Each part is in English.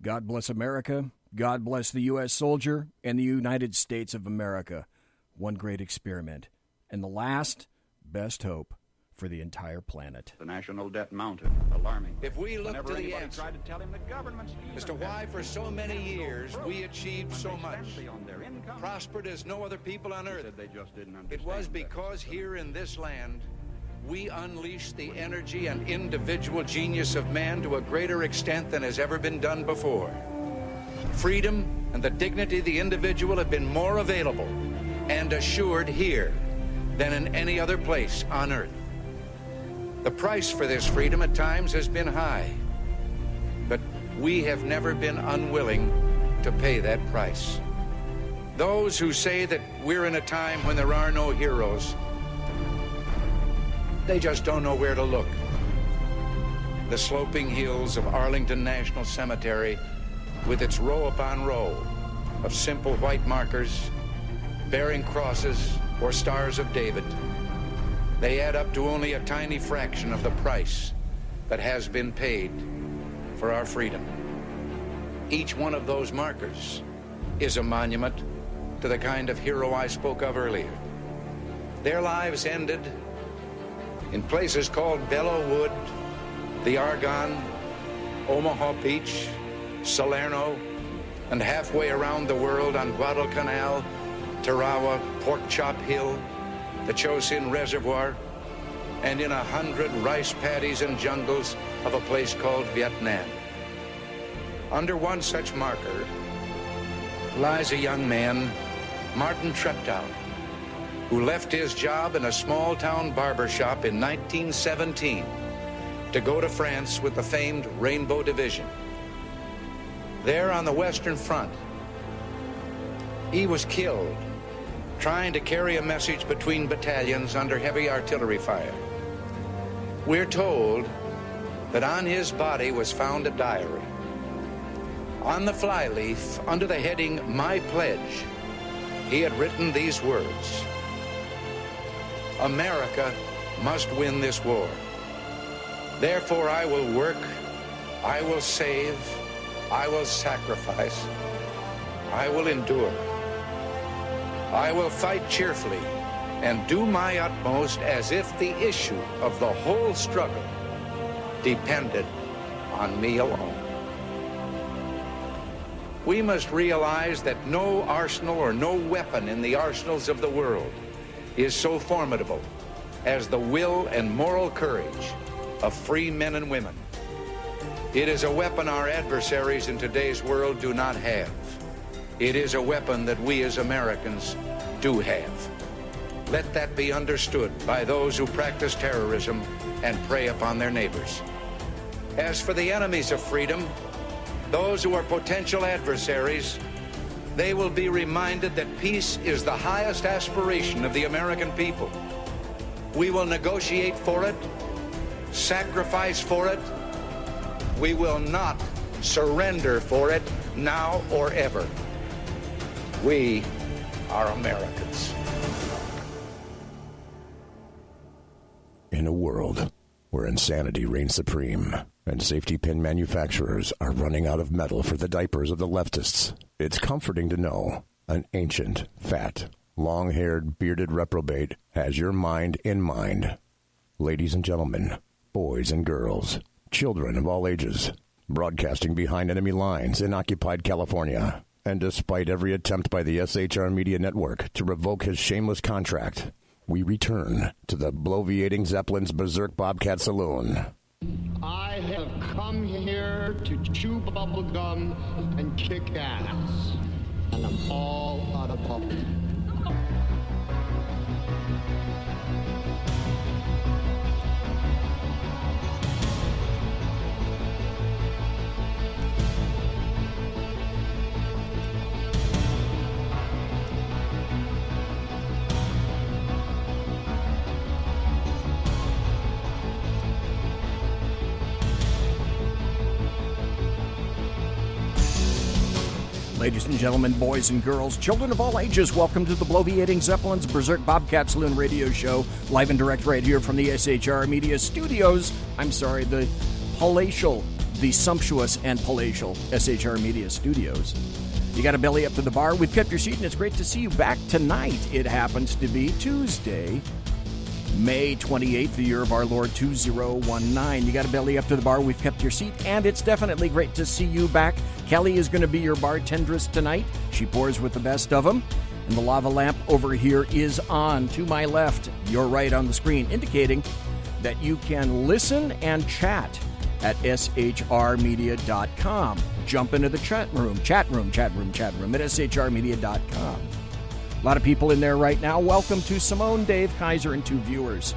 God bless America, God bless the U.S. soldier, and the United States of America. One great experiment. And the last, best hope for the entire planet. The national debt mounted, alarming. If we look Whenever to the anybody answer tried to tell him the government's as to why for so many years we achieved so much, prospered as no other people on earth, they just didn't it understand was because here in this land we unleashed the energy and individual genius of man to a greater extent than has ever been done before. Freedom and the dignity of the individual have been more available and assured here than in any other place on earth. The price for this freedom at times has been high, but we have never been unwilling to pay that price. Those who say that we're in a time when there are no heroes, they just don't know where to look. The sloping hills of Arlington National Cemetery, with its row upon row of simple white markers bearing crosses or stars of David, they add up to only a tiny fraction of the price that has been paid for our freedom. Each one of those markers is a monument to the kind of hero I spoke of earlier. Their lives ended in places called Belleau Wood, the Argonne, Omaha Beach, Salerno, and halfway around the world on Guadalcanal, Tarawa, Pork Chop Hill, the Chosin Reservoir, and in 100 rice paddies and jungles of a place called Vietnam. Under one such marker lies a young man, Martin Treptow, who left his job in a small-town barber shop in 1917 to go to France with the famed Rainbow Division. There on the Western Front, he was killed trying to carry a message between battalions under heavy artillery fire. We're told that on his body was found a diary. On the flyleaf, under the heading, My Pledge, he had written these words: America must win this war. Therefore I will work, I will save, I will sacrifice, I will endure. I will fight cheerfully and do my utmost as if the issue of the whole struggle depended on me alone. We must realize that no arsenal or no weapon in the arsenals of the world is so formidable as the will and moral courage of free men and women. It is a weapon our adversaries in today's world do not have. It is a weapon that we as Americans do have. Let that be understood by those who practice terrorism and prey upon their neighbors. As for the enemies of freedom, those who are potential adversaries, they will be reminded that peace is the highest aspiration of the American people. We will negotiate for it, sacrifice for it. We will not surrender for it now or ever. We are Americans. In a world where insanity reigns supreme and safety pin manufacturers are running out of metal for the diapers of the leftists, it's comforting to know an ancient, fat, long-haired, bearded reprobate has your mind in mind. Ladies and gentlemen, boys and girls, children of all ages, broadcasting behind enemy lines in occupied California. And despite every attempt by the SHR Media Network to revoke his shameless contract, we return to the bloviating Zeppelin's Berserk Bobcat Saloon. I have come here to chew bubble gum and kick ass. And I'm all out of bubble. Ladies and gentlemen, boys and girls, children of all ages, welcome to the bloviating Zeppelin's Berserk Bobcat Saloon radio show, live and direct right here from the SHR Media studios. I'm sorry, the palatial the sumptuous and palatial SHR Media Studios. You got a belly up to the bar? We've kept your seat, and it's great to see you back tonight. It happens to be Tuesday, May 28th, the year of our Lord 2019. You got a belly up to the bar? We've kept your seat, and it's definitely great to see you back. Kelly is going to be your bartendress tonight. She pours with the best of them. And the lava lamp over here is on to my left, your right on the screen, indicating that you can listen and chat at shrmedia.com. Jump into the chat room at shrmedia.com. A lot of people in there right now. Welcome to Simone, Dave, Kaiser, and 2 viewers.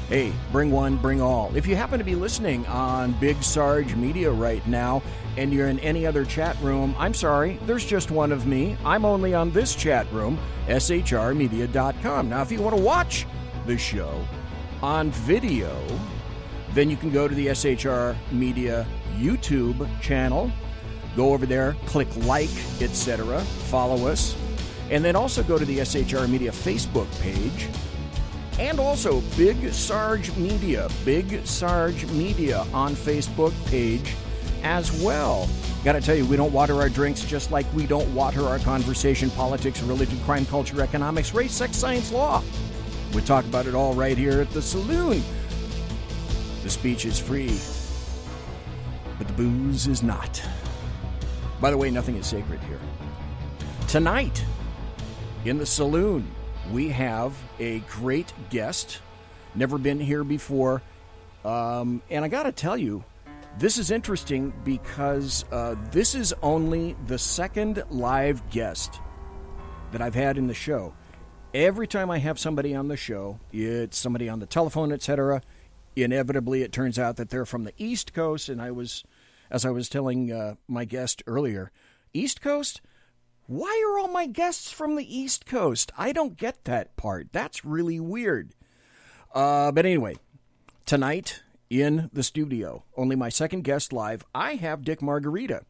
Hey, bring one, bring all. If you happen to be listening on Big Sarge Media right now and you're in any other chat room, I'm sorry, there's just one of me. I'm only on this chat room, shrmedia.com. Now, if you want to watch the show on video, then you can go to the SHR Media YouTube channel. Go over there, click like, etc., follow us, and then also go to the SHR Media Facebook page. And also Big Sarge Media on Facebook page as well. Got to tell you, we don't water our drinks just like we don't water our conversation, politics, religion, crime, culture, economics, race, sex, science, law. We talk about it all right here at the saloon. The speech is free, but the booze is not. By the way, nothing is sacred here. Tonight, in the saloon, we have a great guest, never been here before, and I got to tell you, this is interesting because this is only the second live guest that I've had in the show. Every time I have somebody on the show, it's somebody on the telephone, etc. Inevitably, it turns out that they're from the East Coast, and as I was telling my guest earlier, East Coast? Why are all my guests from the East Coast? I don't get that part. That's really weird. But anyway, tonight in the studio, only my second guest live, I have DICK MARGARITA.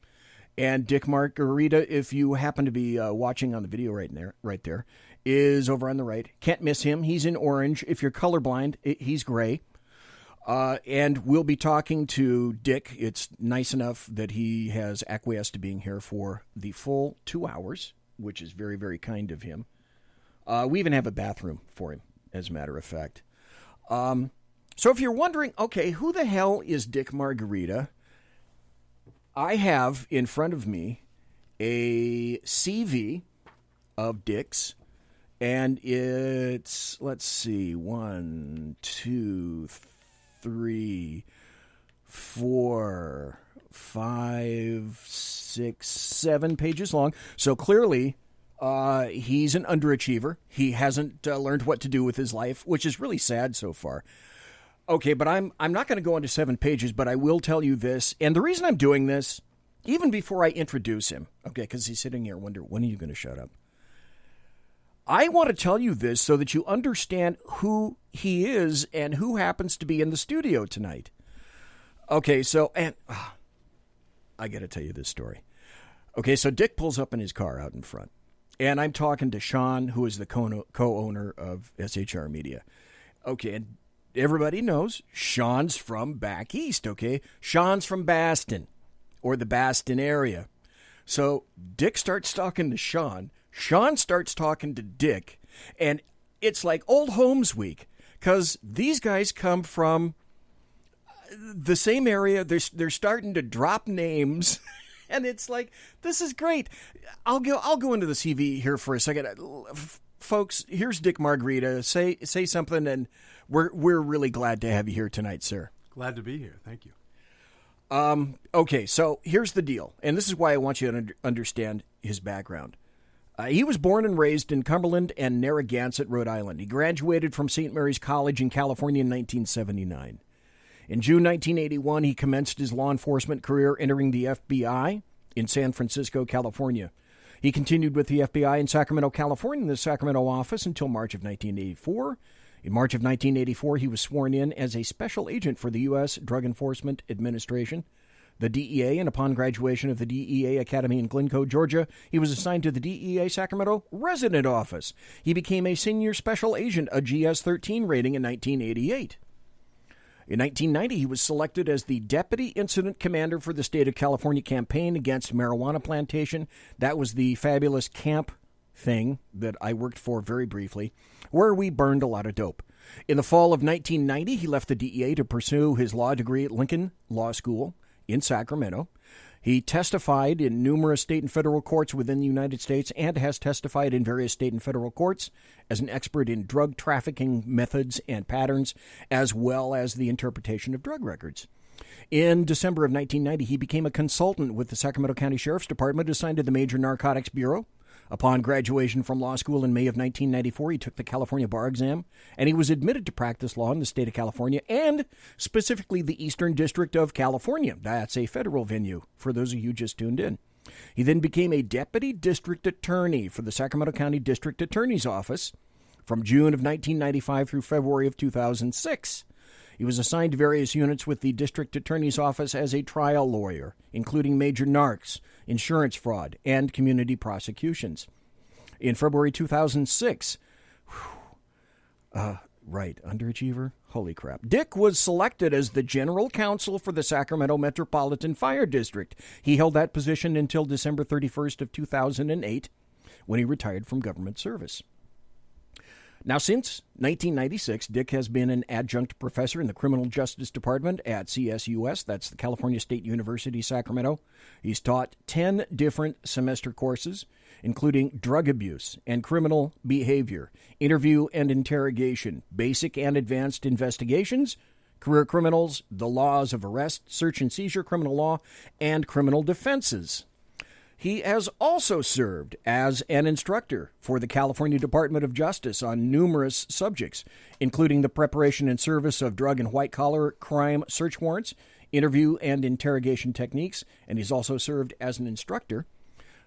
And DICK MARGARITA, if you happen to be watching on the video right there, is over on the right. Can't miss him. He's in orange. If you're colorblind, he's gray. And we'll be talking to Dick. It's nice enough that he has acquiesced to being here for the full 2 hours, which is very, very kind of him. We even have a bathroom for him, as a matter of fact. So if you're wondering, okay, who the hell is DICK MARGARITA? I have in front of me a CV of Dick's, and it's, let's see, 1, 2, 3, 4, 5, 6, 7 pages long. So clearly, he's an underachiever. He hasn't learned what to do with his life, which is really sad so far. Okay, but I'm not going to go into 7 pages, but I will tell you this. And the reason I'm doing this, even before I introduce him, okay, because he's sitting here, wonder, when are you going to shut up? I want to tell you this so that you understand who he is and who happens to be in the studio tonight. Okay, so, and I got to tell you this story. Okay, so Dick pulls up in his car out in front, and I'm talking to Sean, who is the co-owner of SHR Media. Okay, and everybody knows Sean's from back east, okay? Sean's from Baston, or the Baston area. So Dick starts talking to Sean. Sean starts talking to Dick, and it's like old Holmes week, because these guys come from the same area. They're starting to drop names, and it's like, this is great. I'll go into the CV here for a second. Folks, here's DICK MARGARITA. Say something, and we're really glad to have you here tonight, sir. Glad to be here. Thank you. Okay, so here's the deal, and this is why I want you to understand his background. He was born and raised in Cumberland and Narragansett, Rhode Island. He graduated from St. Mary's College in California in 1979. In June 1981, he commenced his law enforcement career, entering the FBI in San Francisco, California. He continued with the FBI in Sacramento, California, in the Sacramento office until March of 1984. In March of 1984, he was sworn in as a special agent for the U.S. Drug Enforcement Administration, the DEA, and upon graduation of the DEA Academy in Glencoe, Georgia, he was assigned to the DEA Sacramento Resident Office. He became a senior special agent, a GS-13 rating in 1988. In 1990, he was selected as the Deputy Incident Commander for the State of California campaign against marijuana plantation. That was the fabulous camp thing that I worked for very briefly, where we burned a lot of dope. In the fall of 1990, he left the DEA to pursue his law degree at Lincoln Law School in Sacramento. He testified in numerous state and federal courts within the United States and has testified in various state and federal courts as an expert in drug trafficking methods and patterns, as well as the interpretation of drug records. In December of 1990, he became a consultant with the Sacramento County Sheriff's Department assigned to the Major Narcotics Bureau. Upon graduation from law school in May of 1994, he took the California bar exam, and he was admitted to practice law in the state of California and specifically the Eastern District of California. That's a federal venue, for those of you who just tuned in. He then became a deputy district attorney for the Sacramento County District Attorney's Office from June of 1995 through February of 2006. He was assigned to various units with the District Attorney's Office as a trial lawyer, including major narcs, insurance fraud, and community prosecutions. In February 2006, underachiever? Holy crap. Dick was selected as the general counsel for the Sacramento Metropolitan Fire District. He held that position until December 31st of 2008, when he retired from government service. Now, since 1996, Dick has been an adjunct professor in the Criminal Justice Department at CSUS, that's the California State University, Sacramento. He's taught 10 different semester courses, including drug abuse and criminal behavior, interview and interrogation, basic and advanced investigations, career criminals, the laws of arrest, search and seizure, criminal law, and criminal defenses. He has also served as an instructor for the California Department of Justice on numerous subjects, including the preparation and service of drug and white-collar crime search warrants, interview and interrogation techniques, and he's also served as an instructor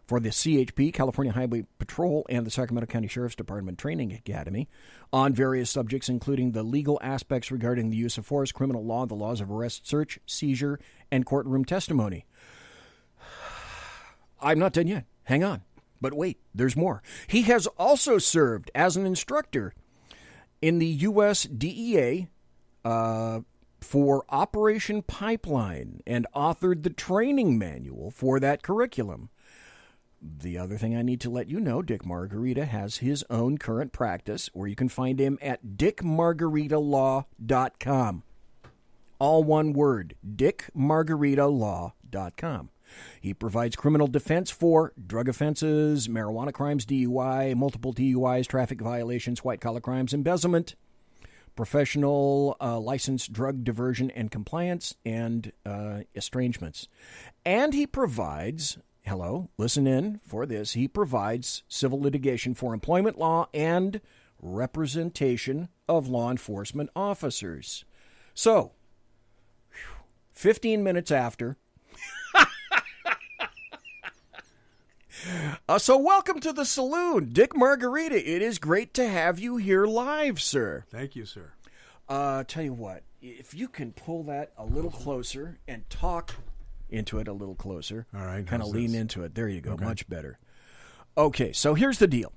for the CHP, California Highway Patrol, and the Sacramento County Sheriff's Department Training Academy on various subjects, including the legal aspects regarding the use of force, criminal law, the laws of arrest, search, seizure, and courtroom testimony. I'm not done yet. Hang on. But wait, there's more. He has also served as an instructor in the U.S. DEA for Operation Pipeline and authored the training manual for that curriculum. The other thing I need to let you know, Dick Margarita has his own current practice, where you can find him at dickmargaritalaw.com. All one word, dickmargaritalaw.com. He provides criminal defense for drug offenses, marijuana crimes, DUI, multiple DUIs, traffic violations, white-collar crimes, embezzlement, professional licensed drug diversion and compliance, and estrangements. And he provides, listen in for this, he provides civil litigation for employment law and representation of law enforcement officers. So, 15 minutes after... So welcome to the saloon, Dick Margarita. It is great to have you here live, sir. Thank you, sir. Tell you what, if you can pull that a little closer and talk into it a little closer. All right. Kind of lean into it. There you go. Okay. Much better. Okay, so here's the deal.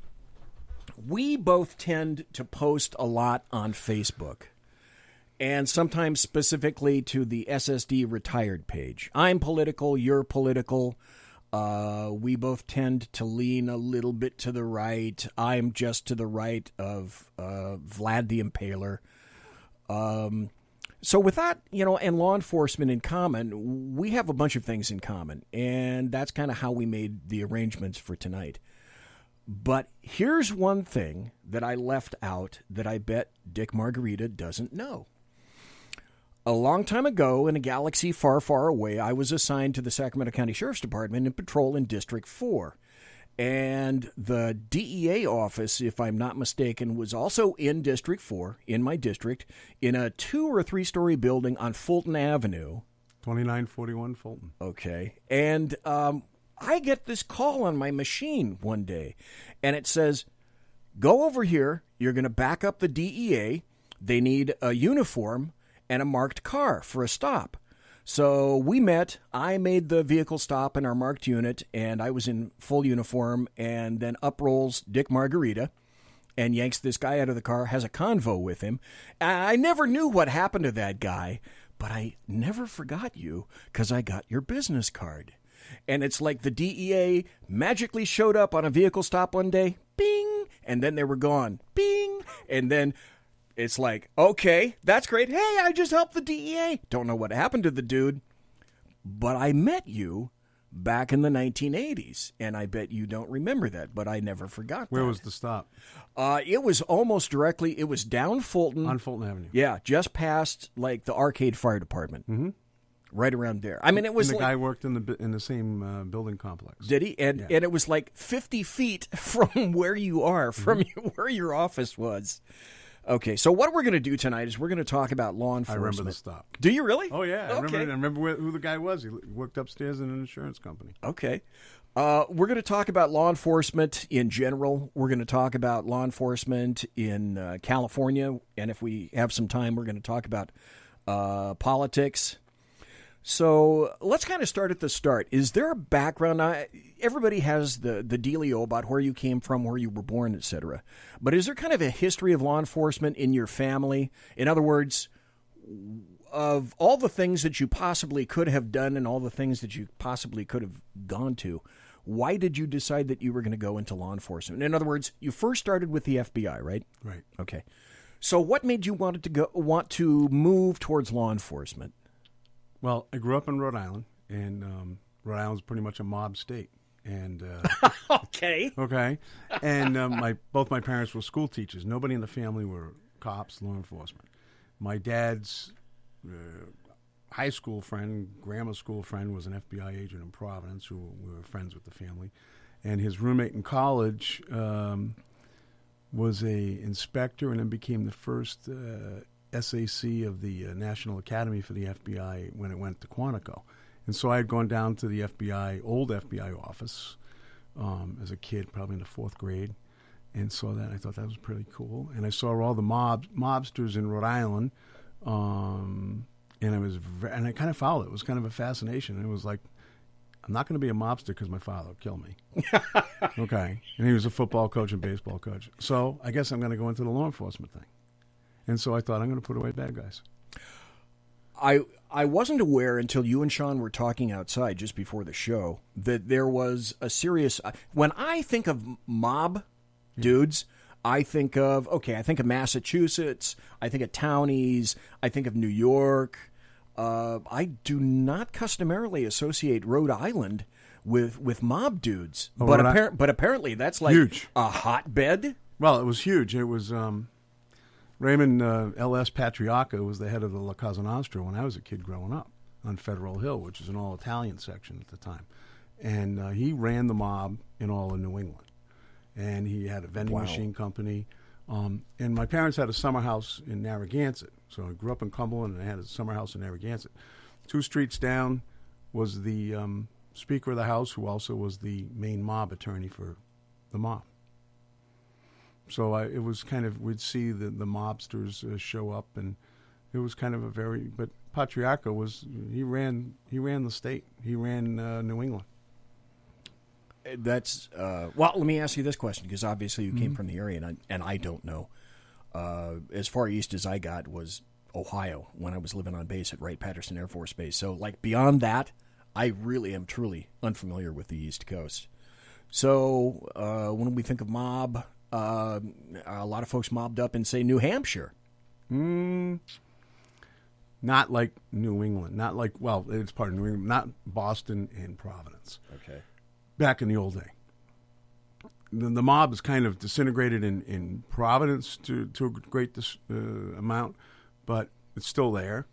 We both tend to post a lot on Facebook, and sometimes specifically to the SSD retired page. I'm political, you're political. We both tend to lean a little bit to the right. I'm just to the right of Vlad the Impaler. So with that, and law enforcement in common, we have a bunch of things in common. And that's kind of how we made the arrangements for tonight. But here's one thing that I left out that I bet Dick Margarita doesn't know. A long time ago, in a galaxy far, far away, I was assigned to the Sacramento County Sheriff's Department and patrol in District 4. And the DEA office, if I'm not mistaken, was also in District 4, in my district, in a 2- or 3-story building on Fulton Avenue. 2941 Fulton. Okay. And I get this call on my machine one day, and it says, go over here, you're going to back up the DEA, they need a uniform and a marked car for a stop. So we met, I made the vehicle stop in our marked unit, and I was in full uniform, and then up rolls Dick Margarita, and yanks this guy out of the car, has a convo with him. I never knew what happened to that guy, but I never forgot you because I got your business card. And it's like the DEA magically showed up on a vehicle stop one day, bing, and then they were gone, bing, and then it's like, okay, that's great. Hey, I just helped the DEA. Don't know what happened to the dude, but I met you back in the 1980s, and I bet you don't remember that, but I never forgot Where that. was the stop? It was almost directly, it was down Fulton. On Fulton Avenue. Yeah, just past, like, the Arcade Fire Department. Mm-hmm. Right around there. I mean, it was and the like... guy worked in the same building complex. Did he? And it was like 50 feet from where you are, from where your office was. Okay, so what we're going to do tonight is we're going to talk about law enforcement. I remember the stop. Do you really? Oh, yeah. Okay. I remember who the guy was. He worked upstairs in an insurance company. Okay. We're going to talk about law enforcement in general. We're going to talk about law enforcement in California. And if we have some time, we're going to talk about politics. So let's kind of start at the start. Is there a background? Everybody has the dealio about where you came from, where you were born, etc. But is there kind of a history of law enforcement in your family? In other words, of all the things that you possibly could have done and all the things that you possibly could have gone to, why did you decide that you were going to go into law enforcement? In other words, you first started with the FBI, right? Right. Okay. So what made you want to move towards law enforcement? Well, I grew up in Rhode Island, and Rhode Island's pretty much a mob state. And okay. And both my parents were school teachers. Nobody in the family were cops, law enforcement. My dad's high school friend, grammar school friend, was an FBI agent in Providence, who we were friends with the family. And his roommate in college was a inspector, and then became the first SAC of the National Academy for the FBI when it went to Quantico. And so I had gone down to the old FBI office as a kid, probably in the 4th grade, and saw that. And I thought that was pretty cool. And I saw all the mobsters in Rhode Island, and I kind of followed it. It was kind of a fascination. And it was like, I'm not going to be a mobster because my father will kill me. Okay. And he was a football coach and baseball coach. So I guess I'm going to go into the law enforcement thing. And so I thought, I'm going to put away bad guys. I wasn't aware until you and Sean were talking outside just before the show that there was a serious... When I think of mob dudes, I think of Massachusetts, I think of townies, I think of New York. I do not customarily associate Rhode Island with mob dudes. Oh, but apparently that's like huge. A hotbed. Well, it was huge. It was... Raymond L.S. Patriarca was the head of the La Cosa Nostra when I was a kid growing up on Federal Hill, which is an all-Italian section at the time. And he ran the mob in all of New England. And he had a vending machine company. And my parents had a summer house in Narragansett. So I grew up in Cumberland, and I had a summer house in Narragansett. 2 streets down was the Speaker of the House, who also was the main mob attorney for the mob. So it was kind of, we'd see the mobsters show up, and it was kind of but Patriarca he ran the state. He ran New England. That's, well, let me ask you this question, because obviously you came from the area, and I don't know. As far east as I got was Ohio when I was living on base at Wright-Patterson Air Force Base. So, like, beyond that, I really am truly unfamiliar with the East Coast. So, when we think of mob... a lot of folks mobbed up in, say, New Hampshire. Not like New England. Not like, well, it's part of New England. Not Boston and Providence. Okay. Back in the old day. The mob is kind of disintegrated in Providence to a great amount, but it's still there.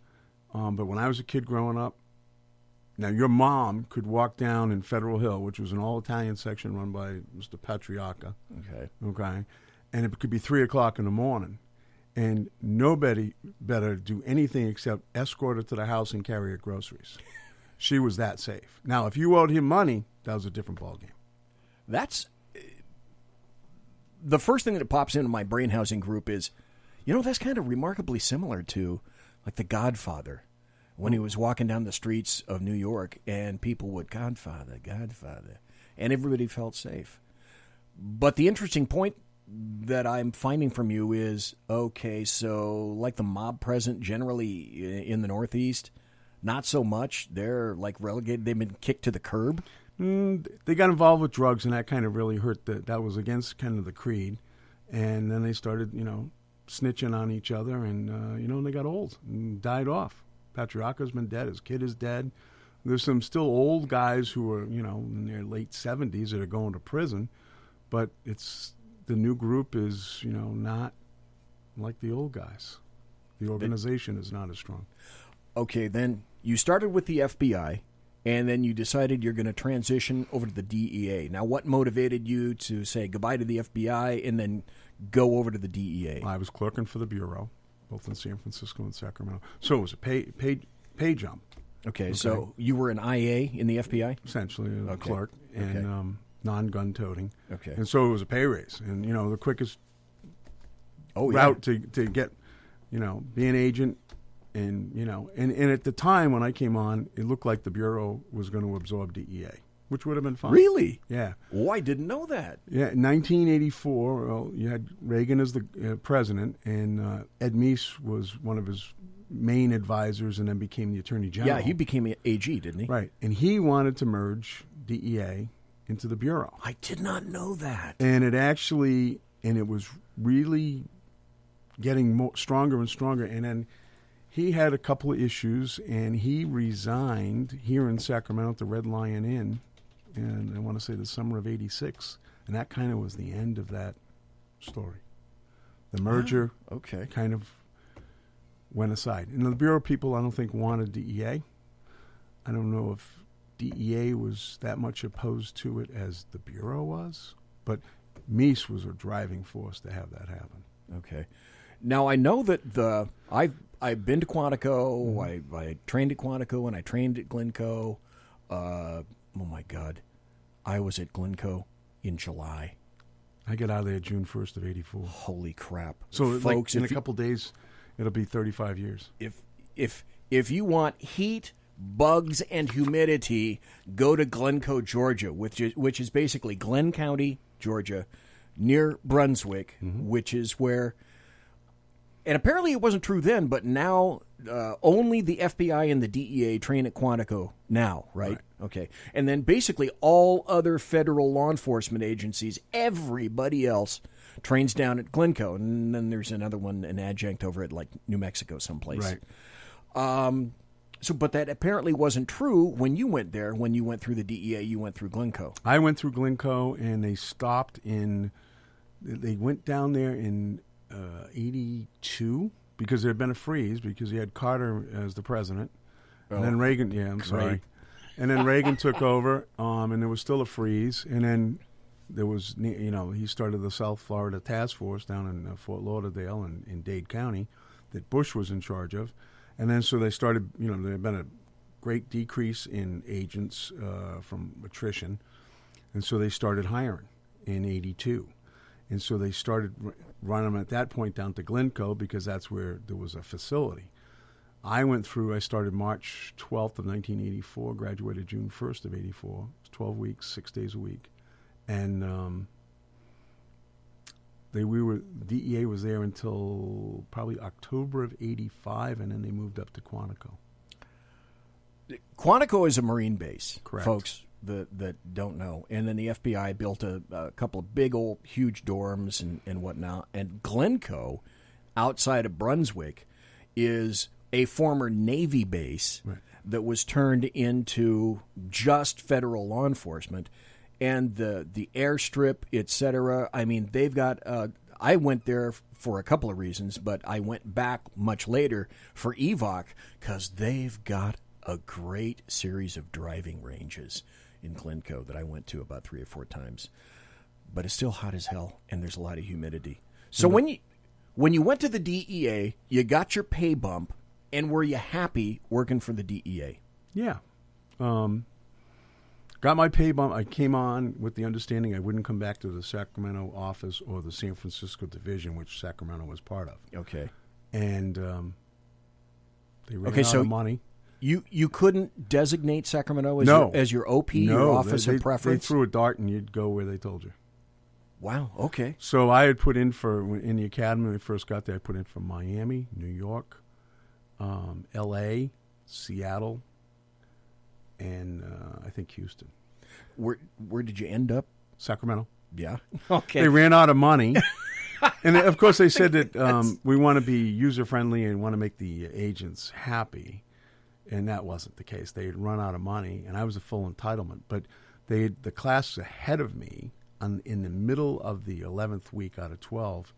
But when I was a kid growing up, now your mom could walk down in Federal Hill, which was an all-Italian section run by Mr. Patriarca. Okay. And it could be 3 o'clock in the morning, and nobody better do anything except escort her to the house and carry her groceries. She was that safe. Now, if you owed him money, that was a different ballgame. That's the first thing that pops into my brain housing group is, that's kind of remarkably similar to, like, The Godfather, when he was walking down the streets of New York and people would, Godfather, and everybody felt safe. But the interesting point that I'm finding from you is, okay, so like the mob present generally in the Northeast, not so much. They're like relegated. They've been kicked to the curb. They got involved with drugs, and that kind of really hurt. That was against kind of the creed. And then they started, snitching on each other, and, they got old and died off. Patriarca's been dead. His kid is dead. There's some still old guys who are, in their late 70s that are going to prison. But the new group is, not like the old guys. The organization is not as strong. Okay, then you started with the FBI, and then you decided you're going to transition over to the DEA. Now, what motivated you to say goodbye to the FBI and then go over to the DEA? I was clerking for the Bureau, both in San Francisco and Sacramento. So it was a pay jump. Okay, so you were an IA in the FBI? Essentially, a clerk, and Okay. Non-gun toting. Okay. And so it was a pay raise. And, the quickest Oh, route to get, be an agent. And, and at the time when I came on, it looked like the Bureau was going to absorb DEA, which would have been fine. Really? Yeah. Oh, I didn't know that. Yeah, in 1984, well, you had Reagan as the president, and Ed Meese was one of his main advisors and then became the Attorney General. Yeah, he became AG, didn't he? Right. And he wanted to merge DEA into the Bureau. I did not know that. And it was really getting stronger and stronger. And then he had a couple of issues, and he resigned here in Sacramento at the Red Lion Inn, and I want to say the summer of '86, and that kind of was the end of that story. The merger kind of went aside. And the Bureau people, I don't think, wanted DEA. I don't know if DEA was that much opposed to it as the Bureau was, but Meese was a driving force to have that happen. Okay. Now, I know that I've been to Quantico. I trained at Quantico, and I trained at Glencoe. Oh, my God. I was at Glencoe in July. I got out of there June 1st of '84. Holy crap. So, folks, in a couple days, it'll be 35 years. If you want heat, bugs, and humidity, go to Glencoe, Georgia, which is basically Glenn County, Georgia, near Brunswick, which is where... And apparently it wasn't true then, but now only the FBI and the DEA train at Quantico now, right? Okay. And then basically all other federal law enforcement agencies, everybody else, trains down at Glencoe. And then there's another one, an adjunct over at like New Mexico someplace. Right. But that apparently wasn't true when you went there. When you went through the DEA, you went through Glencoe. I went through Glencoe, and they stopped they went down there in... 82 because there had been a freeze because you had Carter as the president, and then Reagan. Yeah, I'm sorry. And then Reagan took over, and there was still a freeze. And then there was, he started the South Florida Task Force down in Fort Lauderdale and in Dade County that Bush was in charge of. And then so they started. There had been a great decrease in agents from attrition, and so they started hiring in '82. And so they started running them at that point down to Glencoe because that's where there was a facility. I started March 12th of 1984, graduated June 1st of '84. It was 12 weeks, 6 days a week. And DEA was there until probably October of '85, and then they moved up to Quantico. Quantico is a Marine base, correct, folks that don't know. And then the FBI built a couple of big old huge dorms and whatnot. And Glencoe, outside of Brunswick, is a former Navy base that was turned into just federal law enforcement. And the airstrip, etc. I mean, they've got... I went there for a couple of reasons, but I went back much later for EVOC because they've got a great series of driving ranges in Glencoe that I went to about 3 or 4 times. But it's still hot as hell, and there's a lot of humidity. So when you went to the DEA, you got your pay bump, and were you happy working for the DEA? Yeah. Got my pay bump. I came on with the understanding I wouldn't come back to the Sacramento office or the San Francisco division, which Sacramento was part of. Okay. And they ran out of money. You couldn't designate Sacramento as your OP, no, your office of preference? They threw a dart and you'd go where they told you. Wow. Okay. So I had put in in the academy when we first got there, I put in for Miami, New York, L.A., Seattle, and I think Houston. Where did you end up? Sacramento. Yeah. Okay. They ran out of money. And, of course, they said that we want to be user-friendly and want to make the agents happy. And that wasn't the case. They had run out of money, and I was a full entitlement. But the class ahead of me, in the middle of the 11th week out of 12,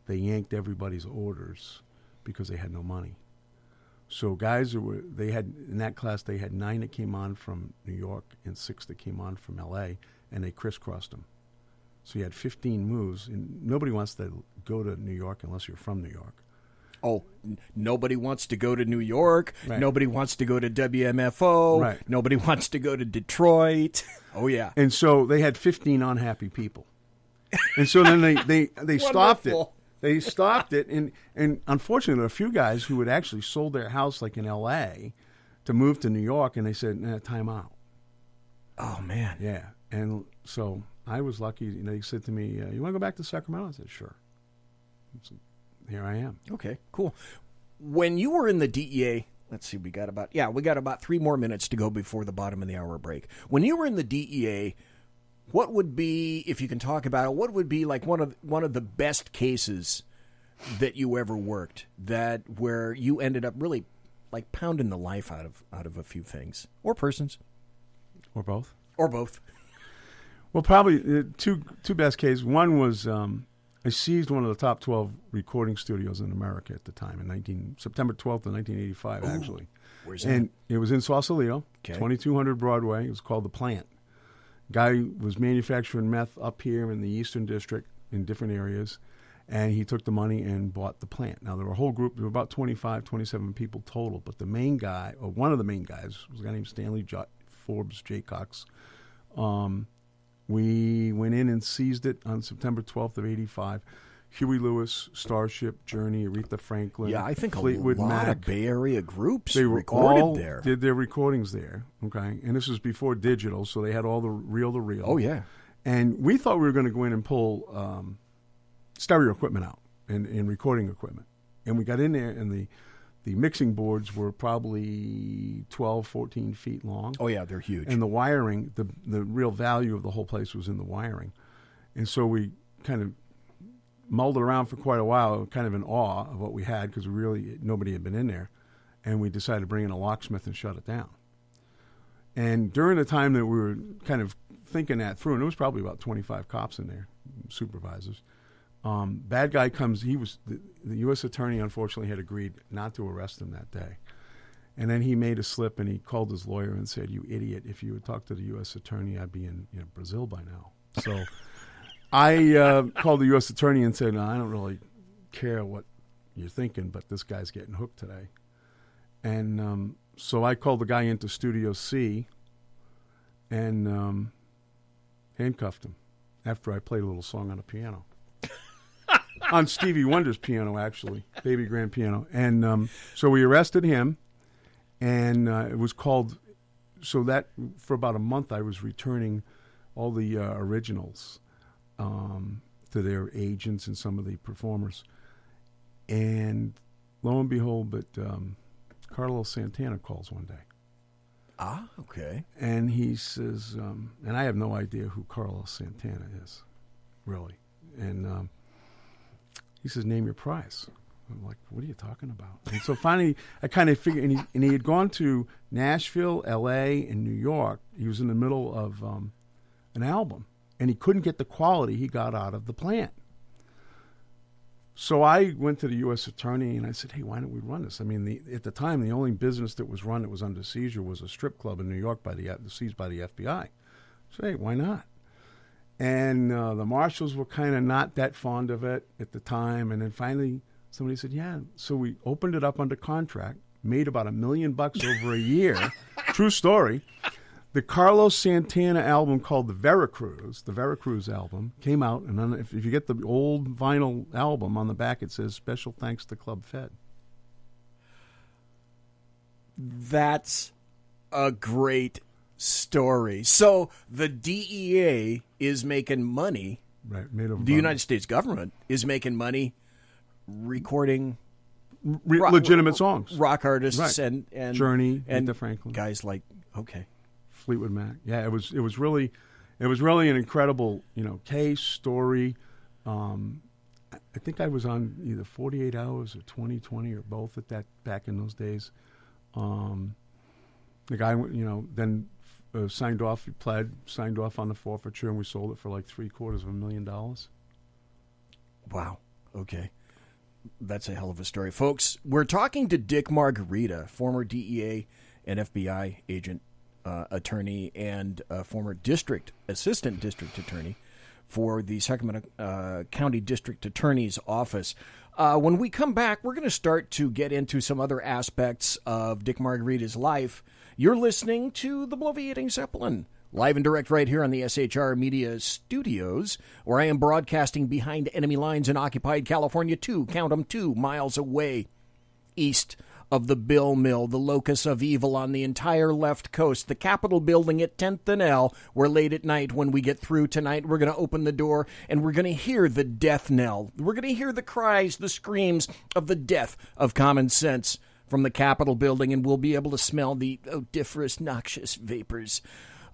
they yanked everybody's orders because they had no money. So guys in that class, they had 9 that came on from New York and 6 that came on from L.A., and they crisscrossed them. So you had 15 moves, and nobody wants to go to New York unless you're from New York. Oh, nobody wants to go to New York. Right. Nobody wants to go to WMFO. Right. Nobody wants to go to Detroit. Oh, yeah. And so they had 15 unhappy people. And so then they stopped it. Wonderful. They stopped it. And unfortunately, there were a few guys who had actually sold their house like in L.A. to move to New York, and they said, time out. Oh, man. Yeah. And so I was lucky. They said to me, you want to go back to Sacramento? I said, sure. So here I am. Okay, cool. When you were in the DEA, let's see, we got about 3 more minutes to go before the bottom of the hour break. When you were in the DEA, what would be, if you can talk about it, what would be like one of the best cases that you ever worked, that where you ended up really like pounding the life out of a few things or persons Or both. or both? Well, probably two best cases. One was I seized one of the top 12 recording studios in America at the time, September 12th of 1985, actually. Where's that? And it was in Sausalito, Okay. 2200 Broadway. It was called The Plant. Guy was manufacturing meth up here in the Eastern District in different areas, and he took the money and bought the plant. Now, there were a whole group. There were about 25, 27 people total, but the main guy, or one of the main guys, was a guy named Stanley Forbes Jaycox. We went in and seized it on September 12th of 85. Huey Lewis, Starship, Journey, Aretha Franklin, Yeah, I think Fleetwood a lot Mac. of Bay Area groups They were recorded all there. did their recordings there, okay? And this was before digital, so they had all the reel-to-reel. Oh, yeah. And we thought we were going to go in and pull stereo equipment out and recording equipment. And we got in there, and the mixing boards were probably 12, 14 feet long. Oh, yeah, they're huge. And the wiring, the real value of the whole place was in the wiring. And so we kind of mulled around for quite a while, kind of in awe of what we had, because nobody had been in there. And we decided to bring in a locksmith and shut it down. And during the time that we were kind of thinking that through, and there was probably about 25 cops in there, supervisors, bad guy comes. He was the U.S. attorney. Unfortunately, had agreed not to arrest him that day, and then he made a slip and he called his lawyer and said, "You idiot! If you had talked to the U.S. attorney, I'd be in Brazil by now." So I called the U.S. attorney and said, "No, I don't really care what you're thinking, but this guy's getting hooked today." And so I called the guy into Studio C and handcuffed him after I played a little song on a piano. On Stevie Wonder's piano, actually, baby grand piano. And so we arrested him, and it was called, so that for about a month I was returning all the originals to their agents and some of the performers. And lo and behold, but Carlos Santana calls one day. Ah, okay. And he says, and I have no idea who Carlos Santana is, really. And he says, "Name your price." I'm like, "What are you talking about?" And so finally, I kind of figured, and he had gone to Nashville, L.A., and New York. He was in the middle of an album, and he couldn't get the quality he got out of the plant. So I went to the U.S. attorney, and I said, "Hey, why don't we run this?" I mean, at the time, the only business that was run that was under seizure was a strip club in New York seized by the FBI. So, hey, why not? And the marshals were kind of not that fond of it at the time. And then finally somebody said, yeah. So we opened it up under contract, made about $1 million over a year. True story. The Carlos Santana album called the Veracruz album, came out. And then if you get the old vinyl album, on the back it says, "Special thanks to Club Fed." That's a great story. So the DEA is making money Right, made of the United States government is making money recording legitimate songs, rock artists, right. and Journey, and Aretha Franklin, guys like Fleetwood Mac. Yeah, it was really an incredible case story. I think I was on either 48 Hours or 2020 or both at that back in those days. The guy then signed off. He signed off on the forfeiture, and we sold it for like $750,000. Wow. Okay. That's a hell of a story. Folks, we're talking to Dick Margarita, former DEA and FBI agent, attorney, and former assistant district attorney for the Sacramento County District Attorney's Office. When we come back, we're going to start to get into some other aspects of Dick Margarita's life. You're listening to The Bloviating Zeppelin, live and direct right here on the SHR Media studios, where I am broadcasting behind enemy lines in occupied California, 2 miles away, east of the Bill Mill, the locus of evil on the entire left coast, the Capitol building at 10th and L, where late at night when we get through tonight, we're going to open the door and we're going to hear the death knell. We're going to hear the cries, the screams of the death of common sense from the Capitol building, and we'll be able to smell the odoriferous, noxious vapors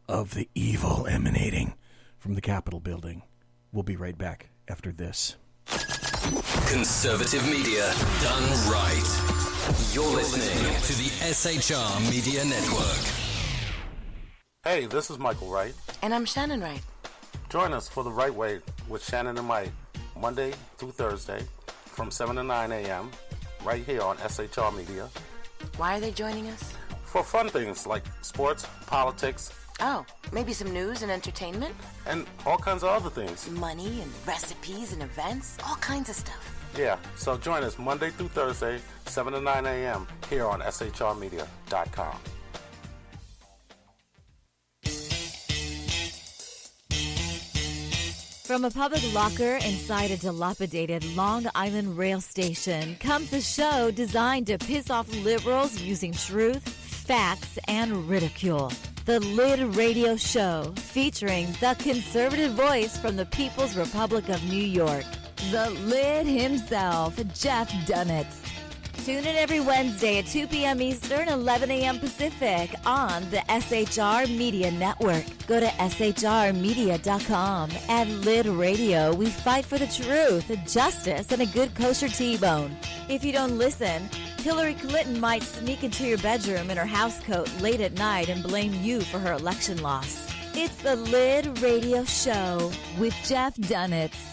of the evil emanating from the Capitol building. We'll be right back after this. Conservative media done right. You're listening to the SHR Media Network. Hey, this is Michael Wright. And I'm Shannon Wright. Join us for The Right Way with Shannon and Mike, Monday through Thursday from 7 to 9 a.m. right here on SHR Media. Why are they joining us? For fun things like sports, politics. Oh, maybe some news and entertainment? And all kinds of other things. Money and recipes and events, all kinds of stuff. Yeah, so join us Monday through Thursday, 7 to 9 a.m. here on SHRmedia.com. From a public locker inside a dilapidated Long Island rail station comes a show designed to piss off liberals using truth, facts, and ridicule. The Lid Radio Show, featuring the conservative voice from the People's Republic of New York, the Lid himself, Jeff Dunitz. Tune in every Wednesday at 2 p.m. Eastern, 11 a.m. Pacific on the SHR Media Network. Go to shrmedia.com. At Lid Radio, we fight for the truth, justice, and a good kosher T-bone. If you don't listen, Hillary Clinton might sneak into your bedroom in her housecoat late at night and blame you for her election loss. It's the Lid Radio Show with Jeff Dunitz.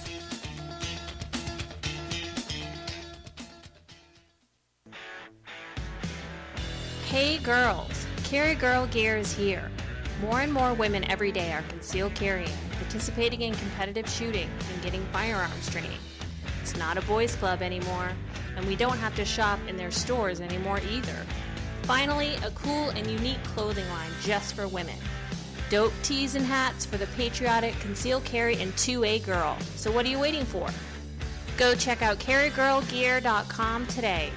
Hey girls, Carry Girl Gear is here. More and more women every day are concealed carrying, participating in competitive shooting, and getting firearms training. It's not a boys' club anymore, and we don't have to shop in their stores anymore either. Finally, a cool and unique clothing line just for women. Dope tees and hats for the patriotic concealed carry and 2A girl. So what are you waiting for? Go check out carrygirlgear.com today.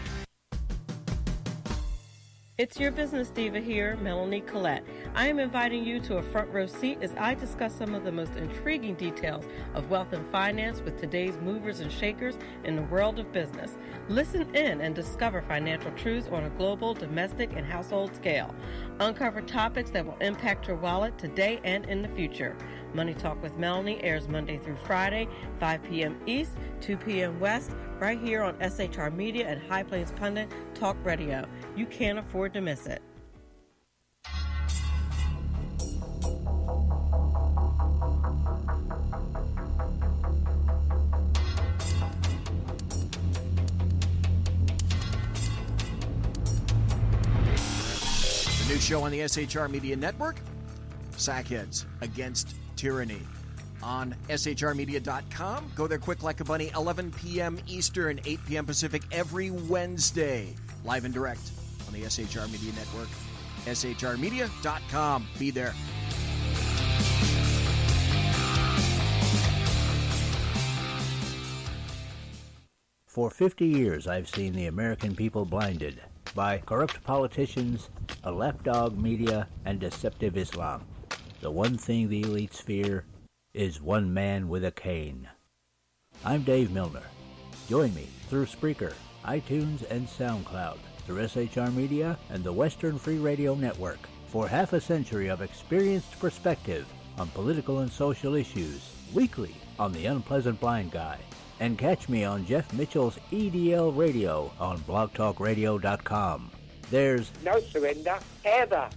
It's your business diva here, Melanie Collette. I am inviting you to a front row seat as I discuss some of the most intriguing details of wealth and finance with today's movers and shakers in the world of business. Listen in and discover financial truths on a global, domestic, and household scale. Uncover topics that will impact your wallet today and in the future. Money Talk with Melanie airs Monday through Friday, 5 p.m. East, 2 p.m. West, right here on SHR Media and High Plains Pundit Talk Radio. You can't afford to miss it. The new show on the SHR Media Network, Sackheads Against Tyranny. On shrmedia.com. Go there quick like a bunny, 11 p.m. Eastern, 8 p.m. Pacific, every Wednesday. Live and direct on the SHR Media Network. shrmedia.com. Be there. For 50 years, I've seen the American people blinded by corrupt politicians, a lapdog media, and deceptive Islam. The one thing the elites fear is one man with a cane. I'm Dave Milner. Join me through Spreaker, iTunes, and SoundCloud, through SHR Media and the Western Free Radio Network, for half a century of experienced perspective on political and social issues, weekly on The Unpleasant Blind Guy. And catch me on Jeff Mitchell's EDL Radio on blogtalkradio.com. There's no surrender, ever.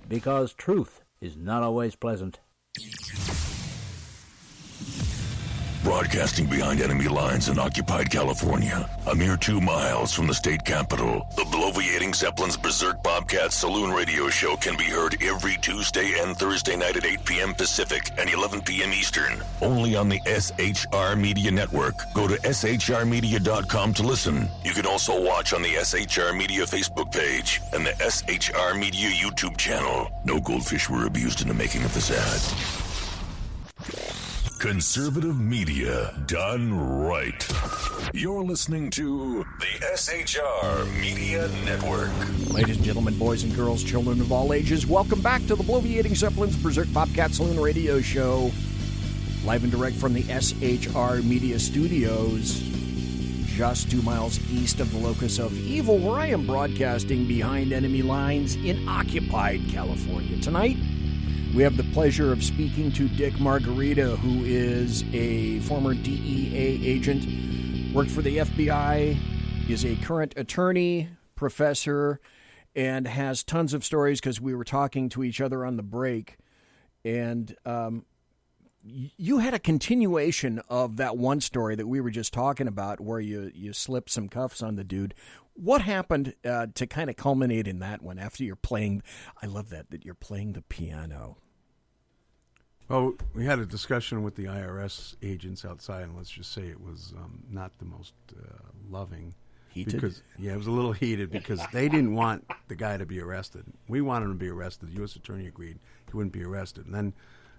Because truth is not always pleasant. Broadcasting behind enemy lines in occupied California, a mere 2 miles from the state capital, the bloviating Zeppelin's Berserk Bobcat Saloon radio show can be heard every Tuesday and Thursday night at 8 p.m. Pacific and 11 p.m. Eastern, only on the SHR Media Network. Go to shrmedia.com to listen. You can also watch on the SHR Media Facebook page and the SHR Media YouTube channel. No goldfish were abused in the making of this ad. Conservative media done right. You're listening to the SHR Media Network. Ladies and gentlemen, boys and girls, children of all ages, welcome back to the bloviating Zeppelin's Berserk Bobcat Saloon radio show. Live and direct from the SHR Media Studios, just 2 miles east of the locus of evil, where I am broadcasting behind enemy lines in occupied California. Tonight, we have the pleasure of speaking to Dick Margarita, who is a former DEA agent, worked for the FBI, is a current attorney, professor, and has tons of stories because we were talking to each other on the break. And you had a continuation of that one story that we were just talking about where you slipped some cuffs on the dude. What happened to kind of culminate in that one after you're playing? I love that you're playing the piano. Well, we had a discussion with the IRS agents outside, and let's just say it was not the most loving. Heated? Because, yeah, it was a little heated because they didn't want the guy to be arrested. We wanted him to be arrested. The U.S. attorney agreed he wouldn't be arrested. And then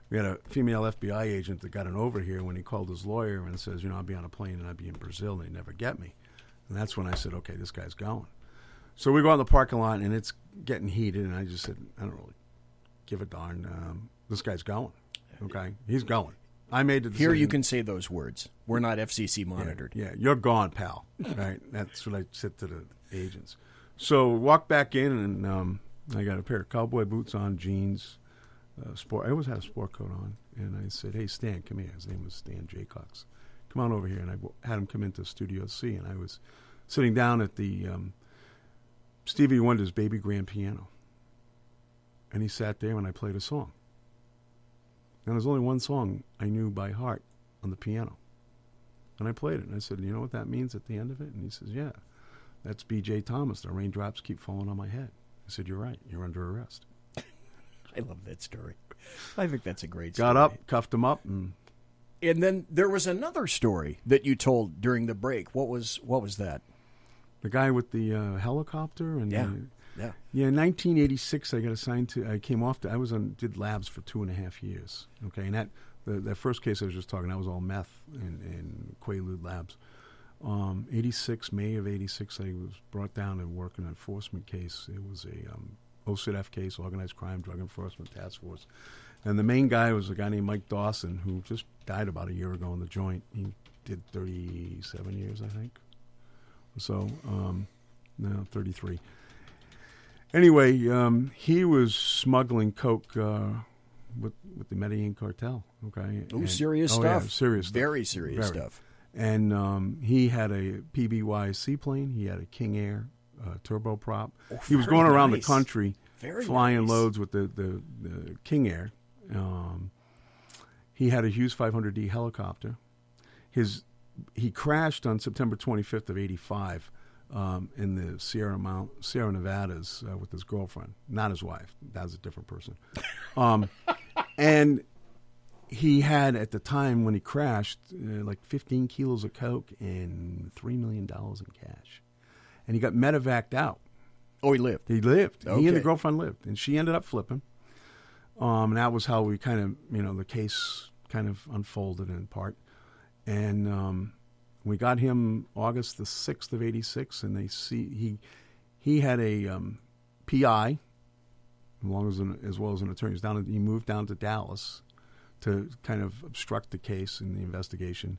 we had a female FBI agent that got an over here when he called his lawyer and says, I'll be on a plane and I'll be in Brazil, and they never get me. And that's when I said, okay, this guy's going. So we go out in the parking lot, and it's getting heated, and I just said, I don't really give a darn. This guy's going. Okay? He's going. I made the decision. Here you can say those words. We're not FCC monitored. Yeah, you're gone, pal. Right? That's what I said to the agents. So walk back in, and I got a pair of cowboy boots on, jeans, sport. I always had a sport coat on. And I said, hey, Stan, come here. His name was Stan Jaycox. Come on over here. And I had him come into Studio C, and I was sitting down at the Stevie Wonder's Baby Grand piano. And he sat there, and I played a song. And there's only one song I knew by heart on the piano. And I played it. And I said, you know what that means at the end of it? And he says, yeah, that's B.J. Thomas. The raindrops keep falling on my head. I said, you're right. You're under arrest. I love that story. I think that's a great story. Got up, cuffed him up. And then there was another story that you told during the break. What was that? The guy with the helicopter? And Yeah. Yeah, in 1986, I got assigned to. I came off. Did labs for 2.5 years. Okay, and that first case I was just talking, that was all meth and Quaalude labs. May of '86, I was brought down to work in an enforcement case. It was a OCDF case, Organized Crime Drug Enforcement Task Force, and the main guy was a guy named Mike Dawson, who just died about a year ago in the joint. He did 37 years, I think. So, no, 33. Anyway, he was smuggling coke with the Medellin cartel. Okay, serious stuff. Yeah, serious stuff. Very serious stuff. And he had a PBY seaplane. He had a King Air turboprop. Oh, he was going around nice. the country flying nice. loads with the King Air. He had a Hughes 500D helicopter. He crashed on September 25th of '85. In the Sierra Nevadas with his girlfriend, not his wife. That was a different person. And he had, at the time when he crashed, like 15 kilos of coke and $3 million in cash. And he got medevaced out. Oh, he lived? He lived. Okay. He and the girlfriend lived. And she ended up flipping. And that was how we kind of, the case kind of unfolded in part. And we got him August the 6th of '86, and he had a PI, as well as an attorney. He moved down to Dallas to kind of obstruct the case in the investigation.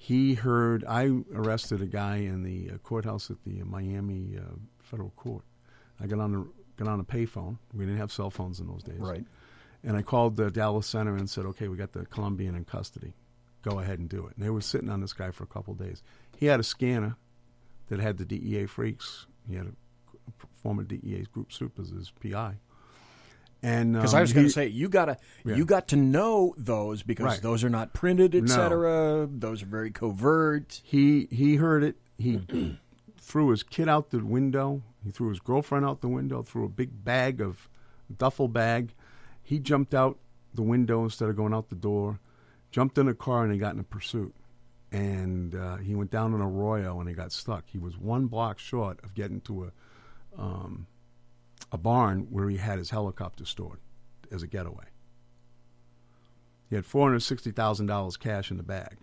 I arrested a guy in the courthouse at the Miami federal court. I got on a payphone. We didn't have cell phones in those days. Right. And I called the Dallas Center and said, okay, we got the Colombian in custody. Go ahead and do it. And they were sitting on this guy for a couple of days. He had a scanner that had the DEA freaks. He had a former DEA group soup as his PI. And because I was going to say, you got to know those because those are not printed, etc. Those are very covert. He heard it. He threw his kid out the window. He threw his girlfriend out the window. Threw a big duffel bag. He jumped out the window instead of going out the door. Jumped in a car and he got in a pursuit. And he went down an arroyo and he got stuck. He was 1 block short of getting to a barn where he had his helicopter stored as a getaway. He had $460,000 cash in the bag.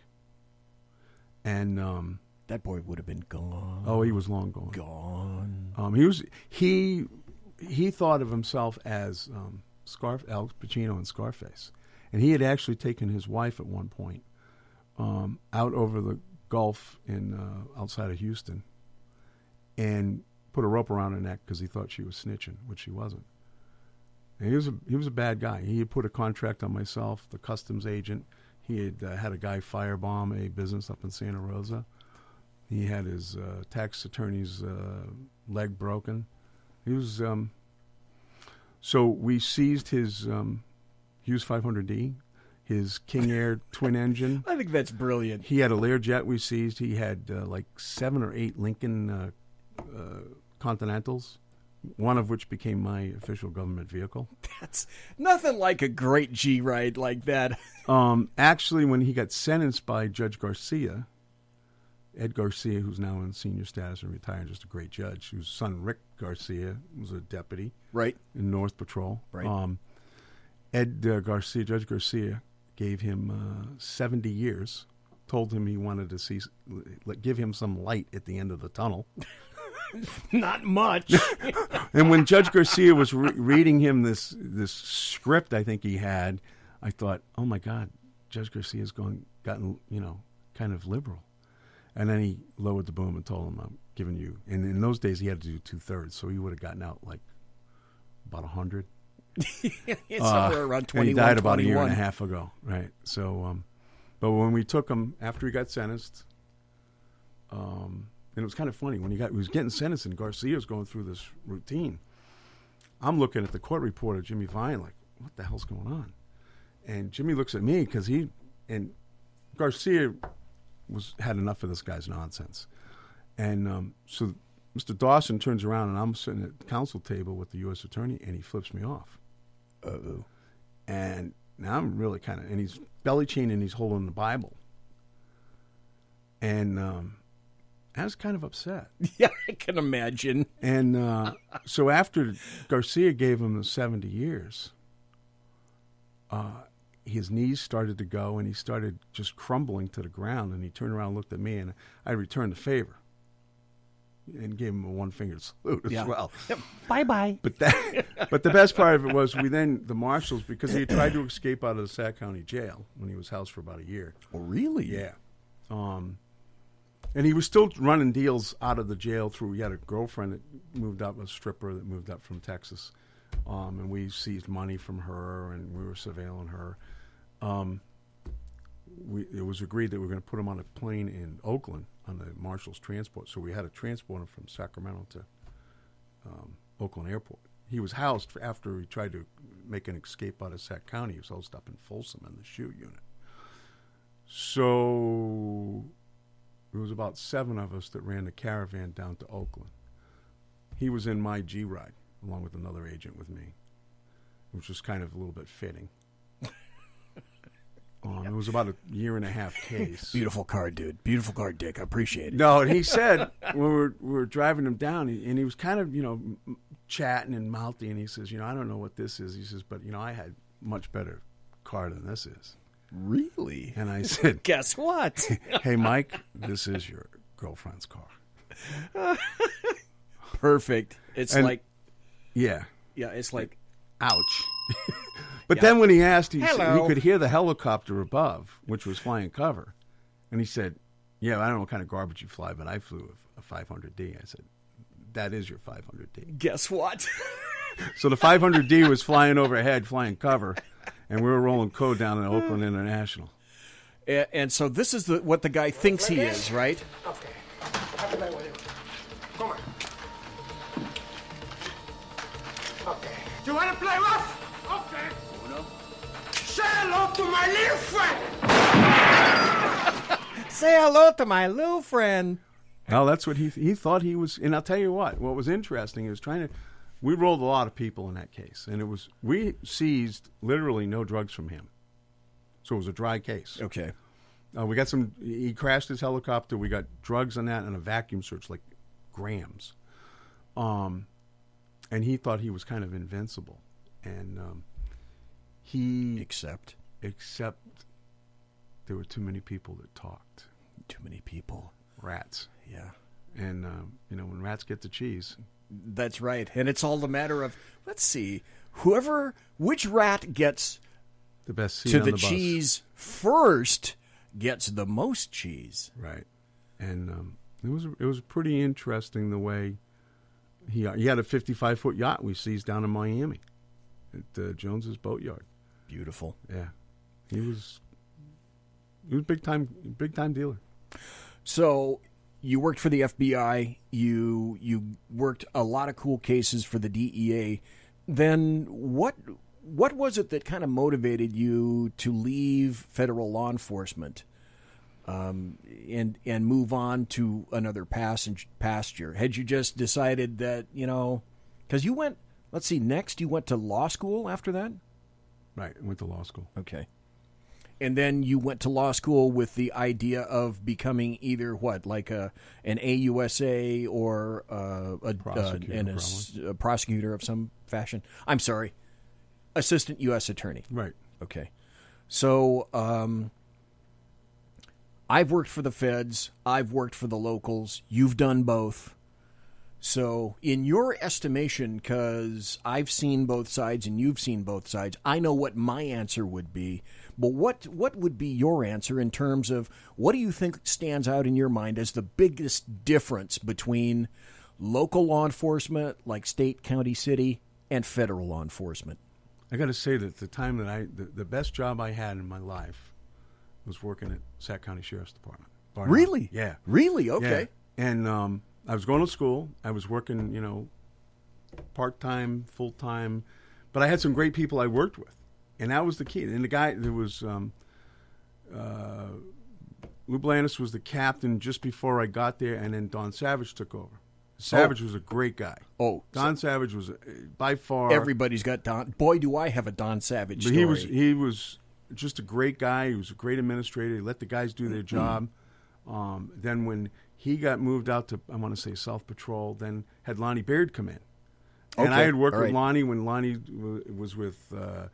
And that boy would have been gone. Oh, he was long gone. He thought of himself as Al Pacino in Scarface. And he had actually taken his wife at one point out over the Gulf outside of Houston and put a rope around her neck because he thought she was snitching, which she wasn't. And he was a bad guy. He had put a contract on myself, the customs agent. He had had a guy firebomb a business up in Santa Rosa. He had his tax attorney's leg broken. He was so we seized his Hughes 500D, his King Air twin engine. I think that's brilliant. He had a Learjet we seized. He had like 7 or 8 Lincoln Continentals, one of which became my official government vehicle. That's nothing like a great G ride like that. Actually, when he got sentenced by Judge Garcia, Ed Garcia, who's now in senior status and retired, just a great judge, whose son Rick Garcia was a deputy in North Patrol. Right. Judge Garcia gave him 70 years, told him he wanted to give him some light at the end of the tunnel. Not much. And when Judge Garcia was reading him this script I think he had, I thought, oh my God, Judge Garcia's gotten kind of liberal. And then he lowered the boom and told him, I'm giving you, and in those days he had to do 2/3, so he would have gotten out like about 100. Somewhere around 21, and he died about 21. a year and a half ago, right? So, but when we took him after he got sentenced, and it was kind of funny when he was getting sentenced and Garcia was going through this routine. I'm looking at the court reporter, Jimmy Vine, like, what the hell's going on? And Jimmy looks at me because Garcia had enough of this guy's nonsense, and so Mr. Dawson turns around and I'm sitting at the counsel table with the U.S. attorney, and he flips me off. Uh-oh. And now I'm really and he's belly chained and he's holding the Bible. And I was kind of upset. Yeah, I can imagine. And so after Garcia gave him the 70 years, his knees started to go and he started just crumbling to the ground, and he turned around and looked at me, and I returned the favor and gave him a one-fingered salute as well. Bye-bye. But the best part of it was the marshals, because he had tried to escape out of the Sac County jail when he was housed for about a year. Oh, really? Yeah. And he was still running deals out of the jail he had a girlfriend that moved up, a stripper that moved up from Texas. And we seized money from her, and we were surveilling her. It was agreed that we were going to put him on a plane in Oakland on the Marshals transport. So we had to transport him from Sacramento to Oakland Airport. He was housed after he tried to make an escape out of Sac County. He was housed up in Folsom in the SHU unit. So it was about 7 of us that ran the caravan down to Oakland. He was in my G-Ride, along with another agent with me, which was kind of a little bit fitting. It was about a year-and-a-half case. Beautiful car, dude. Beautiful car, Dick. I appreciate it. No, and he said, when we were driving him down, and he was kind of, chatting and mouthy, and he says, I don't know what this is. He says, but, I had much better car than this is. Really? And I said, guess what? Hey, Mike, this is your girlfriend's car. Perfect. It's like... Yeah. Yeah, it's like... Ouch. But then when he asked, he Hello. could hear the helicopter above, which was flying cover. And he said, yeah, I don't know what kind of garbage you fly, but I flew a 500D. I said, that is your 500D. Guess what? So the 500D was flying overhead, flying cover, and we were rolling code down in Oakland International. And so this is what the guy thinks he is, right? Okay. Have a night with you. Come on. Okay. Do you want to play rough? Okay. Uno. Say hello to my little friend. Say hello to my little friend. Well, that's what he thought he was. And I'll tell you what was interesting is we rolled a lot of people in that case. And we seized literally no drugs from him. So it was a dry case. Okay. We got he crashed his helicopter. We got drugs on that and a vacuum search, like grams. And he thought he was kind of invincible. And Except there were too many people that talked. Too many people. Rats. Yeah. And, when rats get the cheese. That's right. And it's all the matter of, let's see, which rat gets the best seat to on the bus. cheese first gets the most cheese. Right. And it was pretty interesting the way he had a 55-foot yacht we seized down in Miami at Jones's Boatyard. Beautiful. Yeah. He was big time dealer. So you worked for the FBI. You worked a lot of cool cases for the DEA. Then what was it that kind of motivated you to leave federal law enforcement and move on to another pasture? Had you just decided that, because you went, let's see, next you went to law school after that? Right, I went to law school. Okay. And then you went to law school with the idea of becoming either like an AUSA or a prosecutor of some fashion. I'm sorry, assistant U.S. attorney. Right. Okay. So I've worked for the feds. I've worked for the locals. You've done both. So in your estimation, because I've seen both sides and you've seen both sides, I know what my answer would be. But what would be your answer in terms of what do you think stands out in your mind as the biggest difference between local law enforcement, like state, county, city, and federal law enforcement? I got to say that the time that the best job I had in my life was working at Sac County Sheriff's Department. Really? Yeah. Really? Okay. Yeah. And I was going to school. I was working, part-time, full-time. But I had some great people I worked with. And that was the key. And the guy, there was Lou Blandis was the captain just before I got there, and then Don Savage took over. Savage was a great guy. Don Savage was by far. Everybody's got Don. Boy, do I have a Don Savage but story. He was just a great guy. He was a great administrator. He let the guys do their job. Then when he got moved out to, I want to say, South Patrol, then had Lonnie Baird come in. And I had worked with Lonnie when Lonnie was with the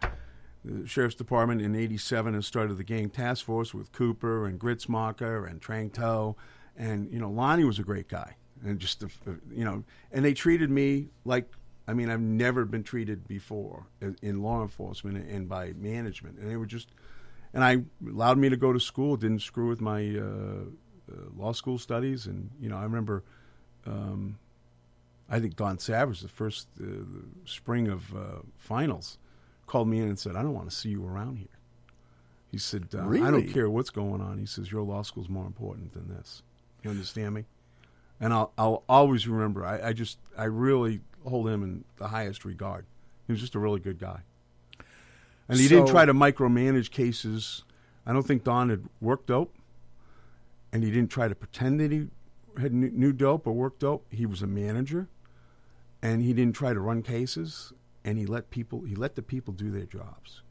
Sheriff's Department in 87 and started the gang task force with Cooper and Gritzmacher and Trang To. And, Lonnie was a great guy. And just, and they treated me like, I've never been treated before in law enforcement and by management. And they were just, and I allowed me to go to school, didn't screw with my law school studies. And, I remember, I think Don Savage, the first spring of finals, called me in and said, I don't want to see you around here. He said, Really? I don't care what's going on. He says, your law school's more important than this. You understand me? And I'll always remember, I really hold him in the highest regard. He was just a really good guy. And he didn't try to micromanage cases. I don't think Don had worked dope. And he didn't try to pretend that he had knew dope or worked dope. He was a manager. And he didn't try to run cases. And he let the people do their jobs.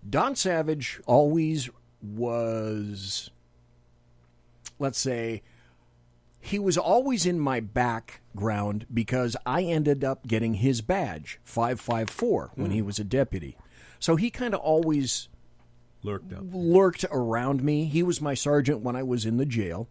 Don Savage always was, let's say, he was always in my background because I ended up getting his badge, 554, when he was a deputy. So he kind of always lurked around me. He was my sergeant when I was in the jail.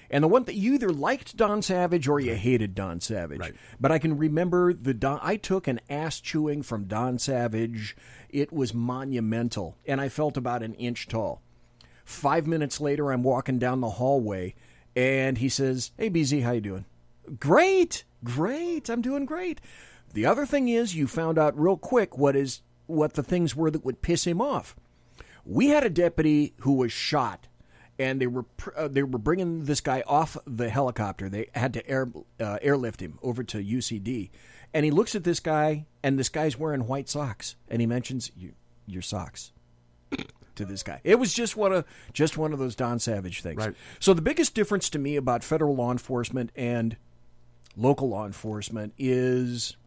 And the one that you either liked Don Savage or you hated Don Savage. Right. But I can remember I took an ass chewing from Don Savage. It was monumental, and I felt about an inch tall. 5 minutes later, I'm walking down the hallway, and he says, "Hey, BZ, how you doing?" Great. I'm doing great. The other thing is, you found out real quick what the things were that would piss him off. We had a deputy who was shot, and they were bringing this guy off the helicopter. They had to airlift him over to UCD, and he looks at this guy, and this guy's wearing white socks, and he mentions your socks to this guy. It was just one of those Don Savage things. Right. So the biggest difference to me about federal law enforcement and local law enforcement is,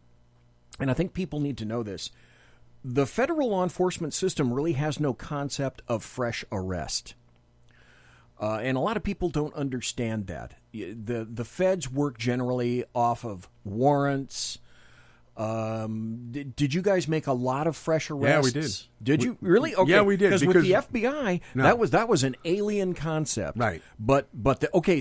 and I think people need to know this, the federal law enforcement system really has no concept of fresh arrest. And a lot of people don't understand that. The feds work generally off of warrants. Did you guys make a lot of fresh arrests? Yeah, we did. Did you really? Okay. Yeah, we did. Because with the FBI, that was an alien concept, right?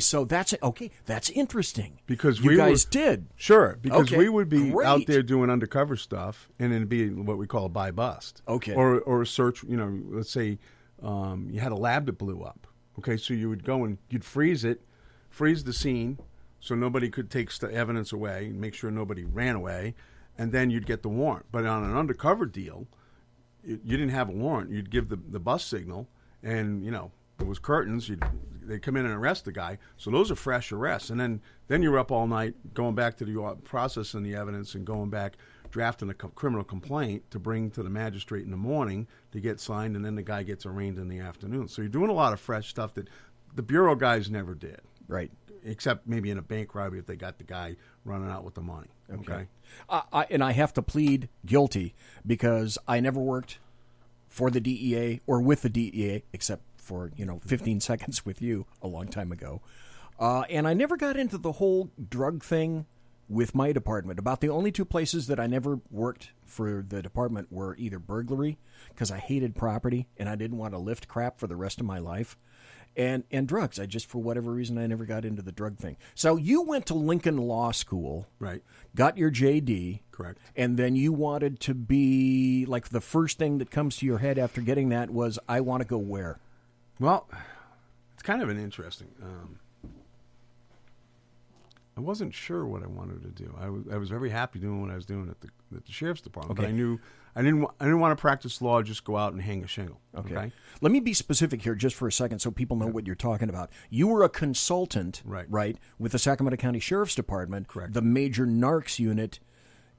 So that's interesting because you guys did because we would be out there doing undercover stuff, and it'd be what we call a buy bust, or a search. Let's say you had a lab that blew up. Okay, so you would go and you'd freeze the scene, so nobody could take evidence away, and make sure nobody ran away. And then you'd get the warrant. But on an undercover deal, you didn't have a warrant. You'd give the bus signal, and, there was curtains. They'd come in and arrest the guy. So those are fresh arrests. And then you're up all night going back to the processing the evidence and going back, drafting a criminal complaint to bring to the magistrate in the morning to get signed, and then the guy gets arraigned in the afternoon. So you're doing a lot of fresh stuff that the Bureau guys never did. Right. Except maybe in a bank robbery if they got the guy running out with the money. Okay. And I have to plead guilty because I never worked for the DEA or with the DEA, except for 15 seconds with you a long time ago. And I never got into the whole drug thing with my department. About the only two places that I never worked for the department were either burglary, because I hated property and I didn't want to lift crap for the rest of my life, and drugs. I just, for whatever reason, I never got into the drug thing. So you went to Lincoln Law School, right? Got your JD, correct? And then you wanted to be, like, the first thing that comes to your head after getting that was, I want to go where? Well, it's kind of an interesting. I wasn't sure what I wanted to do. I was very happy doing what I was doing at the sheriff's department, but I knew I didn't want to practice law. Just go out and hang a shingle. Okay. Let me be specific here just for a second, so people know what you're talking about. You were a consultant, right, with the Sacramento County Sheriff's Department, correct? The Major Narcs Unit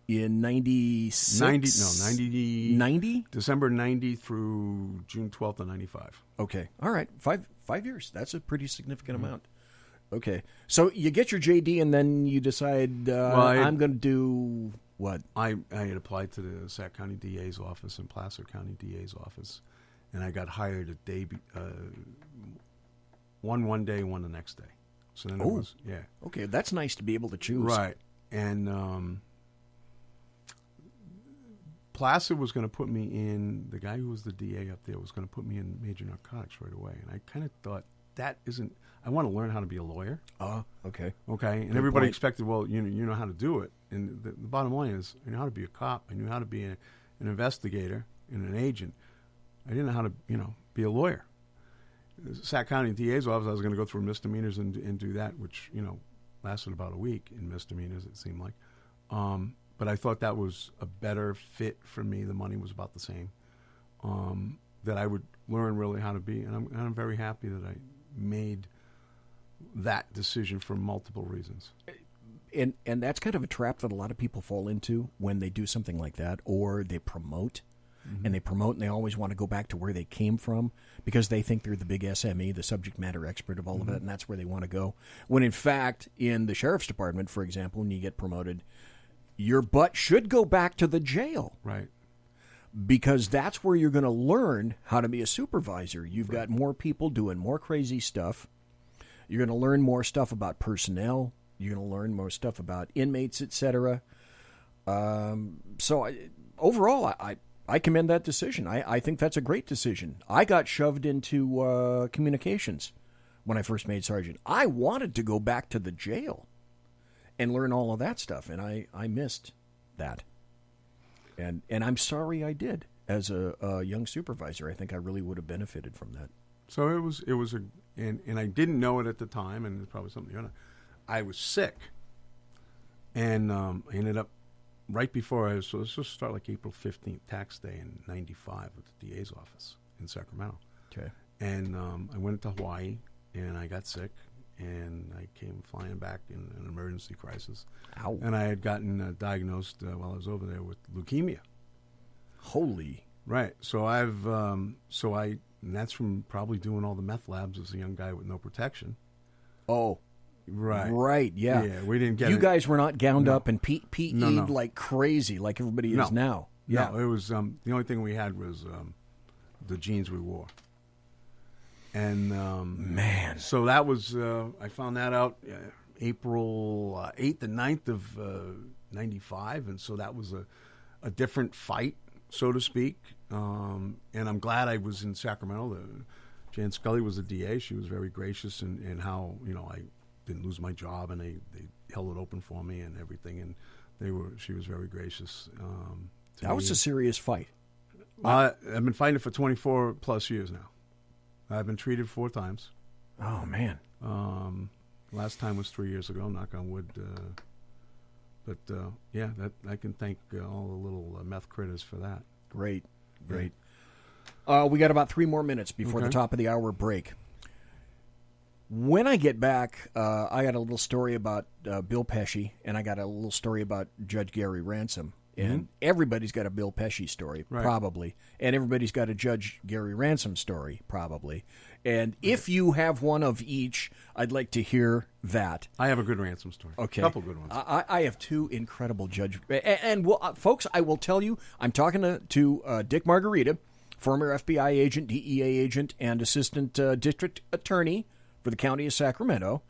in 96? 90? December 90 through June 12th of 95. Okay. All right. Five years. That's a pretty significant amount. Okay. So you get your JD and then you decide, I'm going to do what? I had applied to the Sac County DA's office and Placer County DA's office, and I got hired a day, one day, one the next day. So then it was, Okay, that's nice to be able to choose. Right. And Placer was going to put me in, the guy who was the DA up there was going to put me in major narcotics right away. And I kind of thought, that isn't, I want to learn how to be a lawyer. Okay. Okay. And everybody expected, well, you know how to do it. And the bottom line is, I knew how to be a cop. I knew how to be an investigator and an agent. I didn't know how to, be a lawyer. The Sac County DA's office, I was going to go through misdemeanors and do that, which, lasted about a week in misdemeanors, it seemed like. But I thought that was a better fit for me. The money was about the same. That I would learn really how to be. And I'm very happy that I made that decision for multiple reasons. And that's kind of a trap that a lot of people fall into when they do something like that, or they promote. Mm-hmm. And they promote, and they always want to go back to where they came from because they think they're the big SME, the subject matter expert of all of it, and that's where they want to go. When, in fact, in the sheriff's department, for example, when you get promoted, your butt should go back to the jail. Right. Because that's where you're going to learn how to be a supervisor. You've got more people doing more crazy stuff. You're going to learn more stuff about personnel. You're going to learn more stuff about inmates, etc. Overall, I commend that decision. I think that's a great decision. I got shoved into communications when I first made sergeant. I wanted to go back to the jail and learn all of that stuff, and I missed that. And I'm sorry I did. As a young supervisor, I think I really would have benefited from that. So it was and I didn't know it at the time, and it's probably something I was sick, and I ended up right before so this was start like April 15th, tax day in '95 at the DA's office in Sacramento. Okay. And I went to Hawaii, and I got sick, and I came flying back in an emergency crisis. Ow. And I had gotten diagnosed while I was over there with leukemia. Holy. Right. So and that's from probably doing all the meth labs as a young guy with no protection. Oh. Right. Right, yeah. Yeah, we didn't get You it. guys were not gowned No. up and PE'd No. like crazy like everybody is now. Yeah. No, it was the only thing we had was the jeans we wore. And man, so that was I found that out April 8th and 9th of '95, and so that was a different fight, so to speak. And I'm glad I was in Sacramento. Jan Scully was the DA. She was very gracious in how I didn't lose my job, and they held it open for me and everything. And she was very gracious. That was a serious fight. I've been fighting it for 24 plus years now. I've been treated 4 times. Oh, man. Last time was 3 years ago, knock on wood. But that I can thank all the little meth critters for that. Great. We got about 3 more minutes before the Okay. top of the hour break. When I get back, I got a little story about Bill Pesci, and I got a little story about Judge Gary Ransom. And everybody's got a Bill Pesci story, Right. probably. And everybody's got a Judge Gary Ransom story, probably. And if you have one of each, I'd like to hear that. I have a good Ransom story. Okay. A couple good ones. I have 2 incredible Judge... And folks, I will tell you, I'm talking to Dick Margarita, former FBI agent, DEA agent, and assistant district attorney for the county of Sacramento.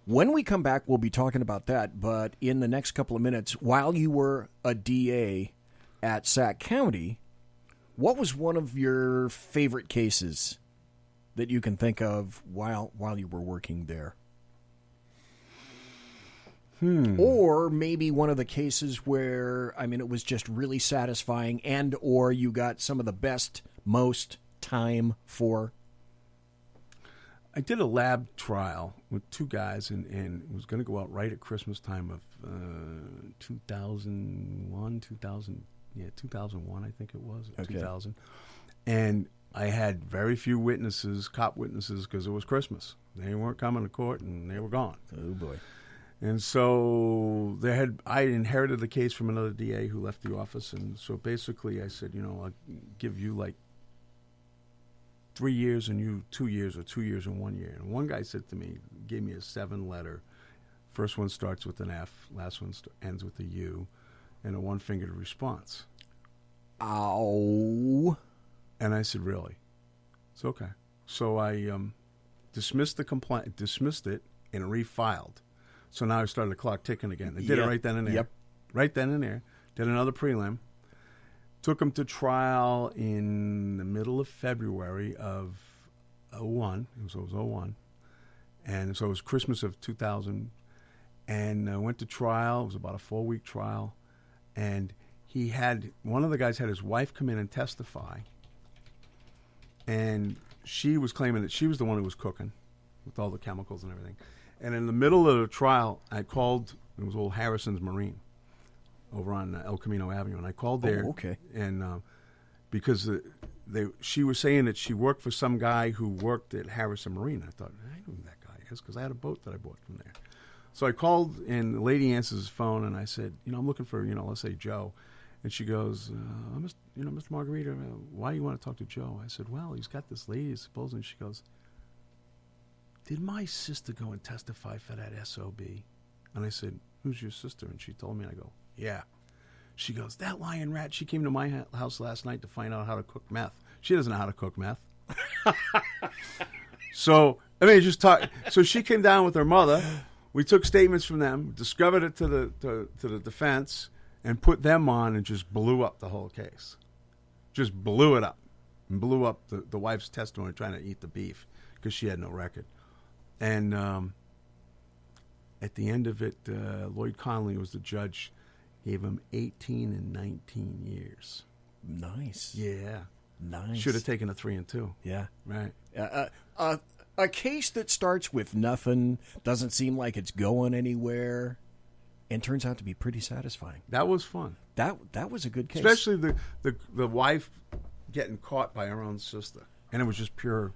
When we come back, we'll be talking about that. But in the next couple of minutes, while you were a DA at Sac County, what was one of your favorite cases that you can think of while you were working there? Or maybe one of the cases where, it was just really satisfying and or you got some of the best, most time for? I did a lab trial with 2 guys, and it was going to go out right at Christmas time of 2001, 2001, I think it was, or Okay. 2000. And I had very few witnesses, cop witnesses, because it was Christmas. They weren't coming to court, and they were gone. Oh, boy. And so I inherited the case from another DA who left the office, and so basically I said, I'll give you like 3 years and you 2 years, or 2 years and 1 year. And one guy said to me, gave me a 7-letter. First one starts with an F, last one ends with a U, and a 1-fingered response. Ow. And I said, really? It's okay. So I dismissed the complaint, dismissed it, and refiled. So now I started the clock ticking again. They did it right then and there. Yep. Right then and there. Did another prelim. Took him to trial in the middle of February of 01. It was 01. And so it was Christmas of 2000. And I went to trial. It was about a 4-week trial. And one of the guys had his wife come in and testify. And she was claiming that she was the one who was cooking with all the chemicals and everything. And in the middle of the trial, I called, it was old Harrison's Marine over on El Camino Avenue, and I called there. Oh, okay. And because she was saying that she worked for some guy who worked at Harrison Marine. I thought, I know who that guy is, because I had a boat that I bought from there. So I called, and the lady answers the phone, and I said, I'm looking for, let's say Joe. And she goes, Mr. Margarita, why do you want to talk to Joe? I said, well, he's got this lady, supposedly. She goes, did my sister go and testify for that SOB? And I said, who's your sister? And she told me, and I go, yeah. She goes, that lying rat, she came to my house last night to find out how to cook meth. She doesn't know how to cook meth. So, just talk. So she came down with her mother. We took statements from them, discovered it to the defense, and put them on, and just blew up the whole case. Just blew it up. and blew up the wife's testimony trying to eat the beef because she had no record. And at the end of it, Lloyd Connolly was the judge, gave him 18 and 19 years. Nice. Yeah. Nice. Should have taken a 3 and 2. Yeah. Right. A case that starts with nothing, doesn't seem like it's going anywhere, and turns out to be pretty satisfying. That was fun. That was a good case. Especially the wife getting caught by her own sister. And it was just pure...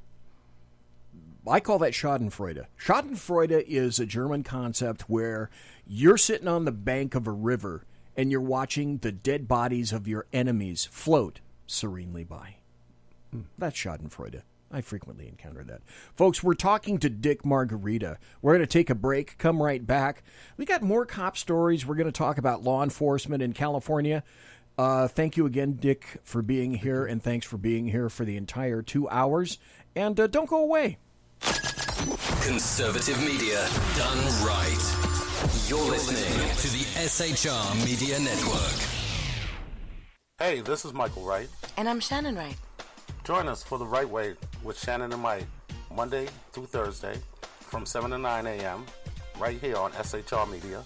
I call that Schadenfreude. Schadenfreude is a German concept where you're sitting on the bank of a river and you're watching the dead bodies of your enemies float serenely by. That's Schadenfreude. I frequently encounter that. Folks, we're talking to DICK MARGARITA. We're going to take a break, come right back. We got more cop stories. We're going to talk about law enforcement in California. Thank you again, Dick, for being here, and thanks for being here for the entire 2 hours. And don't go away. Conservative media done right. You're listening to the SHR Media Network. Hey, this is Michael Wright. And I'm Shannon Wright. Join us for The Right Way with Shannon and Mike, Monday through Thursday from 7 to 9 a.m. right here on SHR Media.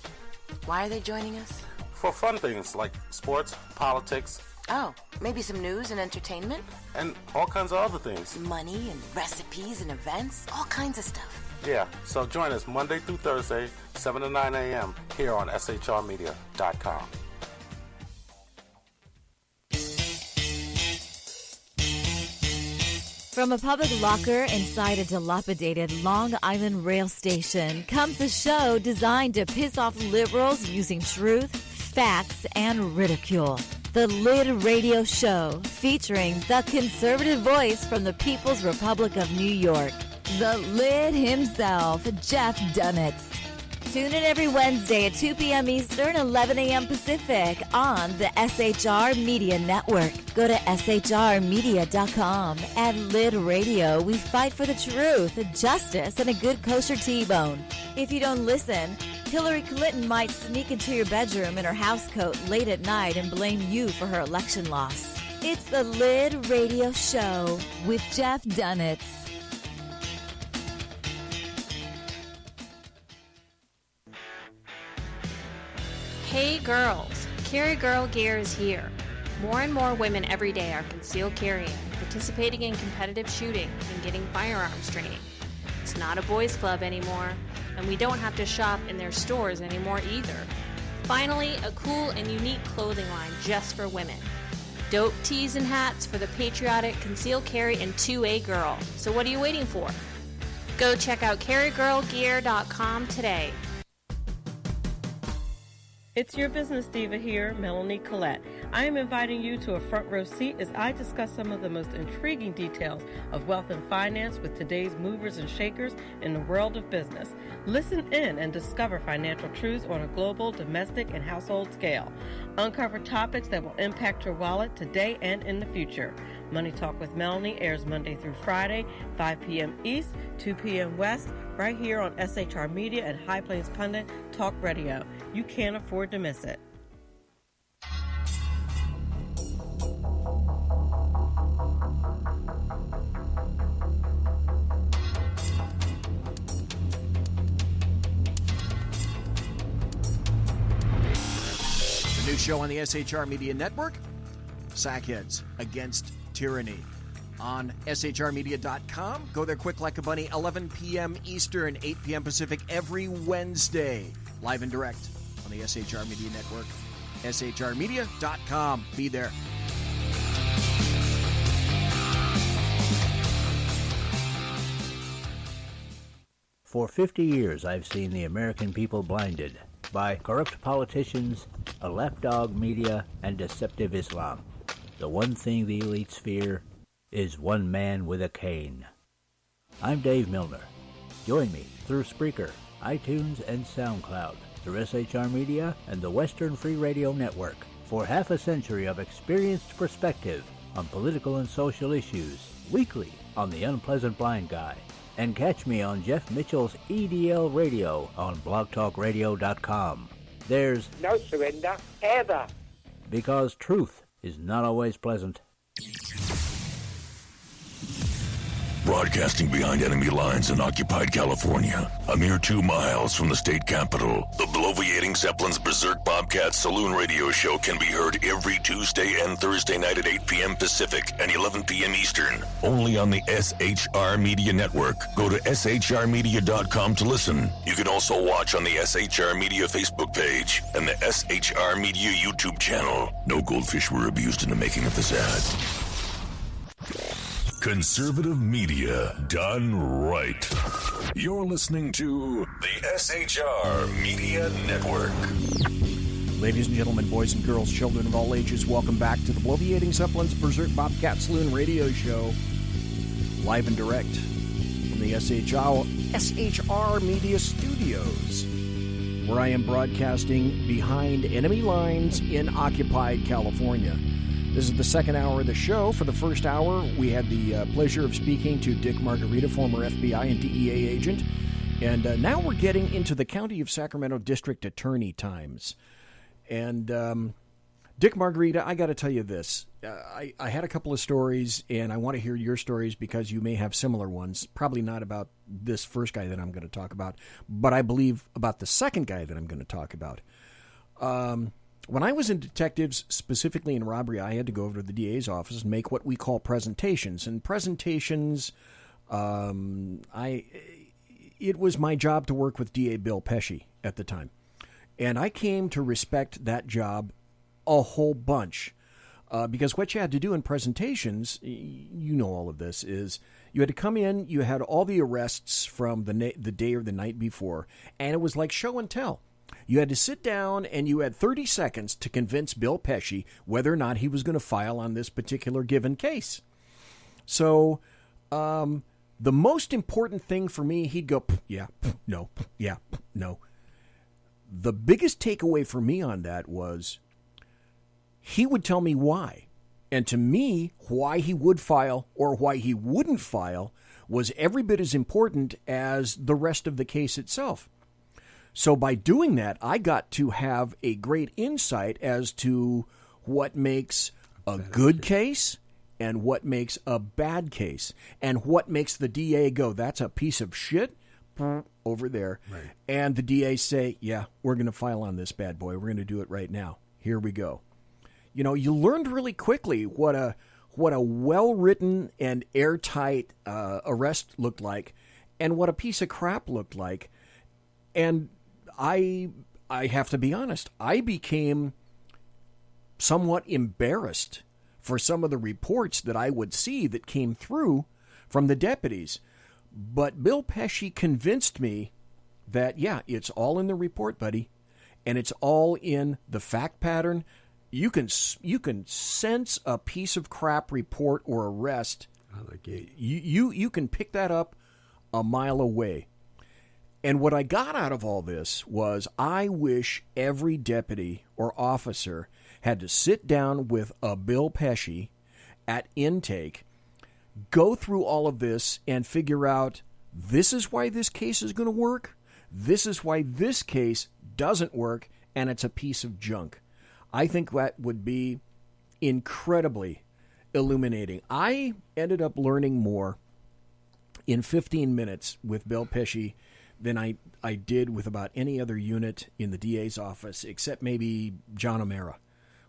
Why are they joining us? For fun things like sports, politics. Oh, maybe some news and entertainment? And all kinds of other things. Money and recipes and events, all kinds of stuff. Yeah, so join us Monday through Thursday, 7 to 9 a.m. here on SHRmedia.com. From a public locker inside a dilapidated Long Island rail station comes a show designed to piss off liberals using truth, facts, and ridicule. The Lid Radio Show, featuring the conservative voice from the People's Republic of New York, the Lid himself, Jeff Dunitz. Tune in every Wednesday at 2 p.m. Eastern, 11 a.m. Pacific on the SHR Media Network. Go to shrmedia.com. At Lid Radio, we fight for the truth, justice, and a good kosher T-bone. If you don't listen, Hillary Clinton might sneak into your bedroom in her housecoat late at night and blame you for her election loss. It's the Lid Radio Show with Jeff Dunitz. Hey girls, Carry Girl Gear is here. More and more women every day are concealed carrying, participating in competitive shooting, and getting firearms training. It's not a boys' club anymore, and we don't have to shop in their stores anymore either. Finally, a cool and unique clothing line just for women. Dope tees and hats for the patriotic concealed carry and 2A girl. So what are you waiting for? Go check out carrygirlgear.com today. It's your business diva here, Melanie Collette. I am inviting you to a front row seat as I discuss some of the most intriguing details of wealth and finance with today's movers and shakers in the world of business. Listen in and discover financial truths on a global, domestic, and household scale. Uncover topics that will impact your wallet today and in the future. Money Talk with Melanie airs Monday through Friday, 5 p.m. East, 2 p.m. West, right here on SHR Media and High Plains Pundit Talk Radio. You can't afford to miss it. The new show on the SHR Media Network, Sackheads Against Tyranny. On shrmedia.com. Go there quick like a bunny, 11 p.m. Eastern, 8 p.m. Pacific, every Wednesday. Live and direct on the SHR Media Network. shrmedia.com. Be there. For 50 years, I've seen the American people blinded by corrupt politicians, a lapdog media, and deceptive Islam. The one thing the elites fear is one man with a cane. I'm Dave Milner. Join me through Spreaker, iTunes, and SoundCloud, through SHR Media and the Western Free Radio Network, for half a century of experienced perspective on political and social issues, weekly on The Unpleasant Blind Guy. And catch me on Jeff Mitchell's EDL Radio on blogtalkradio.com. There's no surrender, ever. Because truth is not always pleasant. Broadcasting behind enemy lines in occupied California, a mere 2 miles from the state capitol, the bloviating Zeppelin's Berserk Bobcat Saloon radio show can be heard every Tuesday and Thursday night at 8 p.m. Pacific and 11 p.m. Eastern, only on the SHR Media Network. Go to shrmedia.com to listen. You can also watch on the SHR Media Facebook page and the SHR Media YouTube channel. No goldfish were abused in the making of this ad. Conservative media done right. You're listening to the SHR Media Network. Ladies and gentlemen, boys and girls, children of all ages, welcome back to the bloviating Zeppelin's Berserk Bobcat Saloon radio show. Live and direct from the SHR Media Studios, where I am broadcasting behind enemy lines in occupied California. This is the second hour of the show. For the first hour, we had the pleasure of speaking to DICK MARGARITA, former FBI and DEA agent. And now we're getting into the County of Sacramento District Attorney times. And DICK MARGARITA, I got to tell you this. I had a couple of stories, and I want to hear your stories because you may have similar ones. Probably not about this first guy that I'm going to talk about, but I believe about the second guy that I'm going to talk about. When I was in detectives, specifically in robbery, I had to go over to the DA's office and make what we call presentations. And presentations, it was my job to work with DA Bill Pesci at the time. And I came to respect that job a whole bunch. Because what you had to do in presentations, you know all of this, is you had to come in, you had all the arrests from the day or the night before, and it was like show and tell. You had to sit down and you had 30 seconds to convince Bill Pesci whether or not he was going to file on this particular given case. So the most important thing for me, he'd go, yeah, no, yeah, no. The biggest takeaway for me on that was he would tell me why. And to me, why he would file or why he wouldn't file was every bit as important as the rest of the case itself. So by doing that, I got to have a great insight as to what makes a good case and what makes a bad case and what makes the DA go, that's a piece of shit over there. Right. And the DA say, yeah, we're going to file on this bad boy. We're going to do it right now. Here we go. You know, you learned really quickly what a well-written and airtight arrest looked like and what a piece of crap looked like. And I have to be honest, I became somewhat embarrassed for some of the reports that I would see that came through from the deputies. But Bill Pesci convinced me that, yeah, it's all in the report, buddy, and it's all in the fact pattern. You can sense a piece of crap report or arrest. You can pick that up a mile away. And what I got out of all this was I wish every deputy or officer had to sit down with a Bill Pesci at intake, go through all of this and figure out this is why this case is going to work, this is why this case doesn't work, and it's a piece of junk. I think that would be incredibly illuminating. I ended up learning more in 15 minutes with Bill Pesci than I did with about any other unit in the DA's office, except maybe John O'Mara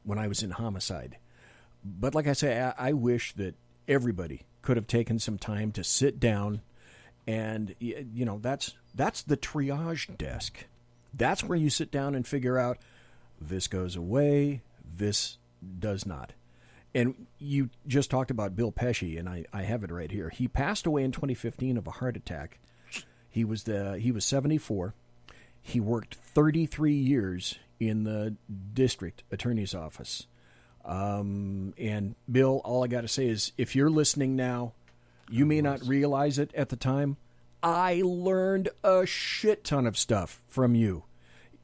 when I was in homicide. But like I say, I wish that everybody could have taken some time to sit down and, you know, that's the triage desk. That's where you sit down and figure out this goes away, this does not. And you just talked about Bill Pesci, and I have it right here. He passed away in 2015 of a heart attack. He was 74. He worked 33 years in the district attorney's office. And Bill, all I got to say is, if you're listening now, you may not realize it at the time. I learned a shit ton of stuff from you.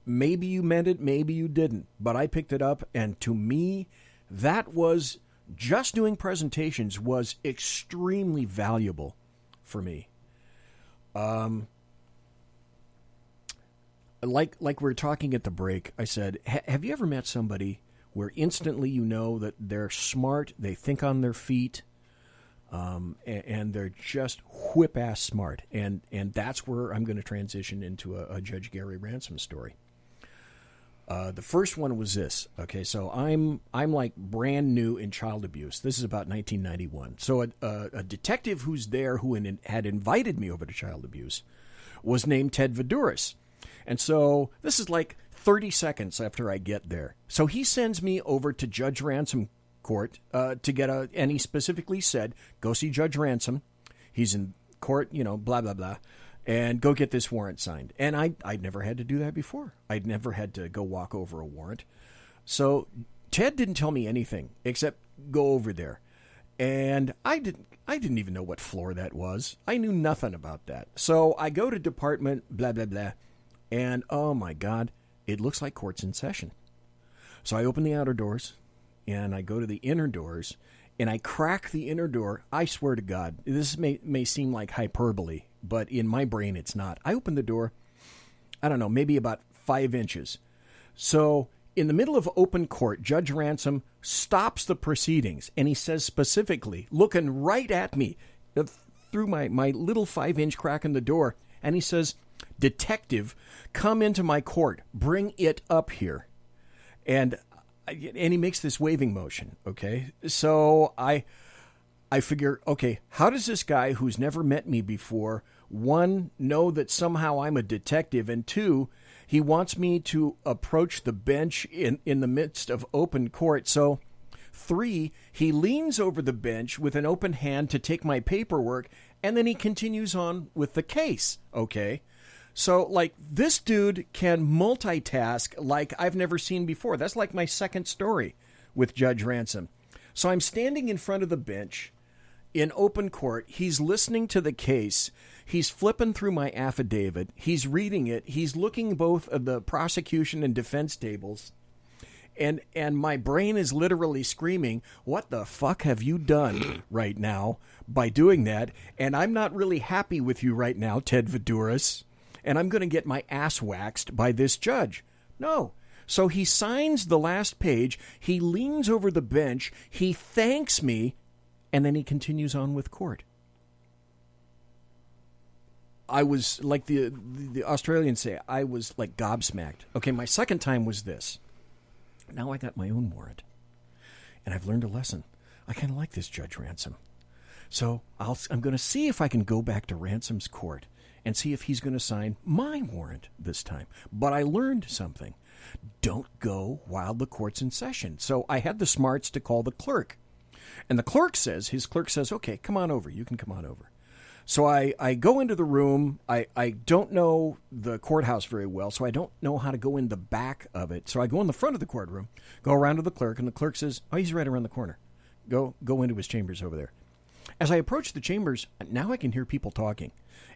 Maybe you meant it, maybe you didn't, but I picked it up, and to me, that was, just doing presentations was extremely valuable for me. Like we were talking at the break, I said, have you ever met somebody where instantly you know that they're smart, they think on their feet, and they're just whip-ass smart. And that's where I'm going to transition into a Judge Gary Ransom story. The first one was this. Okay, so I'm like brand new in child abuse. This is about 1991. So a detective who's there who had invited me over to child abuse was named Ted Viduris. And so this is like 30 seconds after I get there. So he sends me over to Judge Ransom court to get and he specifically said, go see Judge Ransom. He's in court, blah, blah, blah. And go get this warrant signed. And I'd never had to do that before. I'd never had to go walk over a warrant. So Ted didn't tell me anything except go over there. And I didn't even know what floor that was. I knew nothing about that. So I go to department, blah, blah, blah. And oh my God, it looks like court's in session. So I open the outer doors and I go to the inner doors and I crack the inner door. I swear to God, this may seem like hyperbole, but in my brain it's not. I open the door, I don't know, maybe about 5 inches. So in the middle of open court, Judge Ransom stops the proceedings, and he says specifically, looking right at me through my little 5-inch crack in the door, and he says, "Detective, come into my court. Bring it up here." And he makes this waving motion, okay? So I figure, okay, how does this guy who's never met me before, one, know that somehow I'm a detective, and two, he wants me to approach the bench in the midst of open court. So, 3, he leans over the bench with an open hand to take my paperwork, and then he continues on with the case, okay? So, like, this dude can multitask like I've never seen before. That's like my second story with Judge Ransom. So I'm standing in front of the bench in open court. He's listening to the case. He's flipping through my affidavit. He's reading it. He's looking both at the prosecution and defense tables. And my brain is literally screaming, what the fuck have you done right now by doing that? And I'm not really happy with you right now, Ted Viduris. And I'm going to get my ass waxed by this judge. No. So he signs the last page. He leans over the bench. He thanks me. And then he continues on with court. I was, like the Australians say, I was like gobsmacked. Okay, my second time was this. Now I got my own warrant. And I've learned a lesson. I kind of like this Judge Ransom. So I'm going to see if I can go back to Ransom's court and see if he's going to sign my warrant this time. But I learned something. Don't go while the court's in session. So I had the smarts to call the clerk. And his clerk says, okay, come on over. You can come on over. So I go into the room. I don't know the courthouse very well, so I don't know how to go in the back of it. So I go in the front of the courtroom, go around to the clerk, and the clerk says, oh, he's right around the corner. Go into his chambers over there. As I approach the chambers, now I can hear people talking.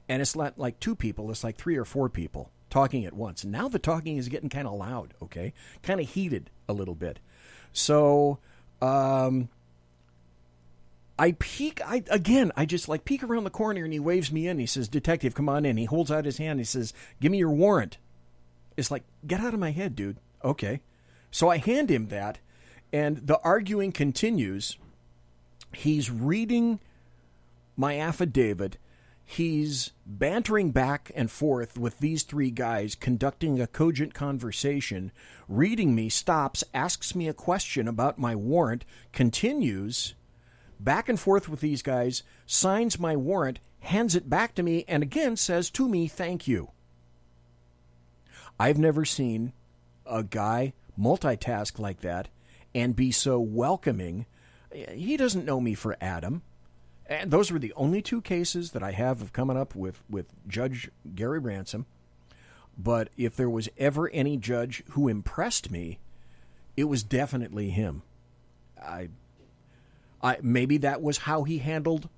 And it's not like 2 people, it's like 3 or 4 people talking at once. And now the talking is getting kind of loud, okay? Kind of heated a little bit. So I peek, I just like peek around the corner, and he waves me in. He says, "Detective, come on in." He holds out his hand. He says, "Give me your warrant." It's like, get out of my head, dude. Okay. So I hand him that, and the arguing continues. He's reading my affidavit. He's bantering back and forth with these 3 guys, conducting a cogent conversation, reading me, stops, asks me a question about my warrant, continues back and forth with these guys, signs my warrant, hands it back to me, and again says to me, "Thank you." I've never seen a guy multitask like that and be so welcoming. He doesn't know me for Adam. And those were the only 2 cases that I have of coming up with Judge Gary Ransom. But if there was ever any judge who impressed me, it was definitely him. Maybe that was how he handled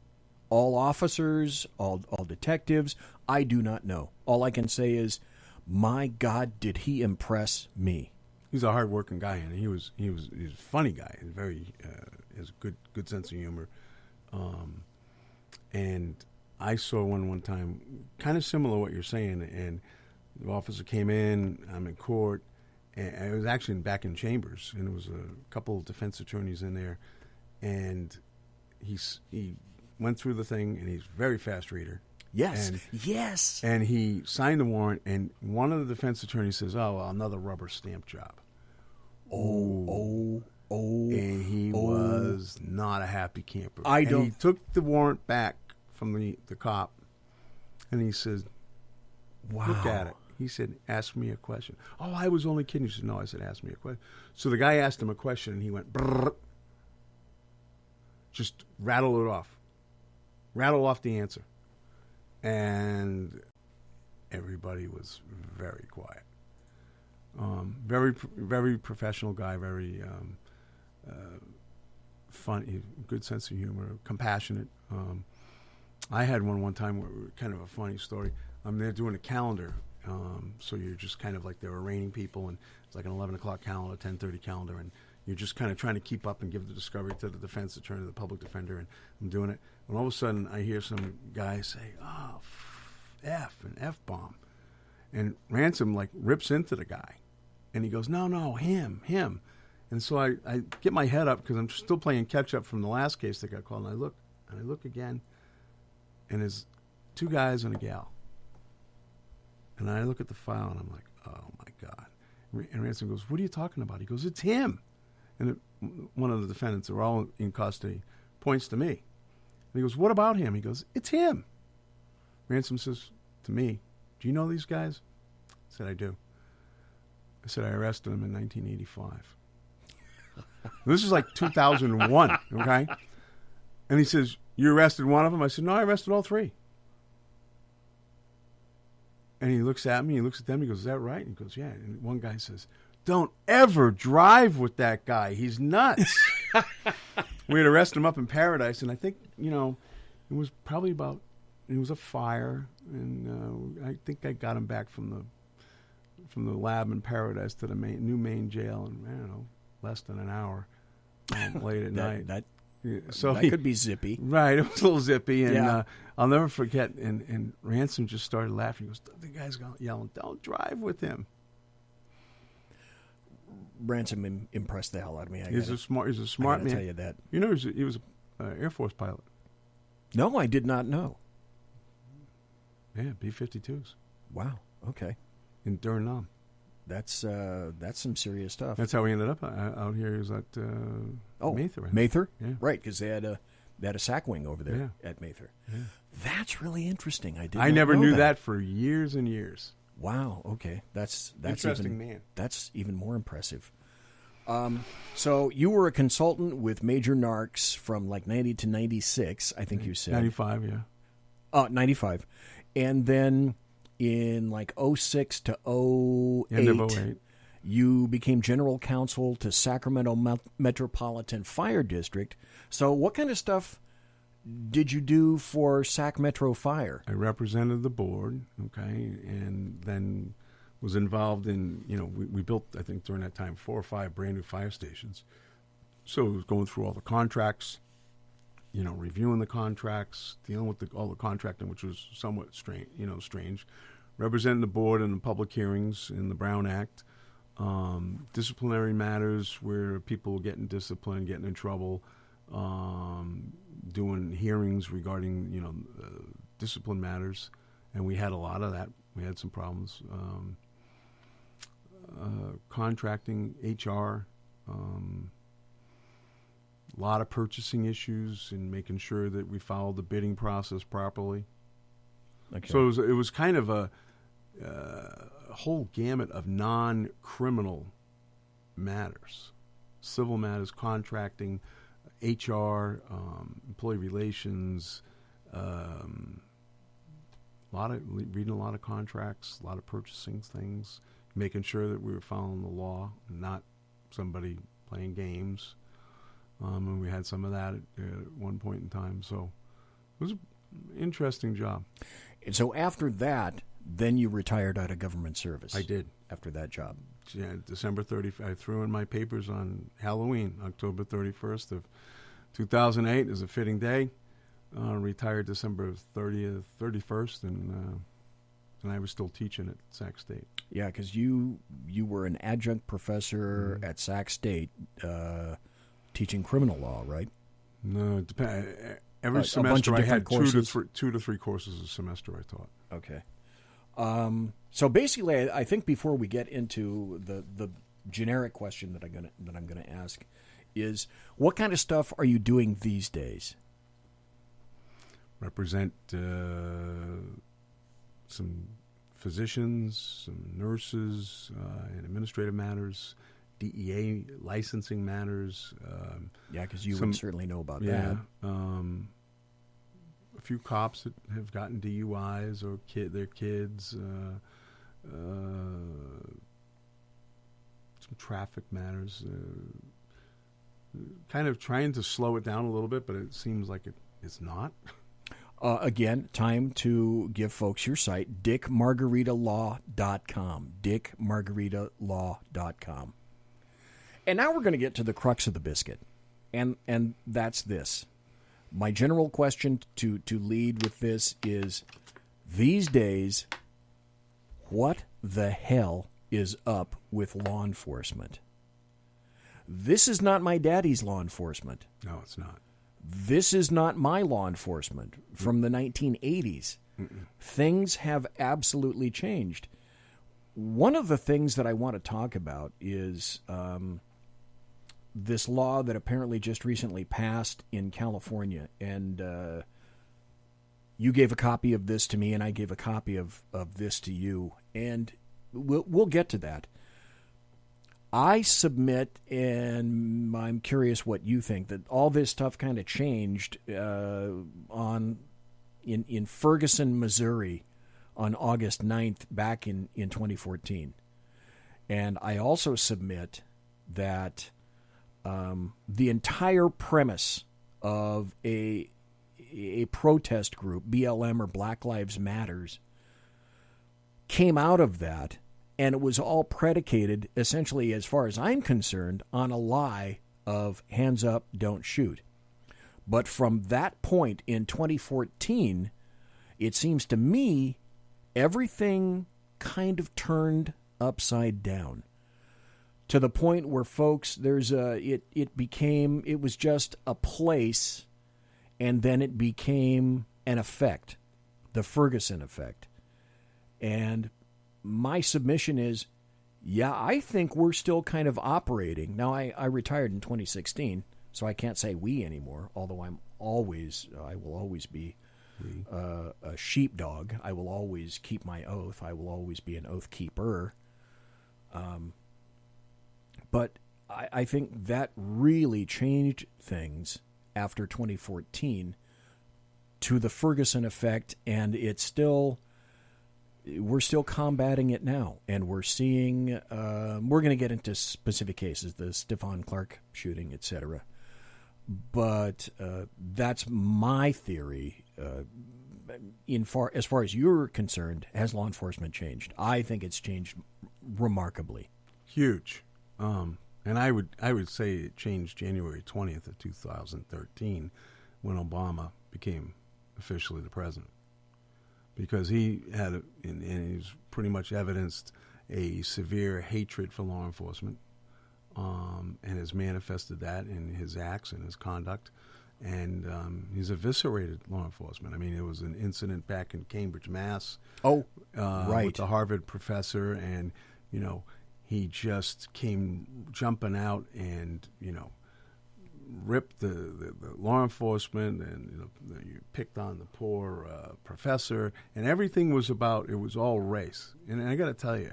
all officers, all detectives. I do not know. All I can say is, my God, did he impress me? He's a hard-working guy, and he was a funny guy. He's very has a good sense of humor. And I saw one time, kind of similar to what you're saying. And the officer came in. I'm in court, and it was actually back in chambers, and there was a couple of defense attorneys in there. And he went through the thing, and he's a very fast reader. Yes, and, yes. And he signed the warrant, and one of the defense attorneys says, "Oh, well, another rubber stamp job." And he was not a happy camper. He took the warrant back from the cop, and he said, "Wow, look at it." He said, "Ask me a question." "Oh, I was only kidding." He said, "No," I said, "Ask me a question." So the guy asked him a question, and he went, brrr, just rattle off the answer. And everybody was very quiet. Very professional guy, very funny, good sense of humor, compassionate. I had one time where kind of a funny story. They're doing a calendar, so you're just kind of like they're arraigning people, and it's like an 11 o'clock calendar, 10:30 calendar, and you're just kind of trying to keep up and give the discovery to the defense attorney, the public defender, and I'm doing it. And all of a sudden, I hear some guy say, "Oh, an F-bomb," and Ransom like rips into the guy, and he goes, "No, him." And so I get my head up because I'm still playing catch up from the last case that got called, and I look again, and there's two guys and a gal. And I look at the file, and I'm like, oh, my God. And Ransom goes, "What are you talking about?" He goes, "It's him." And one of the defendants, they're all in custody, points to me. And he goes, "What about him?" He goes, "It's him." Ransom says to me, "Do you know these guys?" I said, "I do." I said, "I arrested them in 1985. This is like 2001, okay? And he says, "You arrested one of them?" I said, "No, I arrested all three." And he looks at me, he looks at them, he goes, "Is that right?" And he goes, "Yeah." And one guy says, "Don't ever drive with that guy. He's nuts." We had arrested him up in Paradise, and I think, it was probably it was a fire, and I think I got him back from the lab in Paradise to the new main jail in, I don't know, less than an hour late at night. That He could be zippy. Right, it was a little zippy, and Yeah. I'll never forget, and Ransom just started laughing. He goes, the guy's yelling, "Don't drive with him." Ransom impressed the hell out of me. He's a smart man. Tell you that. He was an Air Force pilot. No, I did not know. Yeah, B-52s. Wow. Okay. In Suriname. That's some serious stuff. That's how we ended up out here. He was at Mather. Mather? Yeah. Right, because they had a SAC wing over there at Mather. Yeah. That's really interesting. I never knew that for years and years. Wow. Okay, that's interesting, man. That's even more impressive. So you were a consultant with Major Narks from like 90 to 96, I think you said. 95, yeah. 95. And then in like 06 to 08, End of 08. You became general counsel to Sacramento Metropolitan Fire District. So what kind of stuff did you do for Sac Metro Fire? I represented the board, okay, and then was involved in, we built, I think, during that time, 4 or 5 brand new fire stations. So it was going through all the contracts, reviewing the contracts, dealing with all the contracting, which was somewhat strange, representing the board in the public hearings in the Brown Act, disciplinary matters where people were getting disciplined, getting in trouble, doing hearings regarding, discipline matters, and we had a lot of that. We had some problems. Contracting, HR, a lot of purchasing issues and making sure that we followed the bidding process properly. Okay. So it was kind of a whole gamut of non-criminal matters, civil matters, contracting, HR, employee relations, reading a lot of contracts, a lot of purchasing things, making sure that we were following the law, not somebody playing games. And we had some of that at one point in time. So it was an interesting job. And so after that, then you retired out of government service. I did. After that job. Yeah, December 30th. I threw in my papers on Halloween, October 31st of 2008 is a fitting day. Retired December 31st, and I was still teaching at Sac State. Yeah, because you were an adjunct professor at Sac State teaching criminal law, right? No, Every bunch semester of I different had courses? two to three courses a semester I taught. Okay. So basically, I think before we get into the generic question that I'm gonna ask is, what kind of stuff are you doing these days? Represent some physicians, some nurses in administrative matters, DEA licensing matters. Yeah, because you would certainly know about that. A few cops that have gotten DUIs or their kids. Some traffic matters. Kind of trying to slow it down a little bit, but it seems like it's not. Again, time to give folks your site, DickMargaritaLaw.com. DickMargaritaLaw.com. And now we're going to get to the crux of the biscuit, and that's this. My general question to lead with this is, these days, what the hell is up with law enforcement? This is not my daddy's law enforcement. No, it's not. This is not my law enforcement from the 1980s. Mm-mm. Things have absolutely changed. One of the things that I want to talk about is this law that apparently just recently passed in California. And you gave a copy of this to me, and I gave a copy of this to you. And we'll get to that. I submit, and I'm curious what you think, that all this stuff kind of changed in Ferguson, Missouri on August 9th back in 2014. And I also submit that the entire premise of a protest group, BLM or Black Lives Matters, came out of that. And it was all predicated, essentially, as far as I'm concerned, on a lie of hands up, don't shoot. But from that point in 2014, it seems to me everything kind of turned upside down to the point where, folks, it was just a place, and then it became an effect, the Ferguson effect. And my submission is, yeah, I think we're still kind of operating. Now, I retired in 2016, so I can't say we anymore, although I will always be a sheepdog. I will always keep my oath. I will always be an oath keeper. But I think that really changed things after 2014 to the Ferguson effect, and we're still combating it now, and we're seeing, we're going to get into specific cases, the Stephon Clark shooting, etc. But that's my theory. As far as you're concerned, has law enforcement changed? I think it's changed remarkably. Huge. And I would say it changed January 20th of 2013 when Obama became officially the president. Because he had, and he's pretty much evidenced a severe hatred for law enforcement, and has manifested that in his acts and his conduct, and he's eviscerated law enforcement. I mean, it was an incident back in Cambridge, Mass. Right, with the Harvard professor, and he just came jumping out and ripped the law enforcement, and you picked on the poor professor, and everything was all race. And I got to tell you,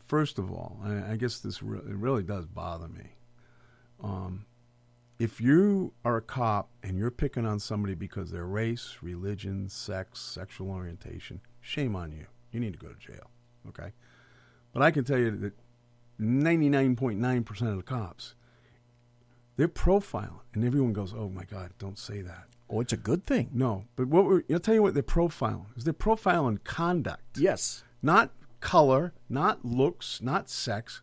first of all, I guess it really does bother me. If you are a cop and you're picking on somebody because of their race, religion, sex, sexual orientation, shame on you. You need to go to jail, okay? But I can tell you that 99.9% of the cops, they're profiling, and everyone goes, "Oh my God, don't say that." Oh, it's a good thing. No, but I'll tell you what they're profiling is they're profiling conduct. Yes, not color, not looks, not sex.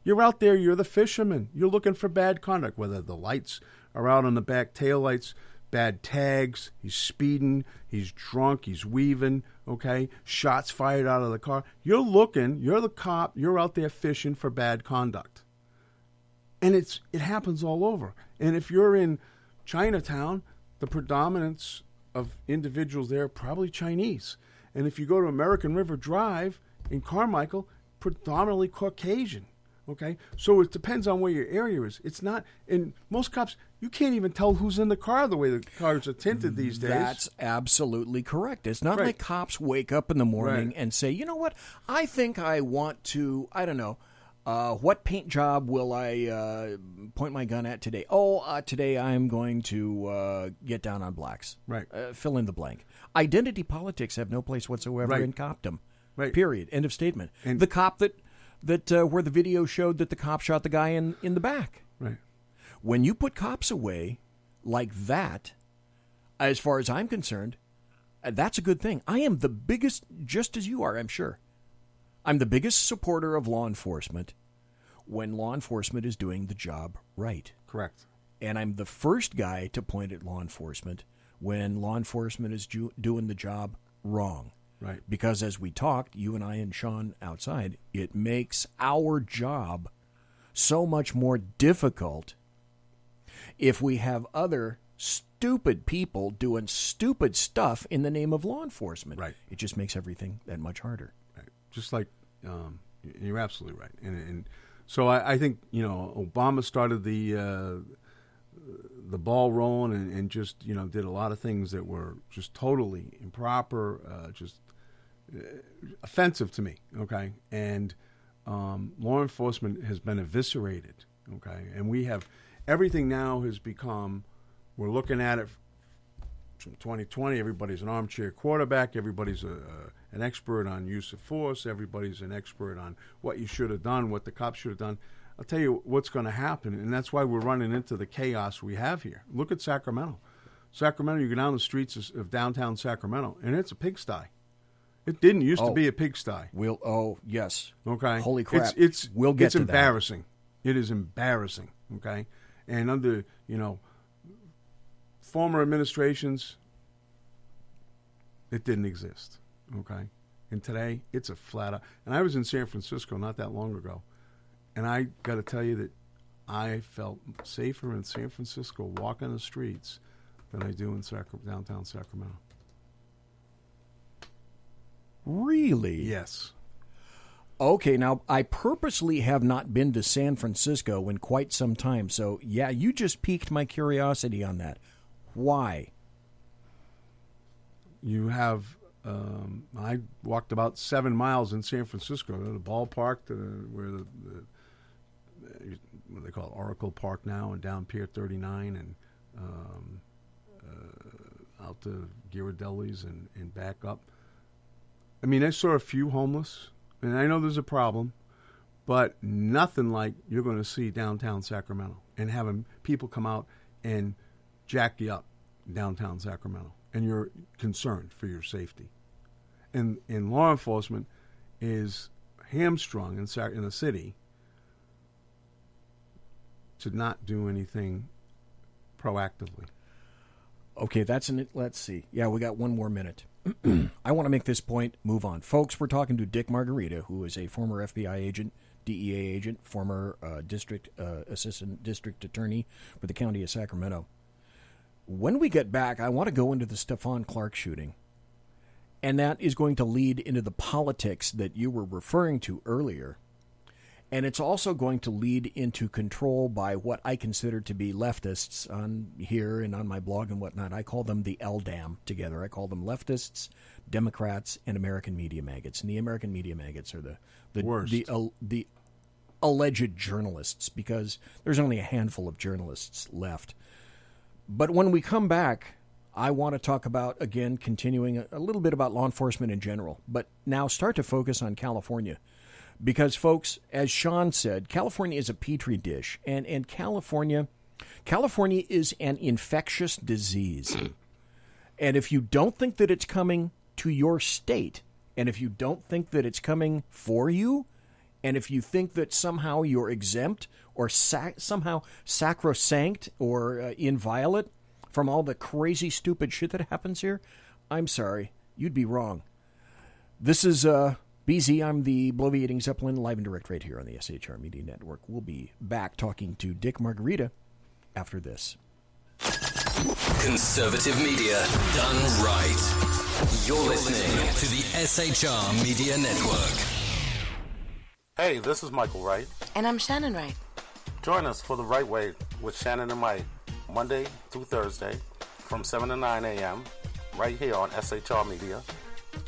You're out there. You're the fisherman. You're looking for bad conduct, whether the lights are out on the back, tail lights, bad tags. He's speeding. He's drunk. He's weaving. Okay, shots fired out of the car. You're looking. You're the cop. You're out there fishing for bad conduct. And it happens all over. And if you're in Chinatown, the predominance of individuals there are probably Chinese. And if you go to American River Drive in Carmichael, predominantly Caucasian. Okay? So it depends on where your area is. It's not, in most cops, you can't even tell who's in the car the way the cars are tinted these days. That's absolutely correct. It's not like cops wake up in the morning and say, you know what, I think I want to, I don't know, what paint job will I point my gun at today? Today I'm going to get down on blacks. Right. Fill in the blank. Identity politics have no place whatsoever in copdom. Right. Period. End of statement. And the cop that where the video showed that the cop shot the guy in the back. Right. When you put cops away like that, as far as I'm concerned, that's a good thing. I am the biggest, just as you are, I'm sure. I'm the biggest supporter of law enforcement when law enforcement is doing the job right. Correct. And I'm the first guy to point at law enforcement when law enforcement is doing the job wrong. Right. Because as we talked, you and I and Sean outside, it makes our job so much more difficult if we have other stupid people doing stupid stuff in the name of law enforcement. Right. It just makes everything that much harder. Right. Just like, you're absolutely right. And so I think, Obama started the ball rolling and just, did a lot of things that were just totally improper, offensive to me, okay? And law enforcement has been eviscerated, okay? And we have, everything now has become, we're looking at it from 2020, everybody's an armchair quarterback, everybody's an expert on use of force, everybody's an expert on what you should have done, what the cops should have done. I'll tell you what's going to happen, and that's why we're running into the chaos we have here. Look at Sacramento. Sacramento, you go down the streets of downtown Sacramento, and it's a pigsty. It didn't used to be a pigsty. Yes. Okay. Holy crap. We'll get to that. It's embarrassing. It is embarrassing. Okay. And under, former administrations, it didn't exist. Okay. And today, it's a flat out. And I was in San Francisco not that long ago, and I got to tell you that I felt safer in San Francisco walking the streets than I do in downtown Sacramento. Really? Yes. Okay, now I purposely have not been to San Francisco in quite some time, so yeah, you just piqued my curiosity on that. Why? You have, I walked about 7 miles in San Francisco to the ballpark, where what they call it, Oracle Park now, and down Pier 39, and out to Ghirardelli's and back up. I mean, I saw a few homeless, and I know there's a problem, but nothing like you're going to see downtown Sacramento, and having people come out and jack you up downtown Sacramento, and you're concerned for your safety. And law enforcement is hamstrung in the city to not do anything proactively. Okay, let's see. Yeah, we got one more minute. I want to make this point, move on. Folks, we're talking to Dick Margarita, who is a former FBI agent, DEA agent, former assistant district attorney for the county of Sacramento. When we get back, I want to go into the Stephon Clark shooting. And that is going to lead into the politics that you were referring to earlier. And it's also going to lead into control by what I consider to be leftists on here and on my blog and whatnot. I call them the LDAM together. I call them leftists, Democrats, and American media maggots. And the American media maggots are the worst. The alleged journalists, because there's only a handful of journalists left. But when we come back, I want to talk about, again, continuing a little bit about law enforcement in general, but now start to focus on California. Because, folks, as Sean said, California is a petri dish, and California is an infectious disease. And if you don't think that it's coming to your state, and if you don't think that it's coming for you, and if you think that somehow you're exempt or somehow sacrosanct or inviolate from all the crazy, stupid shit that happens here, I'm sorry, you'd be wrong. This is BZ, I'm the bloviating Zeppelin, live and direct right here on the SHR Media Network. We'll be back talking to Dick Margarita after this. Conservative media done right. You're listening to the SHR Media Network. Hey, this is Michael Wright. And I'm Shannon Wright. Join us for The Right Way with Shannon and Mike, Monday through Thursday from 7 to 9 a.m. right here on SHR Media.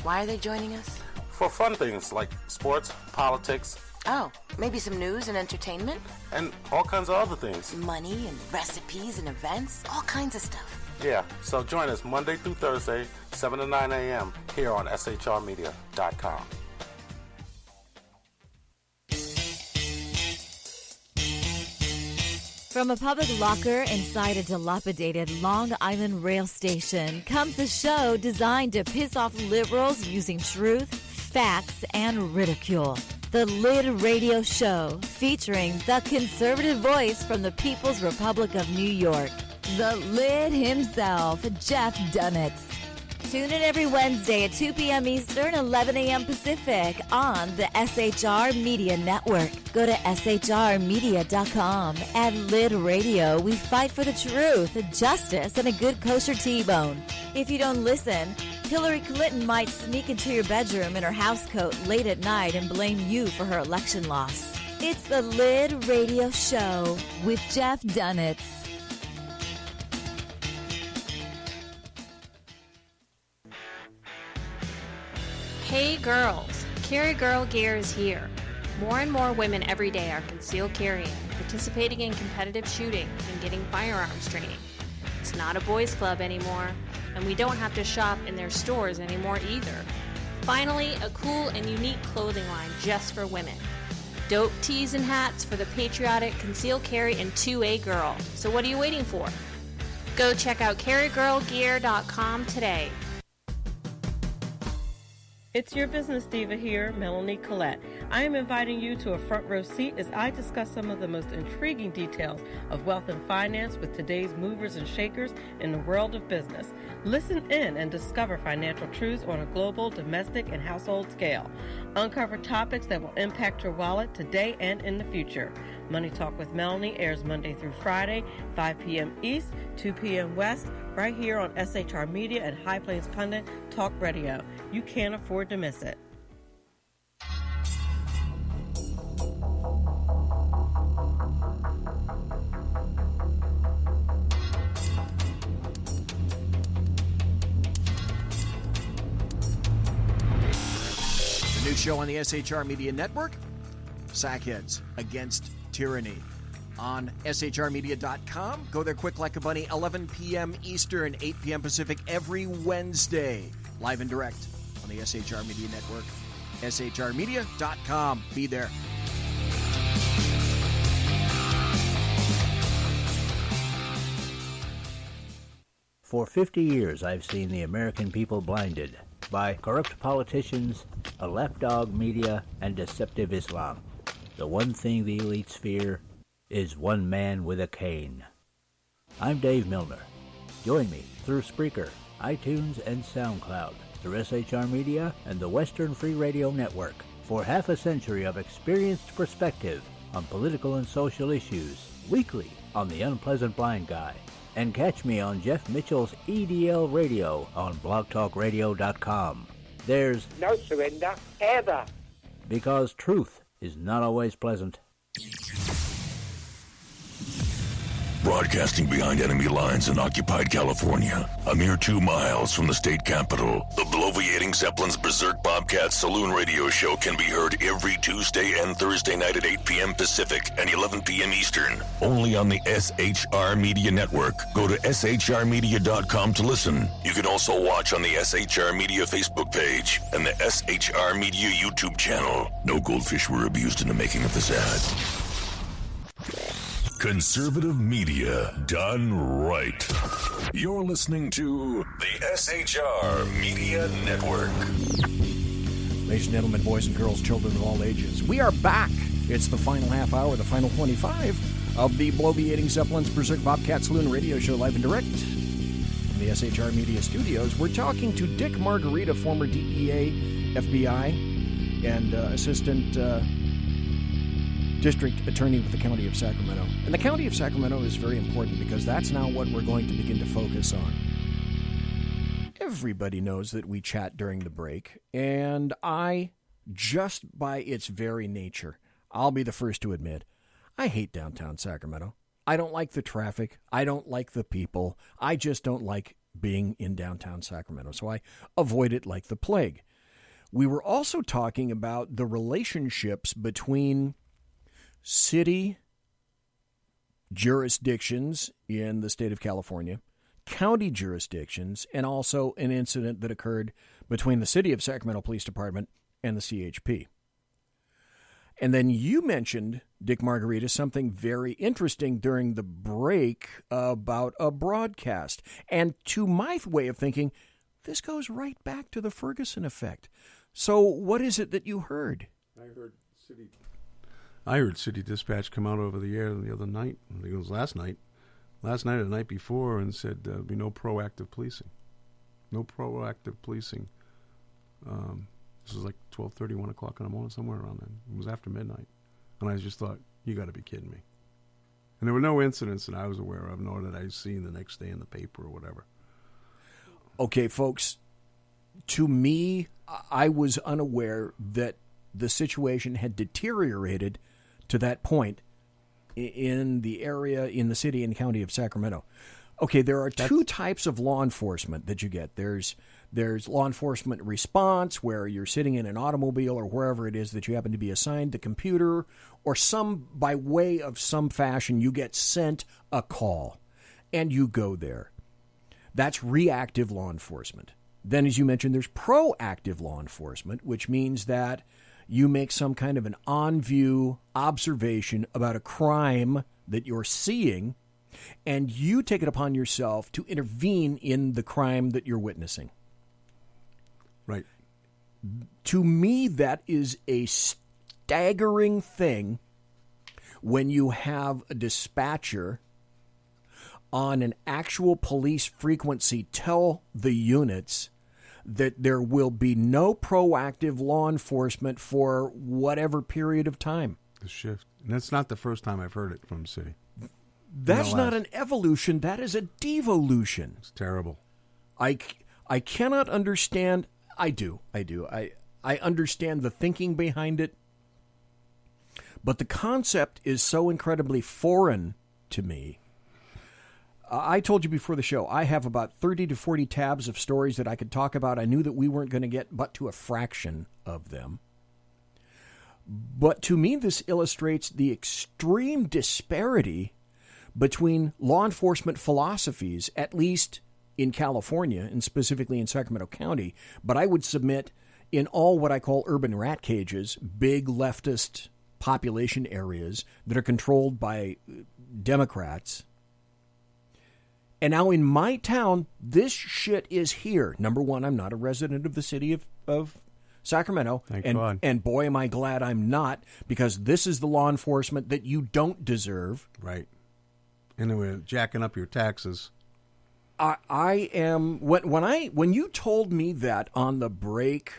Why are they joining us? For fun things like sports, politics. Oh, maybe some news and entertainment? And all kinds of other things. Money and recipes and events, all kinds of stuff. Yeah, so join us Monday through Thursday, 7 to 9 a.m. here on SHRmedia.com. From a public locker inside a dilapidated Long Island rail station comes the show designed to piss off liberals using truth, facts, and ridicule. The Lid Radio Show, featuring the conservative voice from the People's Republic of New York, the Lid himself, Jeff Dunitz. Tune in every Wednesday at 2 p.m. Eastern, 11 a.m. Pacific on the SHR Media Network. Go to shrmedia.com. At Lid Radio, we fight for the truth, justice, and a good kosher T-bone. If you don't listen, Hillary Clinton might sneak into your bedroom in her housecoat late at night and blame you for her election loss. It's the Lid Radio Show with Jeff Dunitz. Hey girls, Carry Girl Gear is here. More and more women every day are concealed carrying, participating in competitive shooting, and getting firearms training. It's not a boys' club anymore, and we don't have to shop in their stores anymore either. Finally, a cool and unique clothing line just for women. Dope tees and hats for the patriotic, concealed carry, and 2A girl. So what are you waiting for? Go check out carrygirlgear.com today. It's your business diva here, Melanie Collette. I am inviting you to a front row seat as I discuss some of the most intriguing details of wealth and finance with today's movers and shakers in the world of business. Listen in and discover financial truths on a global, domestic, and household scale. Uncover topics that will impact your wallet today and in the future. Money Talk with Melanie airs Monday through Friday, 5 p.m. East, 2 p.m. West, right here on SHR Media and High Plains Pundit Talk Radio. You can't afford to miss it. The new show on the SHR Media Network, Sackheads Against Tyranny. On shrmedia.com. Go there quick like a bunny, 11 p.m. Eastern, 8 p.m. Pacific every Wednesday. Live and direct on the SHR Media Network. shrmedia.com. Be there. For 50 years, I've seen the American people blinded by corrupt politicians, a lapdog media, and deceptive Islam. The one thing the elites fear is one man with a cane. I'm Dave Milner. Join me through Spreaker, iTunes, and SoundCloud, through SHR Media and the Western Free Radio Network, for half a century of experienced perspective on political and social issues, weekly on The Unpleasant Blind Guy. And catch me on Jeff Mitchell's EDL Radio on blogtalkradio.com. There's no surrender, ever. Because truth is not always pleasant. Broadcasting behind enemy lines in occupied California, a mere 2 miles from the state capitol, the bloviating Zeppelin's Berserk Bobcat Saloon radio show can be heard every Tuesday and Thursday night at 8 p.m. Pacific and 11 p.m. Eastern, only on the SHR Media Network. Go to shrmedia.com to listen. You can also watch on the SHR Media Facebook page and the SHR Media YouTube channel. No goldfish were abused in the making of this ad. Conservative media done right. You're listening to the SHR Media Network. Ladies and gentlemen, boys and girls, children of all ages, we are back. It's the final half hour, the final 25 of the bloviating Zeppelin's Berserk Bobcat Saloon radio show, live and direct from the SHR Media Studios. We're talking to Dick Margarita, former DEA, FBI, and Assistant district attorney with the County of Sacramento. And the County of Sacramento is very important because that's now what we're going to begin to focus on. Everybody knows that we chat during the break, and I, just by its very nature, I'll be the first to admit, I hate downtown Sacramento. I don't like the traffic. I don't like the people. I just don't like being in downtown Sacramento, so I avoid it like the plague. We were also talking about the relationships between city jurisdictions in the state of California, county jurisdictions, and also an incident that occurred between the City of Sacramento Police Department and the CHP. And then you mentioned, Dick Margarita, something very interesting during the break about a broadcast. And to my way of thinking, this goes right back to the Ferguson effect. So what is it that you heard? I heard City Dispatch come out over the air the other night. I think it was last night or the night before, and said there'll be no proactive policing. No proactive policing. This was like 12:30, 1 o'clock in the morning, somewhere around then. It was after midnight. And I just thought, you got to be kidding me. And there were no incidents that I was aware of, nor that I seen the next day in the paper or whatever. Okay, folks, to me, I was unaware that the situation had deteriorated to that point in the area, in the city and county of Sacramento. Okay, there are two types of law enforcement that you get. There's law enforcement response, where you're sitting in an automobile or wherever it is that you happen to be assigned, the computer, or by way of some fashion, you get sent a call and you go there. That's reactive law enforcement. Then, as you mentioned, there's proactive law enforcement, which means that you make some kind of an on-view observation about a crime that you're seeing, and you take it upon yourself to intervene in the crime that you're witnessing. Right. To me, that is a staggering thing when you have a dispatcher on an actual police frequency tell the units that there will be no proactive law enforcement for whatever period of time. The shift. And that's not the first time I've heard it from the city. That's not an evolution. That is a devolution. It's terrible. I cannot understand. I do. I understand the thinking behind it. But the concept is so incredibly foreign to me. I told you before the show, I have about 30 to 40 tabs of stories that I could talk about. I knew that we weren't going to get but to a fraction of them. But to me, this illustrates the extreme disparity between law enforcement philosophies, at least in California, and specifically in Sacramento County. But I would submit in all what I call urban rat cages, big leftist population areas that are controlled by Democrats. And now in my town, this shit is here. Number one, I'm not a resident of the city of Sacramento. Thank God. And boy, am I glad I'm not, because this is the law enforcement that you don't deserve. Right. And then we're jacking up your taxes. I am, when you told me that on the break,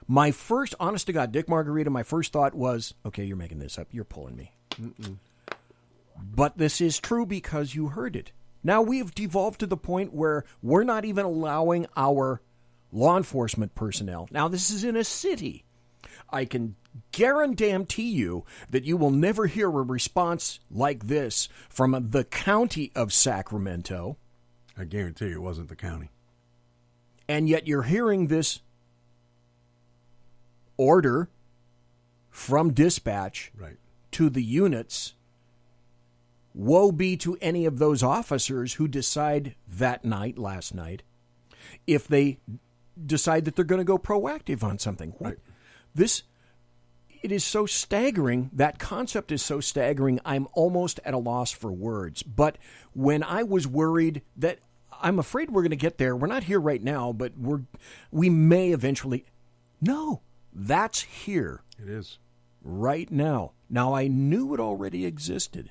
my first, honest to God, Dick Margarita, my first thought was, okay, you're making this up. You're pulling me. Mm-mm. But this is true because you heard it. Now we have devolved to the point where we're not even allowing our law enforcement personnel. Now this is in a city. I can guarantee you that you will never hear a response like this from the county of Sacramento. I guarantee you it wasn't the county. And yet you're hearing this order from dispatch to the units. Woe be to any of those officers who decide last night, if they decide that they're going to go proactive on something. Right. It is so staggering. That concept is so staggering, I'm almost at a loss for words. But when I was worried that I'm afraid we're going to get there, we're not here right now, but we may eventually. No, that's here. It is. Right now. Now, I knew it already existed.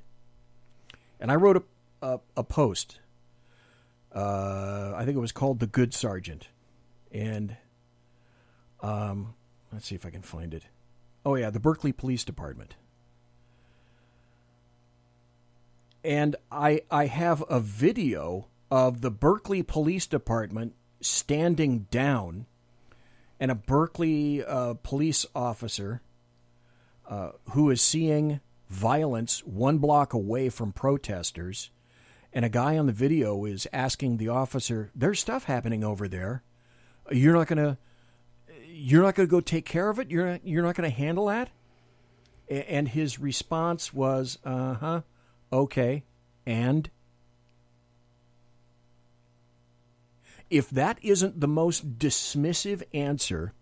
And I wrote a post. I think it was called The Good Sergeant. And let's see if I can find it. Oh, yeah, the Berkeley Police Department. And I have a video of the Berkeley Police Department standing down, and a Berkeley police officer who is seeing violence 1 block away from protesters. And a guy on the video is asking the officer, "There's stuff happening over there. You're not gonna go take care of it? You're not gonna handle that?" And his response was, "Okay, and?" If that isn't the most dismissive answer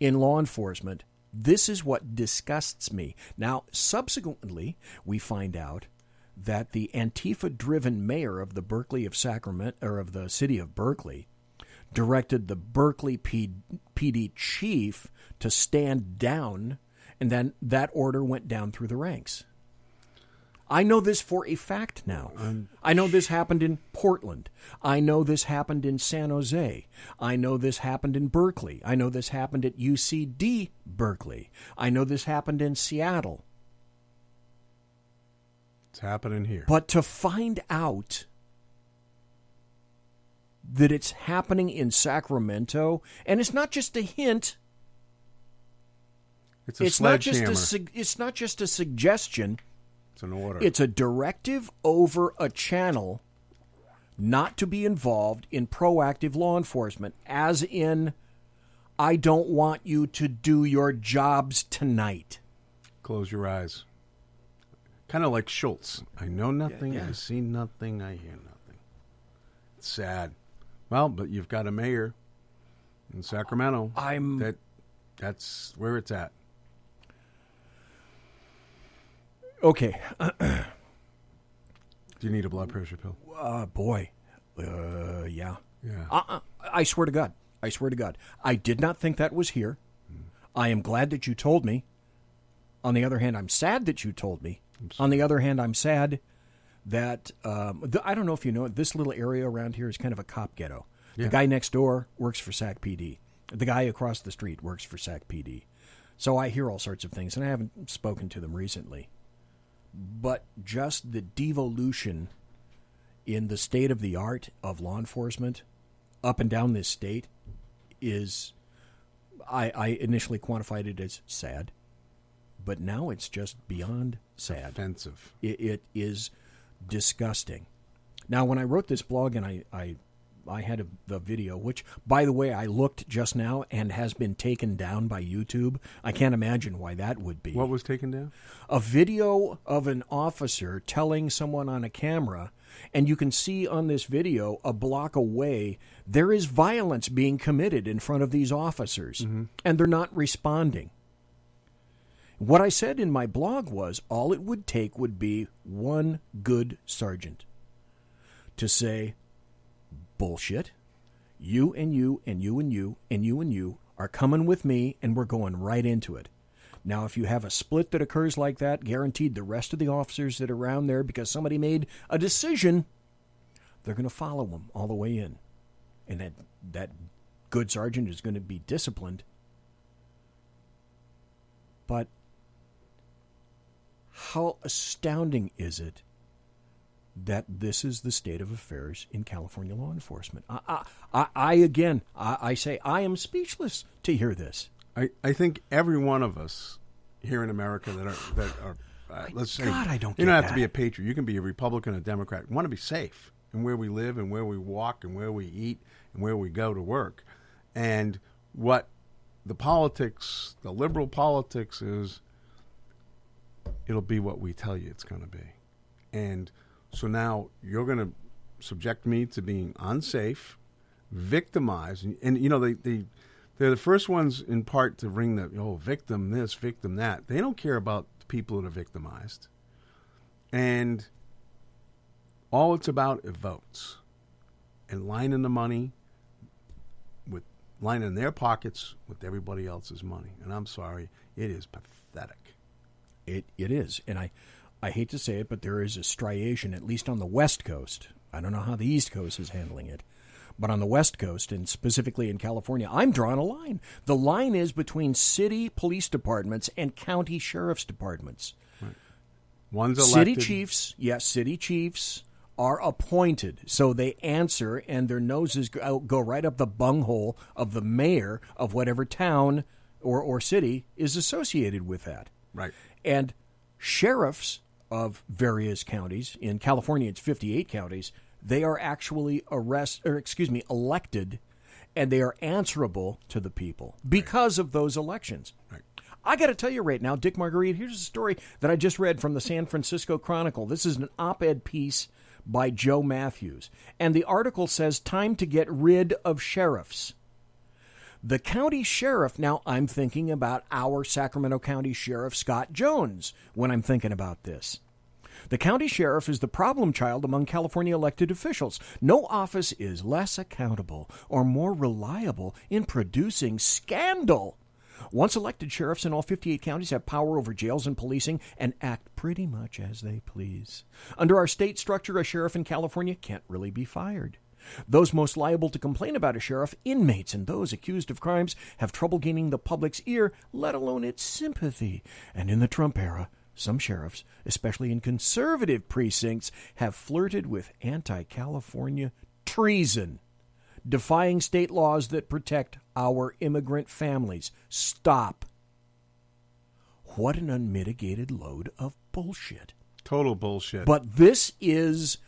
in law enforcement, this is what disgusts me. Now, subsequently, we find out that the Antifa-driven mayor of the of the city of Berkeley directed the Berkeley PD chief to stand down, and then that order went down through the ranks. I know this for a fact now. I know this happened in Portland. I know this happened in San Jose. I know this happened in Berkeley. I know this happened at UCD Berkeley. I know this happened in Seattle. It's happening here. But to find out that it's happening in Sacramento, and it's not just a hint. It's not just a suggestion. It's an order. It's a directive over a channel not to be involved in proactive law enforcement, as in, I don't want you to do your jobs tonight. Close your eyes. Kind of like Schultz. I know nothing, Yeah. I see nothing, I hear nothing. It's sad. Well, but you've got a mayor in Sacramento. That's where it's at. Okay. Do you need a blood pressure pill? Boy. Yeah. Yeah. I swear to God. I did not think that was here. I am glad that you told me. On the other hand, I'm sad that you told me. On the other hand, I'm sad that, I don't know if you know it, this little area around here is kind of a cop ghetto. Yeah. The guy next door works for SAC PD. The guy across the street works for SAC PD. So I hear all sorts of things, and I haven't spoken to them recently. But just the devolution in the state of the art of law enforcement up and down this state is, I initially quantified it as sad, but now it's just beyond sad. Offensive. It is disgusting. Now, when I wrote this blog and I had the video, which, by the way, I looked just now and has been taken down by YouTube. I can't imagine why that would be. What was taken down? A video of an officer telling someone on a camera, and you can see on this video a block away, there is violence being committed in front of these officers, and they're not responding. What I said in my blog was all it would take would be one good sergeant to say, bullshit, you and you and you and you and you and you are coming with me, and we're going right into it. Now, if you have a split that occurs like that, guaranteed the rest of the officers that are around there, because somebody made a decision, they're going to follow them all the way in. And that good sergeant is going to be disciplined. But how astounding is it that this is the state of affairs in California law enforcement? I say I am speechless to hear this. I think every one of us here in America that are let's say, God, I don't you get don't have that. to be a patriot. You can be a Republican, a Democrat. You want to be safe in where we live and where we walk and where we eat and where we go to work. And what the politics, the liberal politics is, it'll be what we tell you it's going to be. And so now you're going to subject me to being unsafe, victimized, and you know they're the first ones in part to ring the victim this, victim that. They don't care about the people that are victimized, and all it's about is votes and lining the money with lining their pockets with everybody else's money. And I'm sorry, it is pathetic. It is, and I hate to say it, but there is a striation, at least on the West Coast. I don't know how the East Coast is handling it, but on the West Coast, and specifically in California, I'm drawing a line. The line is between city police departments and county sheriff's departments. Right. One's City elected. chiefs, yes, city chiefs are appointed, so they answer, and their noses go right up the bunghole of the mayor of whatever town or city is associated with that. Right. And sheriffs of various counties, in California it's 58 counties, they are actually elected, and they are answerable to the people because of those elections. Right. I got to tell you right now, Dick Margarita, here's a story that I just read from the San Francisco Chronicle. This is an op-ed piece by Joe Matthews, and the article says, "Time to get rid of sheriffs." The county sheriff, now I'm thinking about our Sacramento County Sheriff Scott Jones when I'm thinking about this. The county sheriff is the problem child among California elected officials. No office is less accountable or more reliable in producing scandal. Once elected, sheriffs in all 58 counties have power over jails and policing and act pretty much as they please. Under our state structure, a sheriff in California can't really be fired. Those most liable to complain about a sheriff, inmates and those accused of crimes, have trouble gaining the public's ear, let alone its sympathy. And in the Trump era, some sheriffs, especially in conservative precincts, have flirted with anti-California treason, defying state laws that protect our immigrant families. Stop. What an unmitigated load of bullshit. Total bullshit. But this is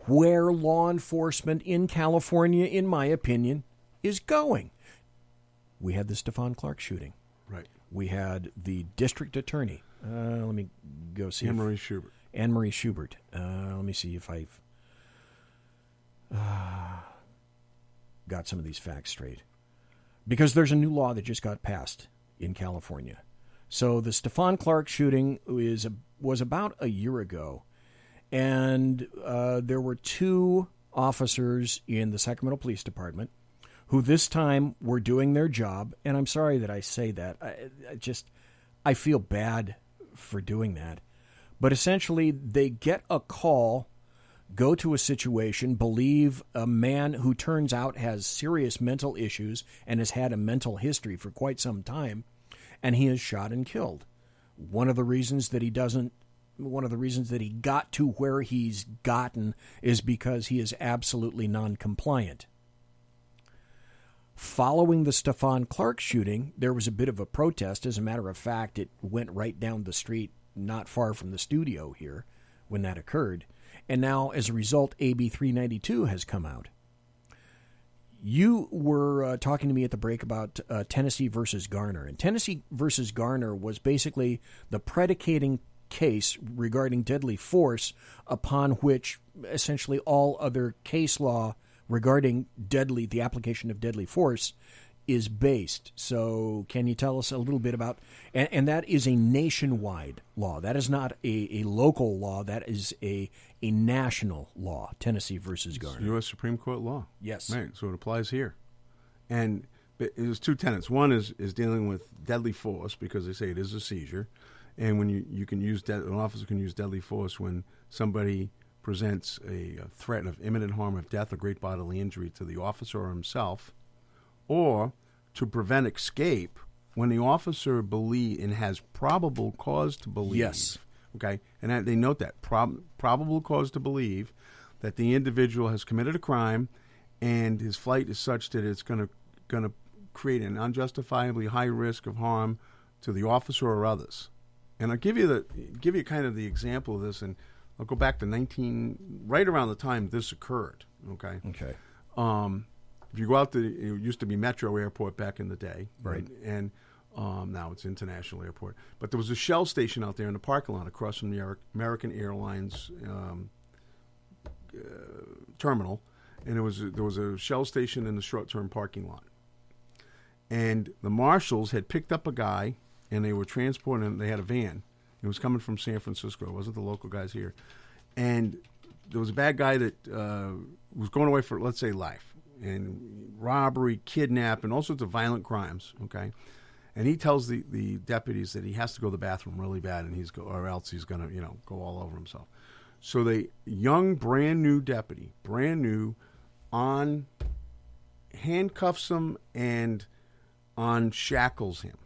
where law enforcement in California, in my opinion, is going. We had the Stephon Clark shooting. Right. We had the district attorney. Let me go see. Anne-Marie Schubert. Anne-Marie Schubert. Let me see if I've got some of these facts straight. Because there's a new law that just got passed in California. So the Stephon Clark shooting was about a year ago. And there were two officers in the Sacramento Police Department who this time were doing their job. And I'm sorry that I say that. I feel bad for doing that. But essentially, they get a call, go to a situation, believe a man who turns out has serious mental issues and has had a mental history for quite some time, and he is shot and killed. One of the reasons that he got to where he's gotten is because he is absolutely non-compliant. Following the Stephon Clark shooting, there was a bit of a protest. As a matter of fact, it went right down the street, not far from the studio here, when that occurred. And now, as a result, AB 392 has come out. You were talking to me at the break about Tennessee versus Garner. And Tennessee versus Garner was basically the predicating case regarding deadly force upon which essentially all other case law regarding the application of deadly force is based. So can you tell us a little bit about, and that is a nationwide law. That is not a local law. That is a national law, Tennessee versus Garner. U.S. Supreme Court law. Yes. Right, so it applies here. And there's two tenets. One is dealing with deadly force, because they say it is a seizure. And when you can use, an officer can use deadly force when somebody presents a threat of imminent harm of death or great bodily injury to the officer or himself, or to prevent escape when the officer has probable cause to believe. Yes. Okay, and they note that probable cause to believe that the individual has committed a crime, and his flight is such that it's going to create an unjustifiably high risk of harm to the officer or others. And I'll give you kind of the example of this, and I'll go back to right around the time this occurred. Okay. Okay. If you go out to, it used to be Metro Airport back in the day, right? And now it's International Airport. But there was a Shell station out there in the parking lot across from the American Airlines terminal, and there was a Shell station in the short-term parking lot. And the marshals had picked up a guy, and they were transporting him. They had a van. It was coming from San Francisco. It wasn't the local guys here. And there was a bad guy that was going away for, let's say, life, and robbery, kidnapping, all sorts of violent crimes, okay? And he tells the deputies that he has to go to the bathroom really bad, and or else he's going to, go all over himself. So young, brand new deputy, handcuffs him and unshackles him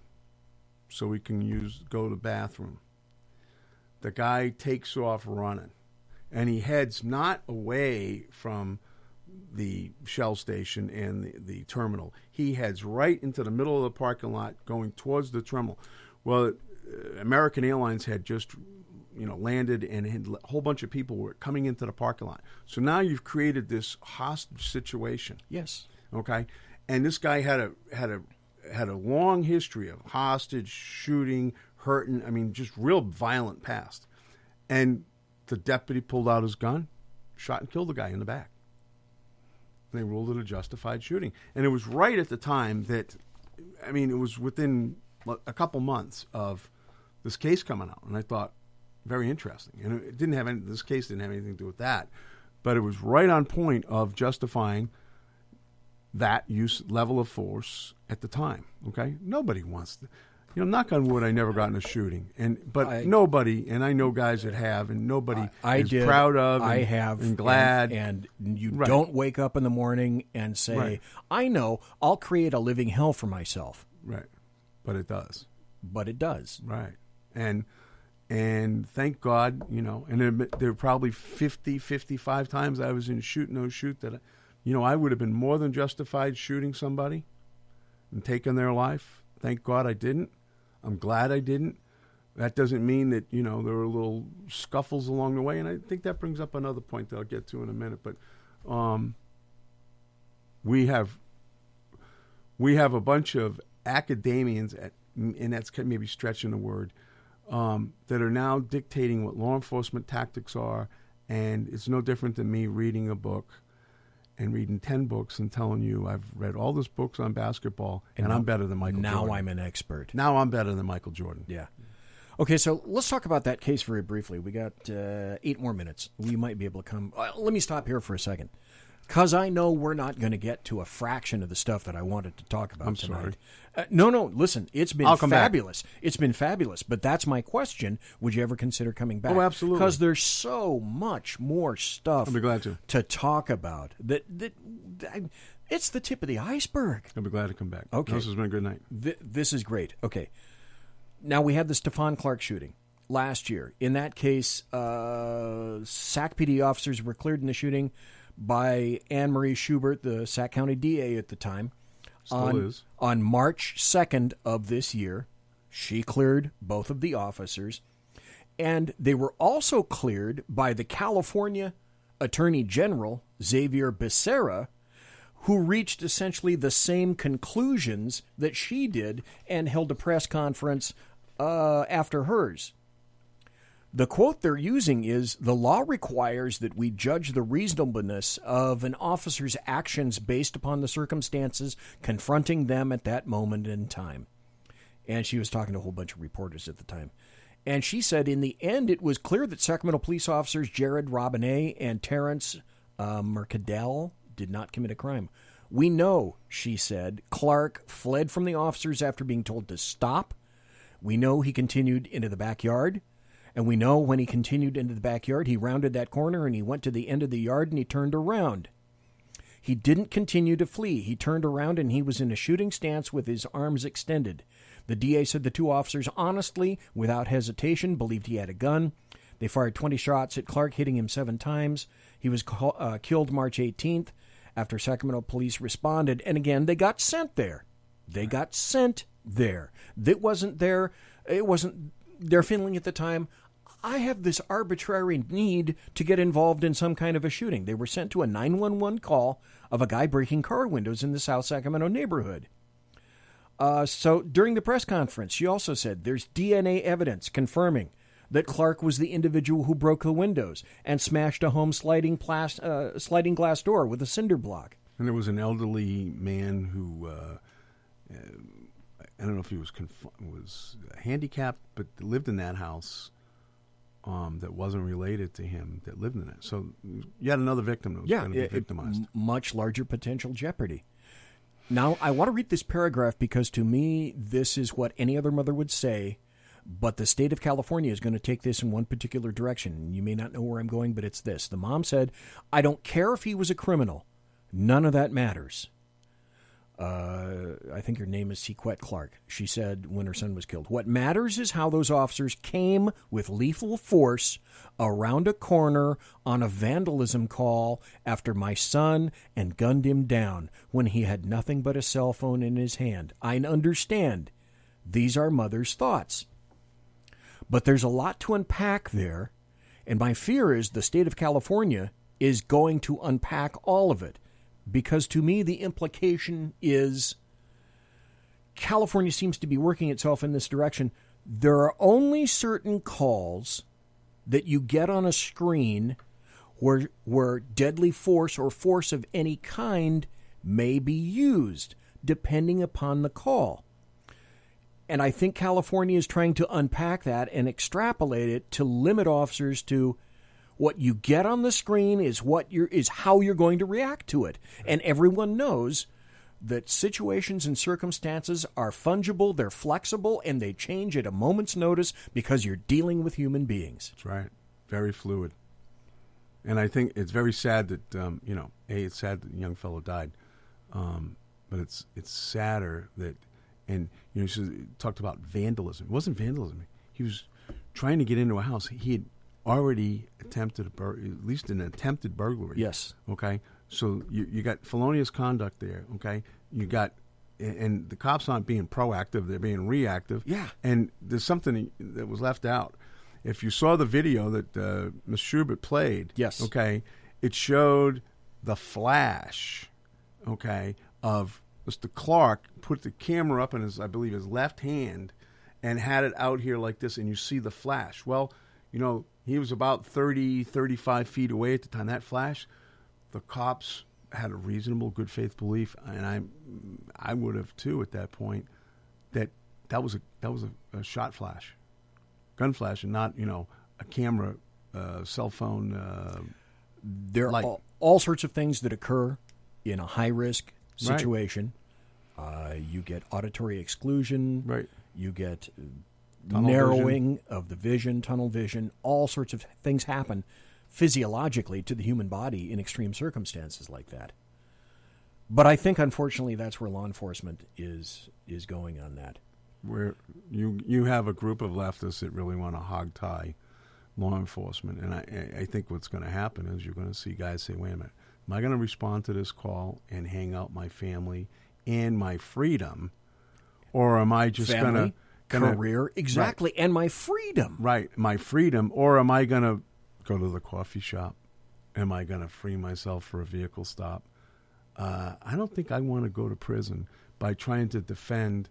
so he can go to the bathroom. the guy takes off running, and he heads not away from the Shell station and the terminal. He heads right into the middle of the parking lot going towards the terminal. Well, American Airlines had just landed, and a whole bunch of people were coming into the parking lot. So now you've created this hostage situation. Yes. Okay? And this guy had a long history of hostage, shooting, hurting, just real violent past. And the deputy pulled out his gun, shot and killed the guy in the back. And they ruled it a justified shooting. And it was right at the time that, it was within a couple months of this case coming out. And I thought, very interesting. And it didn't have this case didn't have anything to do with that. But it was right on point of justifying that level of force at the time. Okay? Nobody wants to. Knock on wood, I never got in a shooting, nobody, and I know guys that have, and nobody is proud of. I have, and glad, and you don't wake up in the morning and say, "I know, I'll create a living hell for myself." Right, but it does. Right, and thank God, and there were probably 50, 55 times I was in shoot no shoot that, I would have been more than justified shooting somebody and taking their life. Thank God I didn't. I'm glad I didn't. That doesn't mean that, there were little scuffles along the way. And I think that brings up another point that I'll get to in a minute. But we have a bunch of academians, and that's maybe stretching the word, that are now dictating what law enforcement tactics are. And it's no different than me reading a book and reading 10 books and telling you I've read all those books on basketball, and I'm better than Michael Jordan. Now I'm an expert. Now I'm better than Michael Jordan. Yeah. Okay, so let's talk about that case very briefly. We got 8 more minutes. We might be able to come. Let me stop here for a second, because I know we're not going to get to a fraction of the stuff that I wanted to talk about tonight. Sorry. No, listen, it's been fabulous. Back. It's been fabulous, but that's my question. Would you ever consider coming back? Oh, absolutely. Because there's so much more stuff I'll be glad to talk about. That it's the tip of the iceberg. I'll be glad to come back. Okay. This has been a good night. This is great. Okay. Now, we had the Stephon Clark shooting last year. In that case, Sac PD officers were cleared in the shooting by Anne Marie Schubert, the Sac County DA at the time. Still is. On March 2nd of this year, she cleared both of the officers. And they were also cleared by the California Attorney General, Xavier Becerra, who reached essentially the same conclusions that she did and held a press conference after hers. The quote they're using is, "The law requires that we judge the reasonableness of an officer's actions based upon the circumstances confronting them at that moment in time." And she was talking to a whole bunch of reporters at the time. And she said, in the end, it was clear that Sacramento police officers Jared Robinett and Terrence Mercadal did not commit a crime. "We know," she said, "Clark fled from the officers after being told to stop. We know he continued into the backyard. And we know when he continued into the backyard, he rounded that corner and he went to the end of the yard and he turned around. He didn't continue to flee. He turned around and he was in a shooting stance with his arms extended. The DA said the 2 officers honestly, without hesitation, believed he had a gun. They fired 20 shots at Clark, hitting him 7 times. He was killed March 18th after Sacramento police responded. And again, they got sent there. It wasn't their feeling at the time, I have this arbitrary need to get involved in some kind of a shooting. They were sent to a 911 call of a guy breaking car windows in the South Sacramento neighborhood. So during the press conference, she also said there's DNA evidence confirming that Clark was the individual who broke the windows and smashed a home sliding glass door with a cinder block. And there was an elderly man who, I don't know if he was handicapped, but lived in that house that wasn't related to him that lived in it. So you had another victim that was going to be victimized. Much larger potential jeopardy. Now, I want to read this paragraph because to me, this is what any other mother would say, but the state of California is going to take this in one particular direction. You may not know where I'm going, but it's this. The mom said, "I don't care if he was a criminal. None of that matters. I think her name is Sequette Clark. She said when her son was killed, what matters is how those officers came with lethal force around a corner on a vandalism call after my son and gunned him down when he had nothing but a cell phone in his hand. I understand. These are mother's thoughts. But there's a lot to unpack there, and my fear is the state of California is going to unpack all of it. Because to me, the implication is California seems to be working itself in this direction. There are only certain calls that you get on a screen where deadly force or force of any kind may be used, depending upon the call. And I think California is trying to unpack that and extrapolate it to limit officers to what you get on the screen is how you're going to react to it. And everyone knows that situations and circumstances are fungible, they're flexible, and they change at a moment's notice because you're dealing with human beings. That's right. Very fluid. And I think it's very sad that, it's sad that the young fellow died. But it's sadder that, and, she talked about vandalism. It wasn't vandalism. He was trying to get into a house. He had already attempted at least an attempted burglary. Yes. Okay. So you got felonious conduct there. Okay. You got, and the cops aren't being proactive; they're being reactive. Yeah. And there's something that was left out. If you saw the video that Ms. Schubert played, yes. Okay, it showed the flash. Okay, of Mr. Clark put the camera up in his left hand, and had it out here like this, and you see the flash. Well, he was about 30, 35 feet away at the time. That flash, the cops had a reasonable good faith belief, and I would have too at that point, that was a shot flash, gun flash, and not a camera, cell phone. There are all sorts of things that occur in a high risk situation. Right. You get auditory exclusion. Right. You get tunnel narrowing vision of the vision, tunnel vision, all sorts of things happen physiologically to the human body in extreme circumstances like that. But I think, unfortunately, that's where law enforcement is going on that. Where you have a group of leftists that really want to hog tie law enforcement, and I think what's going to happen is you're going to see guys say, wait a minute, am I going to respond to this call and hang out my family and my freedom, or am I just going to career, exactly, right, and my freedom. Right, my freedom. Or am I going to go to the coffee shop? Am I going to free myself for a vehicle stop? I don't think I want to go to prison by trying to defend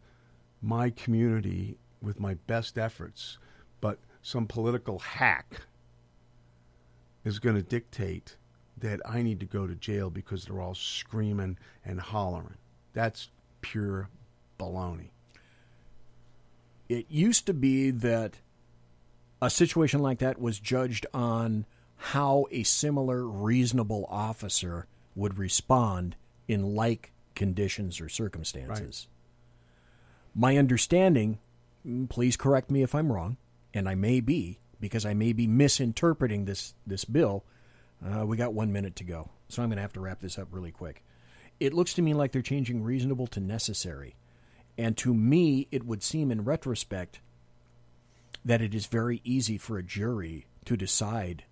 my community with my best efforts, but some political hack is going to dictate that I need to go to jail because they're all screaming and hollering. That's pure baloney. It used to be that a situation like that was judged on how a similar reasonable officer would respond in like conditions or circumstances. Right. My understanding, please correct me if I'm wrong, and I may be, because I may be misinterpreting this bill. We got 1 minute to go, so I'm going to have to wrap this up really quick. It looks to me like they're changing reasonable to necessary. And to me, it would seem in retrospect that it is very easy for a jury to decide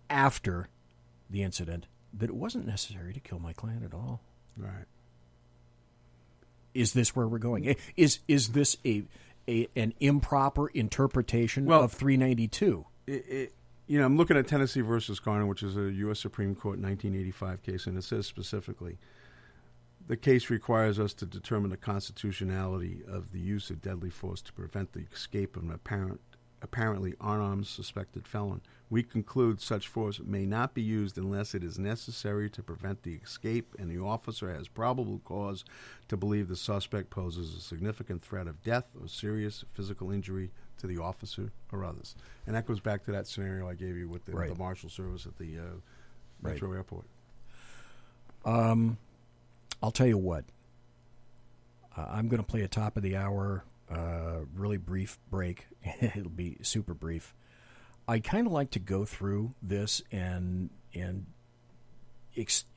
after the incident that it wasn't necessary to kill my client at all. Right. Is this where we're going? Is this an improper interpretation of 392? I'm looking at Tennessee versus Garner, which is a U.S. Supreme Court 1985 case, and it says specifically, the case requires us to determine the constitutionality of the use of deadly force to prevent the escape of an apparently unarmed suspected felon. We conclude such force may not be used unless it is necessary to prevent the escape and the officer has probable cause to believe the suspect poses a significant threat of death or serious physical injury to the officer or others. And that goes back to that scenario I gave you with the Marshal Service at the Metro Airport. I'll tell you what. I'm going to play a top of the hour, really brief break. It'll be super brief. I kind of like to go through this and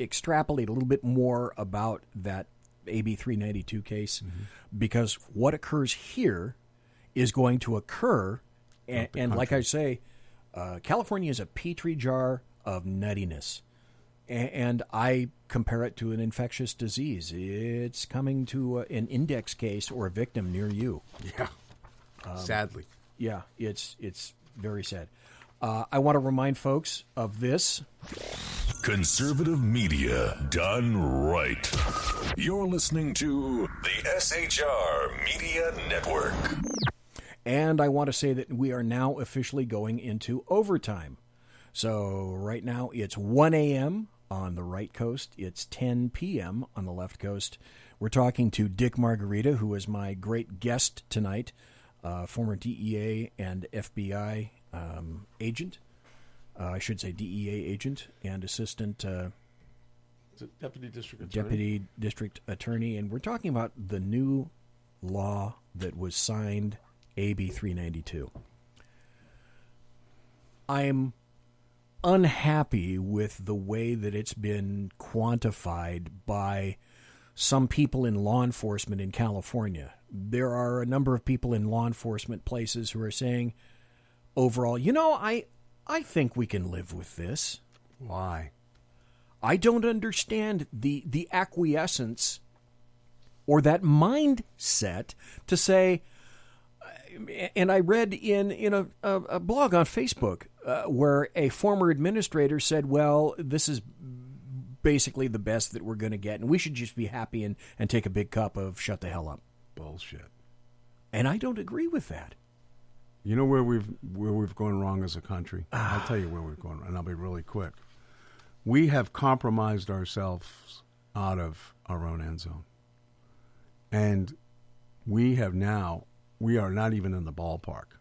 extrapolate a little bit more about that AB 392 case, because what occurs here is going to occur, and like I say, California is a petri jar of nuttiness, and I compare it to an infectious disease. It's coming to an index case or a victim near you. Yeah, sadly. Yeah, it's very sad. I want to remind folks of this. Conservative media done right. You're listening to the SHR Media Network. And I want to say that we are now officially going into overtime. So right now it's 1 a.m. on the right coast. It's 10 p.m. on the left coast. We're talking to Dick Margarita, who is my great guest tonight, former DEA and FBI agent. I should say DEA agent and assistant Deputy District Attorney. Deputy District Attorney. And we're talking about the new law that was signed, AB 392. I'm unhappy with the way that it's been quantified by some people in law enforcement in California. There are a number of people in law enforcement places who are saying, overall, I think we can live with this. Why? I don't understand the acquiescence or that mindset to say, and I read in a blog on Facebook where a former administrator said, well, this is basically the best that we're going to get, and we should just be happy and take a big cup of shut the hell up. Bullshit. And I don't agree with that. You know where we've gone wrong as a country? I'll tell you where we've gone wrong, and I'll be really quick. We have compromised ourselves out of our own end zone. And we are not even in the ballpark.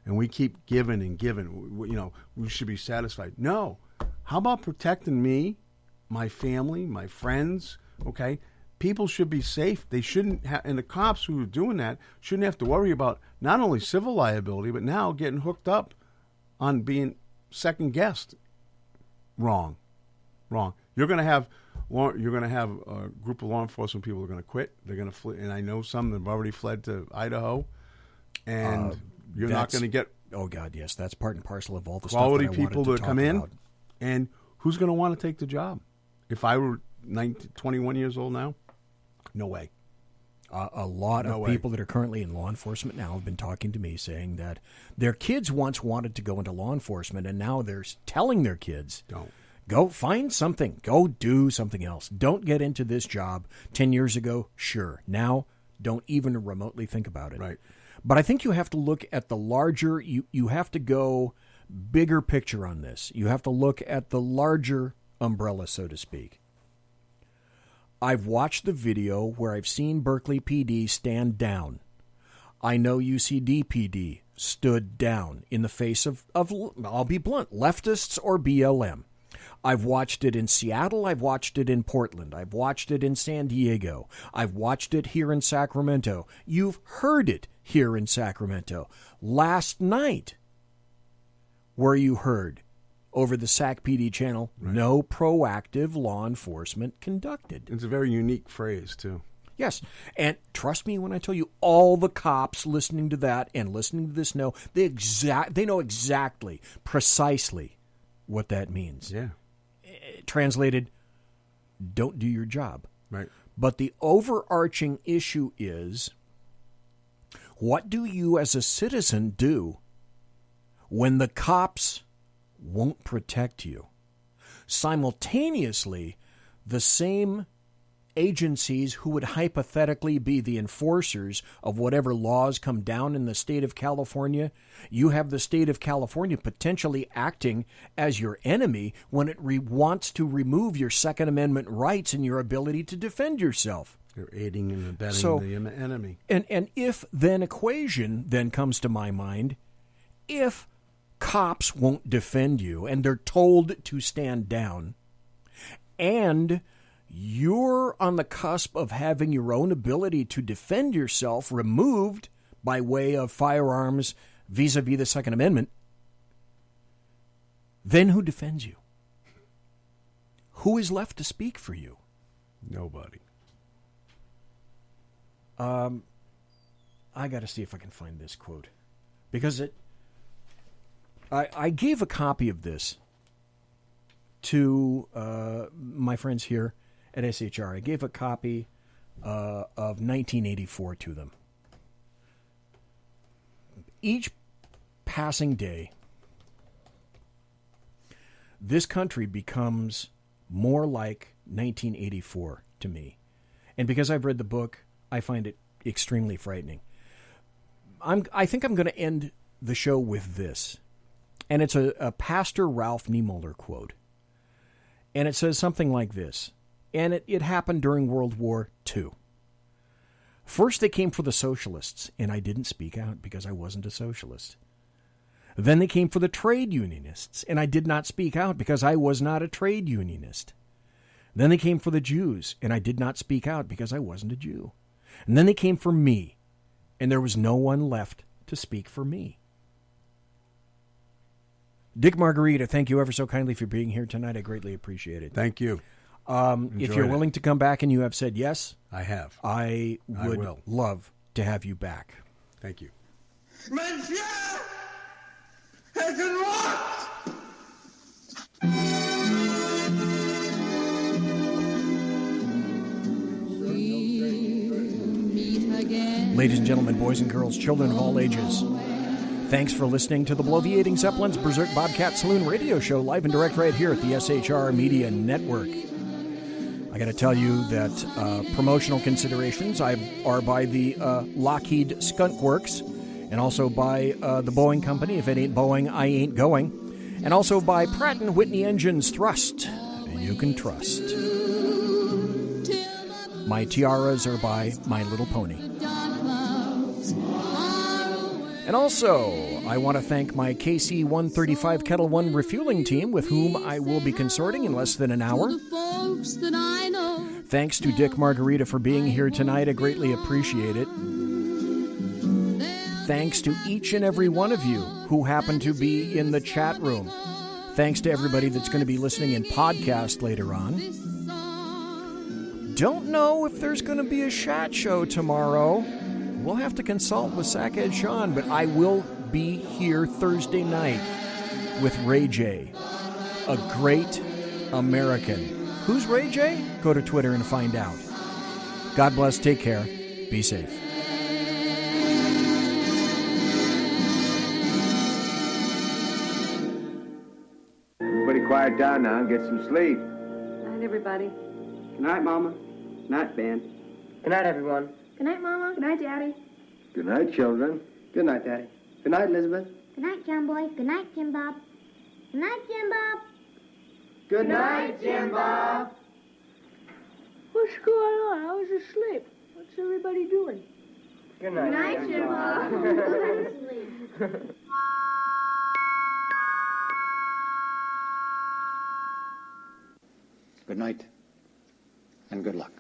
And we keep giving and giving. We should be satisfied. No. How about protecting me, my family, my friends, okay? People should be safe. They shouldn't have, and the cops who are doing that shouldn't have to worry about not only civil liability, but now getting hooked up on being second guessed. Wrong. You're going to have a group of law enforcement people who are going to quit. They're going to flee, and I know some that have already fled to Idaho. And you're not going to get oh God, yes, that's part and parcel of all the quality stuff that I people wanted to to come talk in. about. And who's going to want to take the job? If I were 21 years old now, no way. A lot of people that are currently in law enforcement now have been talking to me saying that their kids once wanted to go into law enforcement, and now they're telling their kids, don't. Go find something. Go do something else. Don't get into this job. 10 years ago, sure. Now, don't even remotely think about it. Right. But I think you have to look at the larger, you have to go bigger picture on this. You have to look at the larger umbrella, so to speak. I've watched the video where I've seen Berkeley PD stand down. I know UCD PD stood down in the face of I'll be blunt, leftists or BLM. I've watched it in Seattle. I've watched it in Portland. I've watched it in San Diego. I've watched it here in Sacramento. You've heard it here in Sacramento. Last night, where you heard over the Sac PD channel, right. No proactive law enforcement conducted. It's a very unique phrase, too. Yes, and trust me when I tell you, all the cops listening to that and listening to this know they know exactly, precisely what that means. Yeah. Translated, don't do your job. Right. But the overarching issue is, what do you as a citizen do when the cops won't protect you? Simultaneously, the same agencies who would hypothetically be the enforcers of whatever laws come down in the state of California, you have the state of California potentially acting as your enemy when it wants to remove your Second Amendment rights and your ability to defend yourself. You're aiding and abetting the enemy. And if-then equation then comes to my mind, if cops won't defend you and they're told to stand down, and you're on the cusp of having your own ability to defend yourself removed by way of firearms vis-a-vis the Second Amendment, then who defends you? Who is left to speak for you? Nobody. I got to see if I can find this quote. Because I gave a copy of this to my friends here at SHR. I gave a copy of 1984 to them. Each passing day, this country becomes more like 1984 to me. And because I've read the book, I find it extremely frightening. I think I'm going to end the show with this. And it's a Pastor Ralph Niemöller quote. And it says something like this. And it happened during World War II. First they came for the socialists, and I didn't speak out because I wasn't a socialist. Then they came for the trade unionists, and I did not speak out because I was not a trade unionist. Then they came for the Jews, and I did not speak out because I wasn't a Jew. And then they came for me, and there was no one left to speak for me. Dick Margarita, thank you ever so kindly for being here tonight. I greatly appreciate it. Thank you. If you're willing to come back and you have said yes, I have. I would love to have you back. Thank you. Monsieur has been locked! Ladies and gentlemen, boys and girls, children of all ages, thanks for listening to the Bloviating Zeppelin's Berserk Bobcat Saloon radio show, live and direct right here at the SHR Media Network. I got to tell you that promotional considerations are by the Lockheed Skunk Works, and also by the Boeing Company. If it ain't Boeing, I ain't going. And also by Pratt & Whitney Engines Thrust. You can trust. My tiaras are by My Little Pony. And also, I want to thank my KC-135 Kettle 1 refueling team, with whom I will be consorting in less than an hour. Thanks to Dick Margarita for being here tonight. I greatly appreciate it. Thanks to each and every one of you who happen to be in the chat room. Thanks to everybody that's going to be listening in podcast later on. Don't know if there's going to be a chat show tomorrow. We'll have to consult with Sackhead Sean, but I will be here Thursday night with Ray J, a great American. Who's Ray J? Go to Twitter and find out. God bless, take care, be safe. Everybody quiet down now and get some sleep. Night, everybody. Good night, Mama. Good night, Ben. Good night, everyone. Good night, Mama. Good night, Daddy. Good night, children. Good night, Daddy. Good night, Elizabeth. Good night, John Boy. Good night, Jim Bob. Good night, Jim Bob. Good night, Jim Bob. What's going on? I was asleep. What's everybody doing? Good night, Good night, Jim Bob. Good night, and good luck.